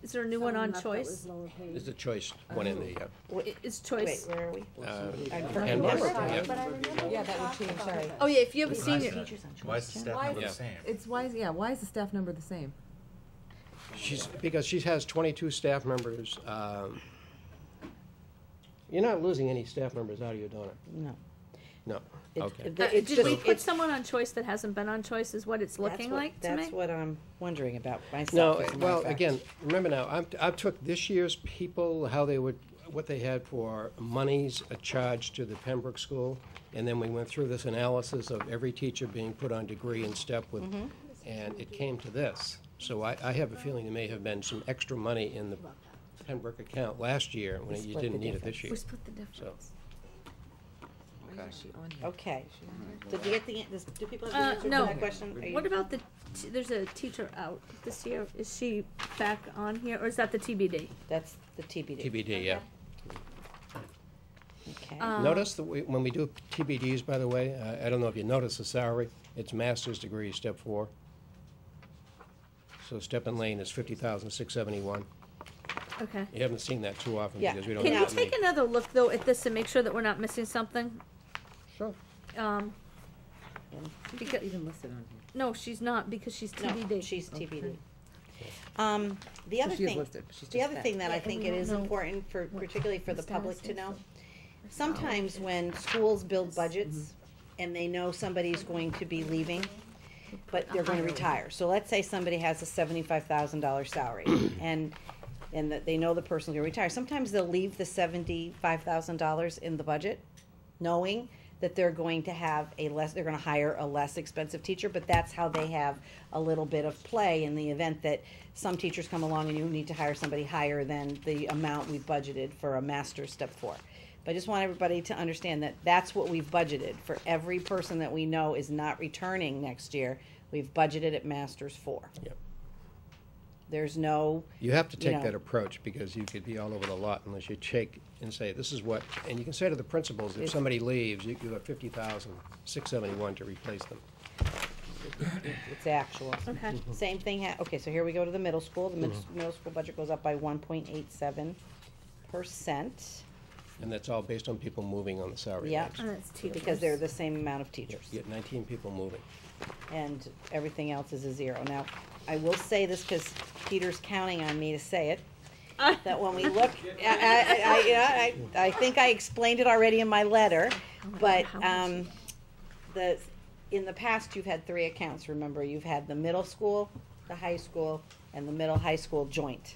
is there a new one on choice? There's a choice one in the, Is Wait, choice, where are we? Pembroke, Pembroke. Yeah, that would change, sorry. oh yeah, if you have a senior, why is the staff number Yeah. the same? Why is the staff number the same? because she has 22 staff members. You're not losing any staff members out of your donor. No. No. Okay. It's did we just, put it's, someone on choice that hasn't been on choice, is what it's looking like to me? that's what I'm wondering about myself. No, as a matter well, of fact. again, remember now, I took this year's people, how they would, what they had for monies charged to the Pembroke School, and then we went through this analysis of every teacher being put on degree and step with, and it came to this. So I have a feeling there may have been some extra money in the Pembroke account last year when you didn't need it this year. We split the difference. So, Okay. Did you get do people have the answer to no. that question? Are you- What about there's a teacher out this year, is she back on here, or is that the TBD? That's the TBD. TBD, yeah. Okay. Notice that when we do TBDs, by the way, I don't know if you notice the salary, it's master's degree, step 4. So step and lane is 50,671. Okay. You haven't seen that too often Yeah. because we don't Can have you that many. take another look though at this and make sure that we're not missing something? Sure. second. Because, Even listed on here. no, she's not, because she's No, TBD. she's Okay. TBD. The So other she is thing, listed, but she's the just other that. thing that I Yeah, think and it we is don't know important for, particularly for the public to status know, is. sometimes when schools build budgets and they know somebody's going to be leaving, but they're going to retire. So let's say somebody has a $75,000 salary and that they know the person's going to retire. Sometimes they'll leave the $75,000 in the budget, knowing that they're going to have they're going to hire a less expensive teacher, but that's how they have a little bit of play in the event that some teachers come along and you need to hire somebody higher than the amount we've budgeted for a master's step 4. But I just want everybody to understand that that's what we've budgeted for every person that we know is not returning next year. We've budgeted at master's 4. Yep. There's no. You have to take know, that approach because you could be all over the lot unless you take and say, this is what, and you can say to the principals, if It's- somebody leaves, you have 50,671 to replace them. It's actual. Okay. Same thing, okay, so here we go to the middle school. The middle school budget goes up by 1.87%. And that's all based on people moving on the salary Yeah, range. And it's teachers. because they're the same amount of teachers. You get 19 people moving. And everything else is a 0. Now, I will say this because Peter's counting on me to say it, that when we look, I think I explained it already in my letter, but in the past, you've had 3 accounts, remember. You've had the middle school, the high school, and the middle high school joint.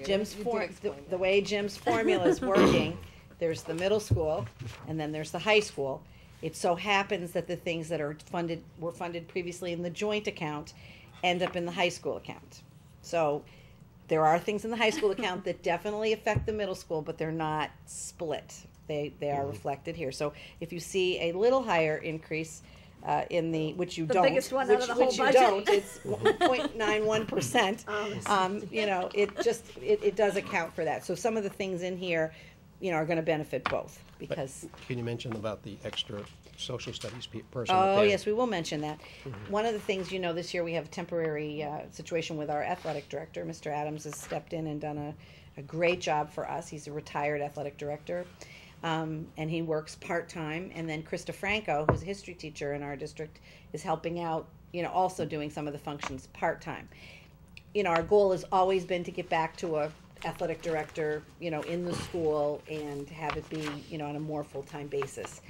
The way Jim's formula is working, there's the middle school, and then there's the high school. It so happens that the things that were funded previously in the joint account end up in the high school account. So there are things in the high school account that definitely affect the middle school, but they're not split. They are reflected here. So if you see a little higher increase in which you The don't, biggest one out of the whole which you budget. don't, it's 0.91%. You know, it does account for that. So some of the things in here, you know, are going to benefit both because. Can you mention about the extra social studies person? Oh, that yes, we will mention that. One of the things, you know, this year we have a temporary situation with our athletic director. Mr. Adams has stepped in and done a great job for us. He's a retired athletic director. And he works part-time. And then Krista Franco, who's a history teacher in our district, is helping out, you know, also doing some of the functions part-time. You know, our goal has always been to get back to a athletic director, you know, in the school and have it be, you know, on a more full-time basis.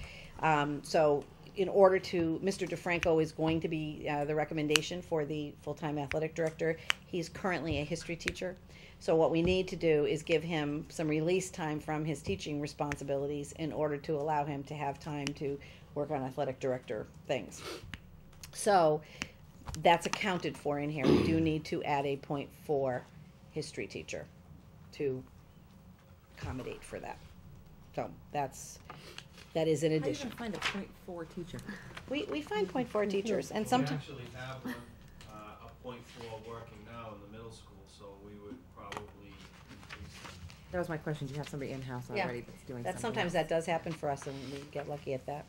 So in order to, Mr. DeFranco is going to be the recommendation for the full-time athletic director. He's currently a history teacher. So what we need to do is give him some release time from his teaching responsibilities in order to allow him to have time to work on athletic director things. So that's accounted for in here. We do need to add a 0.4 history teacher to accommodate for that. So that is in addition. How do you even find a 0.4 teacher? We find 0.4 teachers, and We sometimes. actually have one, a .4 working now in the middle school, so we would probably increase that. That was my question. Do you have somebody in-house already that's doing That something sometimes else? that does happen for us, and we get lucky at that,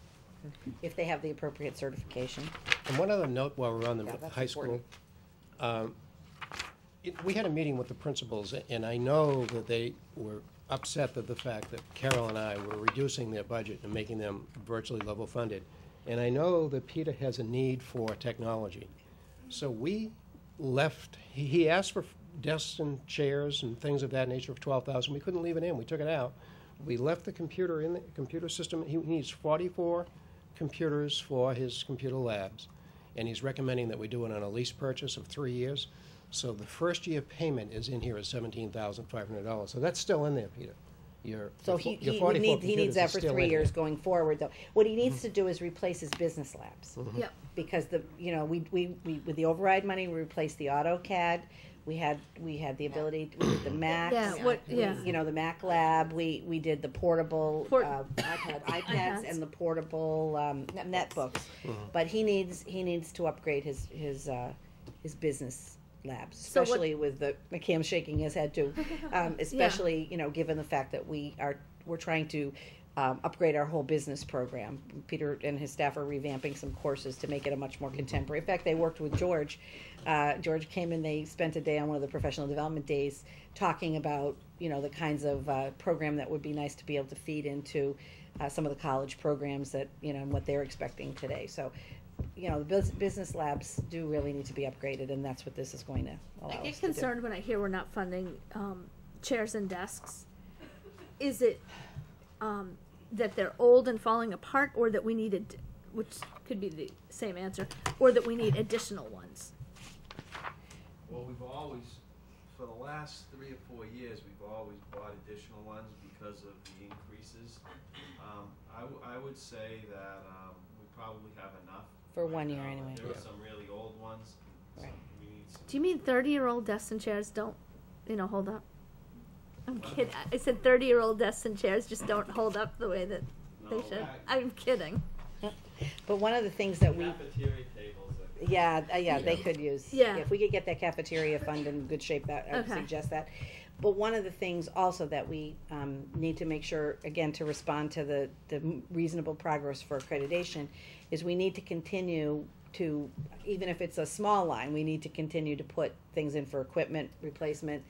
if they have the appropriate certification. And one other note while we're on the Yeah, that's high school. important. We had a meeting with the principals, and I know that they were upset at the fact that Carol and I were reducing their budget and making them virtually level funded. And I know that Peter has a need for technology. So we left, he asked for desks and chairs and things of that nature of $12,000. We couldn't leave it in. We took it out. We left the computer in the computer system. He needs 44 computers for his computer labs. And he's recommending that we do it on a lease purchase of 3 years. So the first year payment is in here at $17,500. So that's still in there, Peter. So he needs that for 3 years going forward, though. What he needs to do is replace his business labs. Yep. Because we with the override money, we replaced the AutoCAD. We had the ability, we did the Macs. The Mac lab. We did the portable iPads and the portable netbooks. But he needs to upgrade his business labs, especially with Cam's shaking his head too. Especially given the fact that we're trying to upgrade our whole business program. Peter and his staff are revamping some courses to make it a much more contemporary. In fact, they worked with George. George came and they spent a day on one of the professional development days talking about, the kinds of program that would be nice to be able to feed into some of the college programs that, and what they're expecting today. So, the business labs do really need to be upgraded, and that's what this is going to allow us I to get do. concerned when I hear we're not funding chairs and desks. Is it that they're old and falling apart, or that we need which could be the same answer, or that we need additional ones? Well, we've always, for the last 3 or 4 years, we've always bought additional ones because of the increases. I would say that we probably have enough. For 1 year anyway. There are some really old ones. Right. We need some. Do you mean 30-year-old desks and chairs don't, hold up? I'm kidding. I said 30-year-old desks and chairs just don't hold up the way that they should. I'm kidding. But one of the things that we, Cafeteria tables. they could use. Yeah. If we could get that cafeteria fund in good shape, that I would Okay. suggest that. But one of the things also that we need to make sure, again, to respond to the reasonable progress for accreditation, is we need to continue to, even if it's a small line, we need to continue to put things in for equipment replacement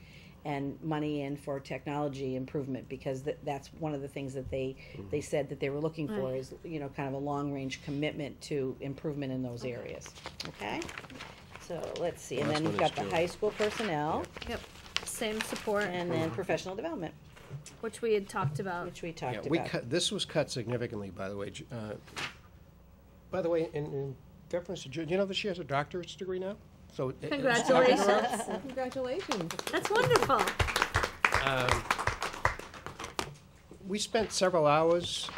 and money in for technology improvement, because that's one of the things that they said that they were looking for, Right. is, kind of a long-range commitment to improvement in those areas. Okay? So let's see, and Last then you've one got is the Jill. high school personnel, Yep. Same support, and then professional development, which we had talked about. which we talked Yeah, we about. cut, this was cut significantly, by the way. By the way, in deference to Jill, do you know that she has a doctorate degree now? So Congratulations. Congratulations. That's wonderful. We spent several hours,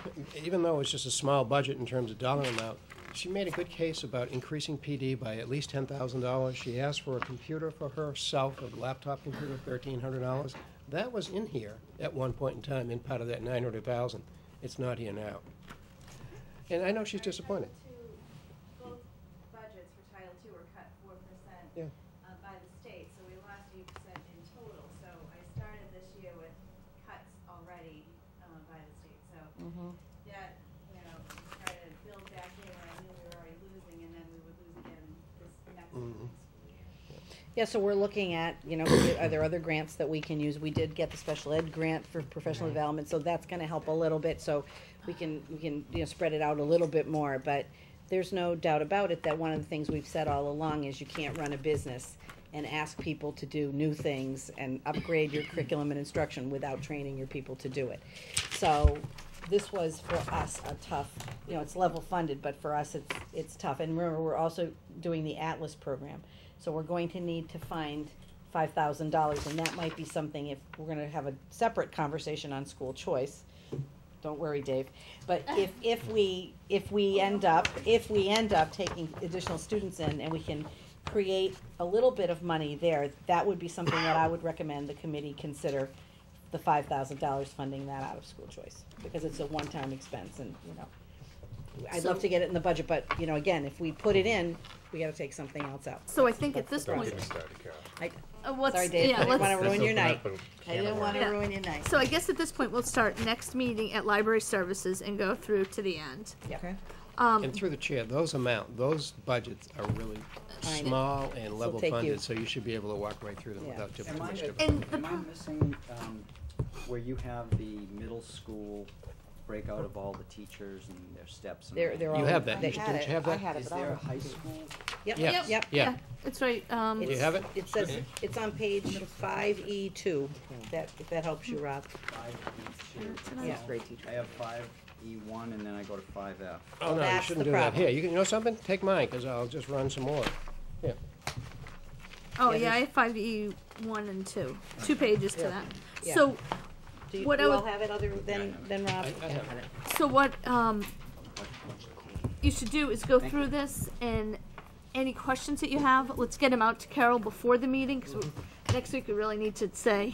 even though it's just a small budget in terms of dollar amount. She made a good case about increasing PD by at least $10,000. She asked for a computer for herself, a laptop computer, $1,300. That was in here at one point in time, in part of that $900,000. It's not here now. And I know she's disappointed. Both budgets for Title II were cut 4% Yeah. by the state, so we lost 8% in total. So I started this year with cuts already by the state. So that, started to build back in where I knew we were already losing, and then we would lose again this next school year. Yeah, so we're looking at, are there other grants that we can use? We did get the special ed grant for professional development, so that's gonna help a little bit, so we can, spread it out a little bit more, but there's no doubt about it that one of the things we've said all along is you can't run a business and ask people to do new things and upgrade your curriculum and instruction without training your people to do it. So this was for us a tough, it's level funded, but for us it's tough. And remember, we're also doing the Atlas program. So we're going to need to find $5,000, and that might be something, if we're gonna have a separate conversation on school choice. Don't worry, Dave. But if we end up taking additional students in, and we can create a little bit of money there, that would be something that I would recommend the committee consider, the $5,000 funding that out of school choice, because it's a one-time expense, and I'd love to get it in the budget, but again, if we put it in, we gotta take something else out. So I think at this point, Sorry, Dave, I didn't wanna let's- ruin your night. I didn't Yeah. wanna ruin your night. So I guess at this point, we'll start next meeting at library services and go through to the end. Okay. And through the chair, those budgets are really I know. small and This'll level take you- funded, so you should be able to walk right through them Yeah. without too Am I, much And difficulty. am I missing, where you have the middle school breakout of all the teachers and their steps? And They're all all. You have that. they- Didn't you have that? Is there a high school? Yep, Yeah. yep. Yeah. It's right, Do you have it? It says, it's on page 5E2, if that helps you, Rob. 5E2. Yeah. I have 5E1 and then I go to 5F. Oh, no, you that's shouldn't the do that. problem. Here, you know something? Take mine, because I'll just run some more. Here. oh, Yeah, yeah, I have 5E1 and 2, 2 pages to that. Yeah. So, Do you what I all would- have it other than Rob? I have it. so what, you should do is go through this, and any questions that you have, let's get them out to Carol before the meeting, because next week we really need to say,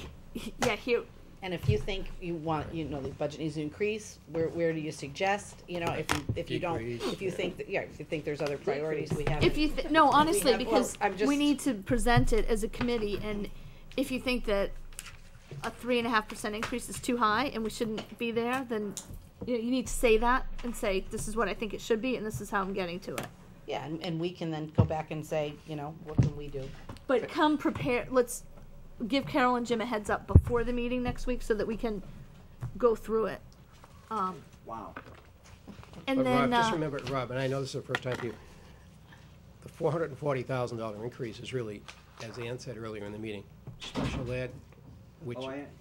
yeah, here, And if you think you want, the budget needs to increase, where do you suggest? If you don't, Decrease, if you yeah. think, if you think there's other priorities, we have. if you, no, honestly, have- well, because I'm just- we need to present it as a committee, and if you think that a 3.5% increase is too high and we shouldn't be there, then you need to say that and say, this is what I think it should be and this is how I'm getting to it. Yeah, and we can then go back and say, you know, what can we do? But come prepared, let's give Carol and Jim a heads up before the meeting next week so that we can go through it. Wow. And But then, Rob, just remember, Rob, and I know this is the first time for you, the $440,000 increase is really, as Ann said earlier in the meeting, special ed, which,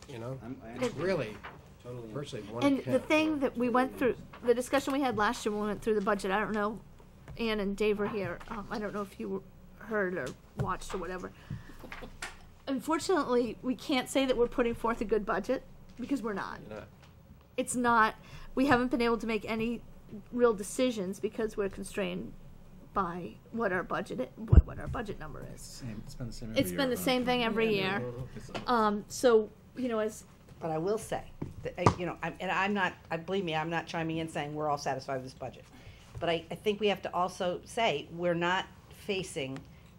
you know, it's really virtually one and account. the thing that we went through, the discussion we had last year when we went through the budget, I don't know, Ann and Dave were here, I don't know if you heard or watched or whatever. Unfortunately, we can't say that we're putting forth a good budget, because we're not. You're not. It's not, we haven't been able to make any real decisions because we're constrained by what our budget what our budget number is. It's been the same every It's year. been the same thing every year. So, you know, as But I will say, that, you know, believe me, I'm not chiming in saying we're all satisfied with this budget. But I think we have to also say, we're not facing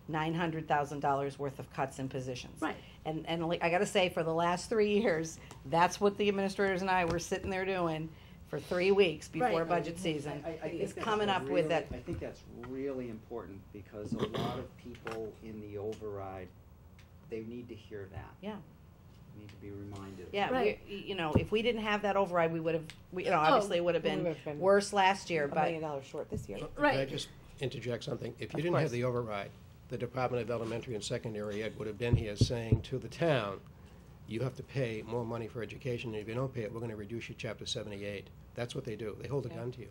$900,000 worth of cuts in positions. Right. And like, I gotta say, for the last 3 years, that's what the administrators and I were sitting there doing for 3 weeks before Right. budget season. I think Is that's coming up with that. I think that's really important because a lot of people in the override, they need to hear that. Yeah. Need to be reminded. Yeah, Right. you know, if we didn't have that override, we would have, you know, obviously it would have we would been have been worse last year, $1 but. million short this year. Can I just interject something? If you Of didn't have course. the override, the Department of Elementary and Secondary Ed would have been here saying to the town, you have to pay more money for education, and if you don't pay it, we're gonna reduce your chapter 78. That's what they do. They hold a gun to you.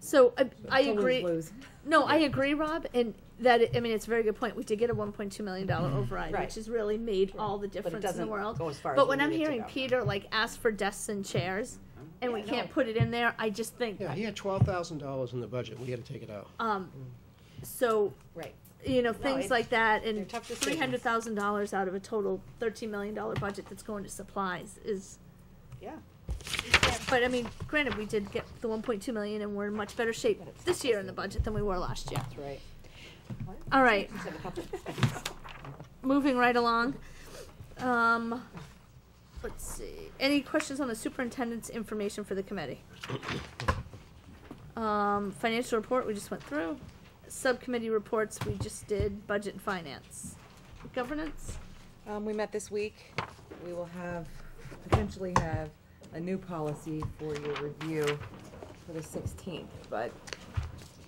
So I It's a agree. lose-lose. No, I agree, Rob, and that I mean it's a very good point. We did get a $1.2 million override, Right. which has really made all the difference in the doesn't world. go as far as But we when I'm need it to hearing go. Peter like ask for desks and chairs, and we Yeah, can't no. put it in there, I just think, Yeah, he had $12,000 in the budget. We had to take it out. so Right. you know No, things it's- like that, they're and tough decisions. $300,000 out of a total $13 million budget that's going to supplies is. Yeah. But I mean, granted, we did get the 1.2 million, and we're in much better shape this year in the budget than we were last year. That's right. All right, moving right along. Let's see. Any questions on the superintendent's information for the committee? Financial report we just went through. Subcommittee reports we just did. Budget and finance. Governance. We met this week. We will potentially have a new policy for your review for the 16th, but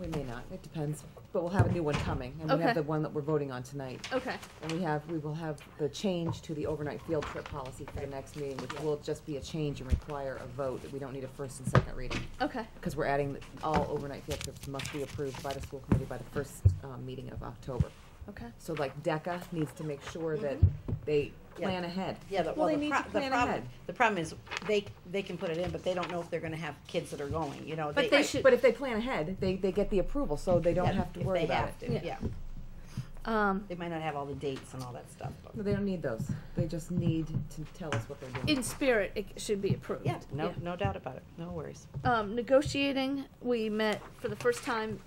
we may not. It depends. But we'll have a new one coming, and we Okay. have the one that we're voting on tonight. Okay. And we will have the change to the overnight field trip policy for the next meeting, which will just be a change and require a vote. We don't need a first and second reading. Okay. Because we're adding that all overnight field trips must be approved by the school committee by the first meeting of October. Okay. So like DECA needs to make sure that they plan ahead. Yeah, Well, they need to the plan problem, ahead. the problem is, they can put it in, but they don't know if they're gonna have kids that are going, you know. But they should. But if they plan ahead, they get the approval, so they don't Yeah, have to if worry they about have it. to, yeah. They might not have all the dates and all that stuff, but. No, they don't need those. They just need to tell us what they're doing. In spirit, it should be approved. Yeah, no doubt about it, no worries. Negotiating, we met for the first time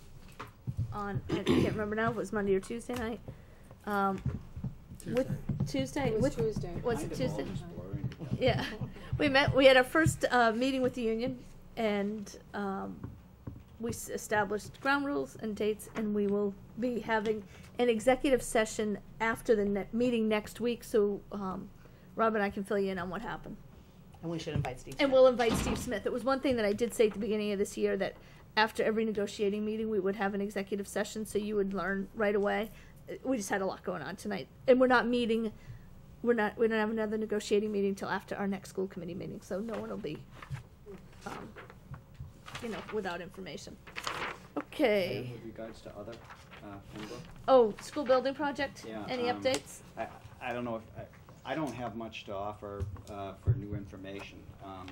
on, I can't remember now if it was Monday or Tuesday night. With Tuesday? It was with, Tuesday. Was it Tuesday? Yeah. We had our first meeting with the union, and we established ground rules and dates, and we will be having an executive session after the meeting next week, so Rob and I can fill you in on what happened. And we should invite Steve. And we'll invite Steve Smith. It was one thing that I did say at the beginning of this year, that after every negotiating meeting, we would have an executive session, so you would learn right away. We just had a lot going on tonight, and we don't have another negotiating meeting till after our next school committee meeting, so no one will be, without information. Okay. And with regards to other, Pembroke? Oh, school building project? Yeah, Any updates? I don't know if, I don't have much to offer for new information. I'm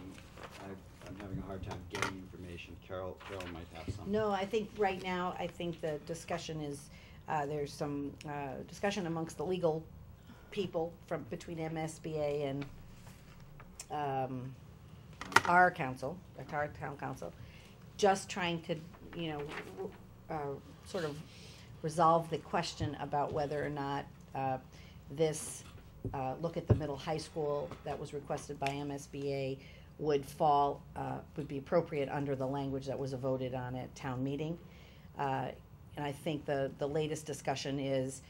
having a hard time getting information. Carol might have some. No, I think right now, the discussion is, there's some discussion amongst the legal people between MSBA and our council, our town council, just trying to, sort of resolve the question about whether or not this look at the middle high school that was requested by MSBA would fall, would be appropriate under the language that was voted on at town meeting. And I think the latest discussion is,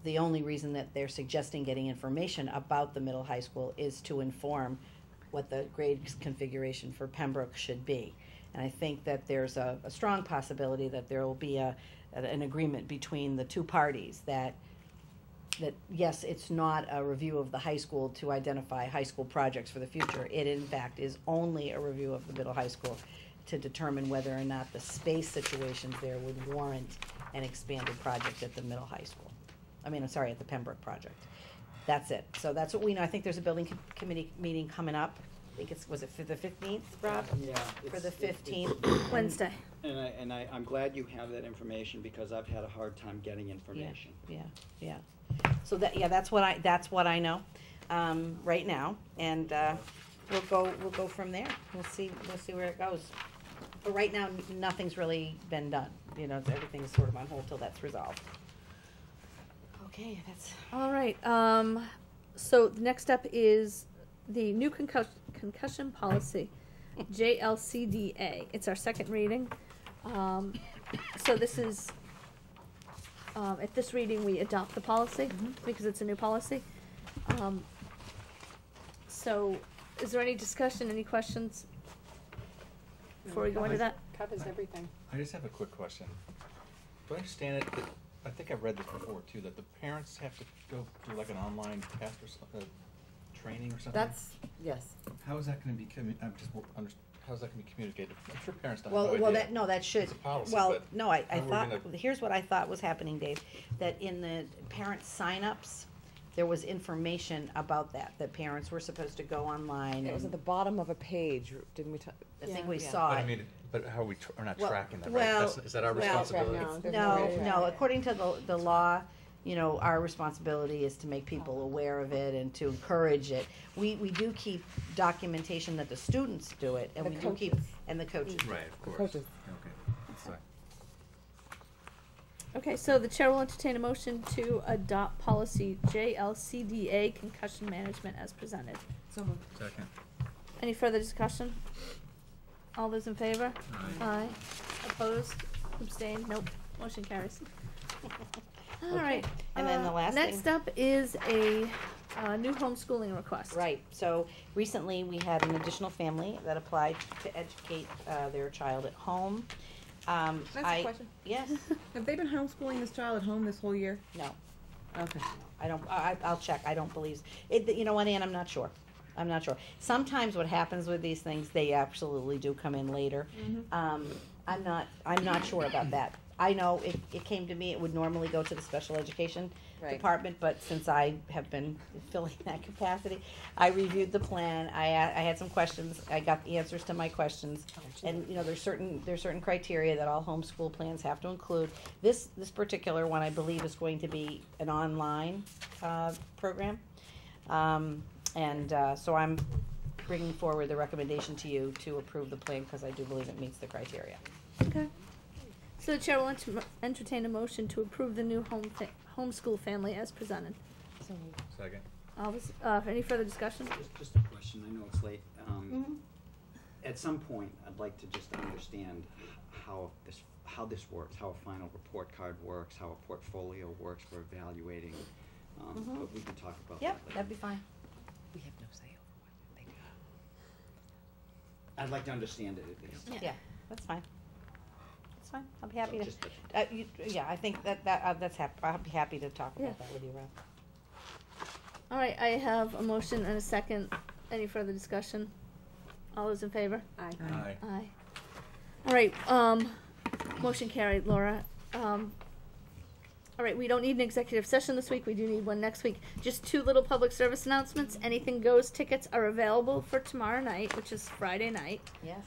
the only reason that they're suggesting getting information about the middle high school is to inform what the grade configuration for Pembroke should be. And I think that there's a strong possibility that there will be an agreement between the two parties that yes, it's not a review of the high school to identify high school projects for the future. It in fact is only a review of the middle high school to determine whether or not the space situations there would warrant an expanded project at the middle high school. I mean, I'm sorry, at the Pembroke project. That's it. So that's what we know. I think there's a building committee meeting coming up. I think was it for the 15th, Rob? Yeah. For the 15th. Wednesday. And I'm glad you have that information because I've had a hard time getting information. Yeah. So that's what I know, right now, and, we'll go from there. We'll see where it goes. But right now, nothing's really been done. You know, everything's sort of on hold till that's resolved. Okay, that's. All right, so the next up is the new concussion policy, JLCDA. It's our second reading. So this is, at this reading, we adopt the policy because it's a new policy. So is there any discussion, any questions before we go into that? Covers everything. I just have a quick question. Do I understand it, that, I think I've read this before too, that the parents have to go through like an online test or training or something? That's, yes. How is that gonna be how's that gonna be communicated? I'm sure parents don't Well, have no idea. that should, It's a policy, well, but no, I how are we thought, gonna- here's what I thought was happening, Dave, that in the parent signups, there was information about that parents were supposed to go online. It was at and the bottom of a page, didn't we? I think we Yeah. saw But it. I mean, but how are we, we're not Well- tracking that, right? well, Is that our well, responsibility? No, there's no way to track No, it. according to the law, you know, our responsibility is to make people aware of it and to encourage it. We do keep documentation that the students do it, and The we do keep, coaches. and the coaches. Right, of course. Coaches. Okay, that's fine. Okay, so the chair will entertain a motion to adopt policy JLCDA, concussion management as presented. So moved. Second. Any further discussion? All those in favor? Aye. Opposed? Abstained? Nope. Motion carries. All Okay. right. And then the last thing. Next up is a new homeschooling request. Right, so recently we had an additional family that applied to educate their child at home. Can I ask a question? Yes, Have they been homeschooling this child at home this whole year? no, Okay. I'll check, I don't believe, you know what, Ann, I'm not sure. Sometimes what happens with these things, they absolutely do come in later. I'm not sure about that. I know it came to me, it would normally go to the special education Right. department, but since I have been filling that capacity, I reviewed the plan, I had some questions, I got the answers to my questions. And, you know, there's certain criteria that all homeschool plans have to include. This particular one, I believe, is going to be an online, program. So I'm bringing forward the recommendation to you to approve the plan, because I do believe it meets the criteria. Okay. So the chair will entertain a motion to approve the new homeschool family as presented. So moved. Second. All this, any further discussion? Just a question, I know it's late. At some point, I'd like to just understand how this works, how a final report card works, how a portfolio works for evaluating. But we can talk about that Yep, later. that'd be fine. We have no say over what they do. I'd like to understand it at least. Yeah, that's fine. That's fine, I'll be happy So to, just I think I'll be happy to talk Yeah. about that with you, Rob. All right, I have a motion and a second. Any further discussion? All those in favor? Aye. Aye. Aye. All right, motion carried, Laura. All right, we don't need an executive session this week. We do need one next week. Just two little public service announcements. Anything Goes tickets are available for tomorrow night, which is Friday night. Yes.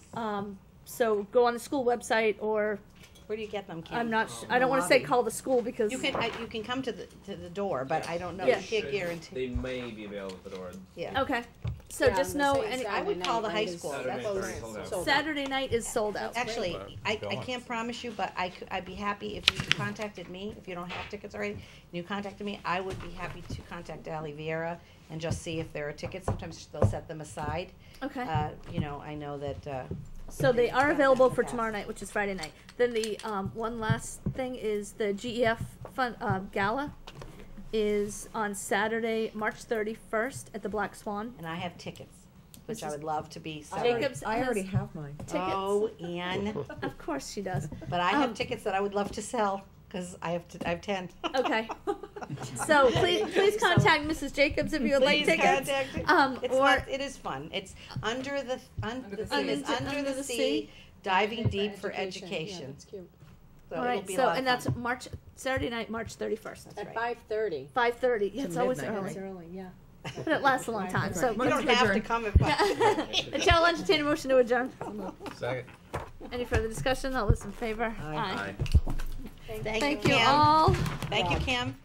So go on the school website, or Where do you get them, Kim? I'm not. I don't want to say call the school because You can come to the door, but I don't know, Yeah. you can't guarantee. They may be available at the door. Yeah. Okay. So Yeah, just the know, same any, I would call the high is school. Saturday That's night's already sold out. Saturday night is sold out. Actually, I Going. can't promise you, but I'd be happy if you contacted me, if you don't have tickets already, and you contacted me, I would be happy to contact Ally Vieira and just see if there are tickets. Sometimes they'll set them aside. Okay. You know, I know that, So they are available for Fantastic. tomorrow night, which is Friday night. Then the one last thing is the GEF gala is on Saturday, March 31st at the Black Swan. and I have tickets, which This I is- would love to be. Jacobs I already has have mine. tickets. Oh, Ann. Of course she does. But I have tickets that I would love to sell, because I have 10. Okay. So please contact Mrs. Jacobs if you would like Please tickets. contact me. It is fun. It's the theme is under the sea, diving deep for education. That's cute. So All it'll right. be a So lot of and that's fun. Saturday night, March 31st. At 5:30. 5:30. Yeah, it's always midnight. early. It's early, yeah. But it lasts a long time. So You don't have to come at 5:30. the chair will entertain a motion to adjourn. Second. Any further discussion? All those in favor? Aye. Thank Thank you, you Kim. all. Thank you, Kim.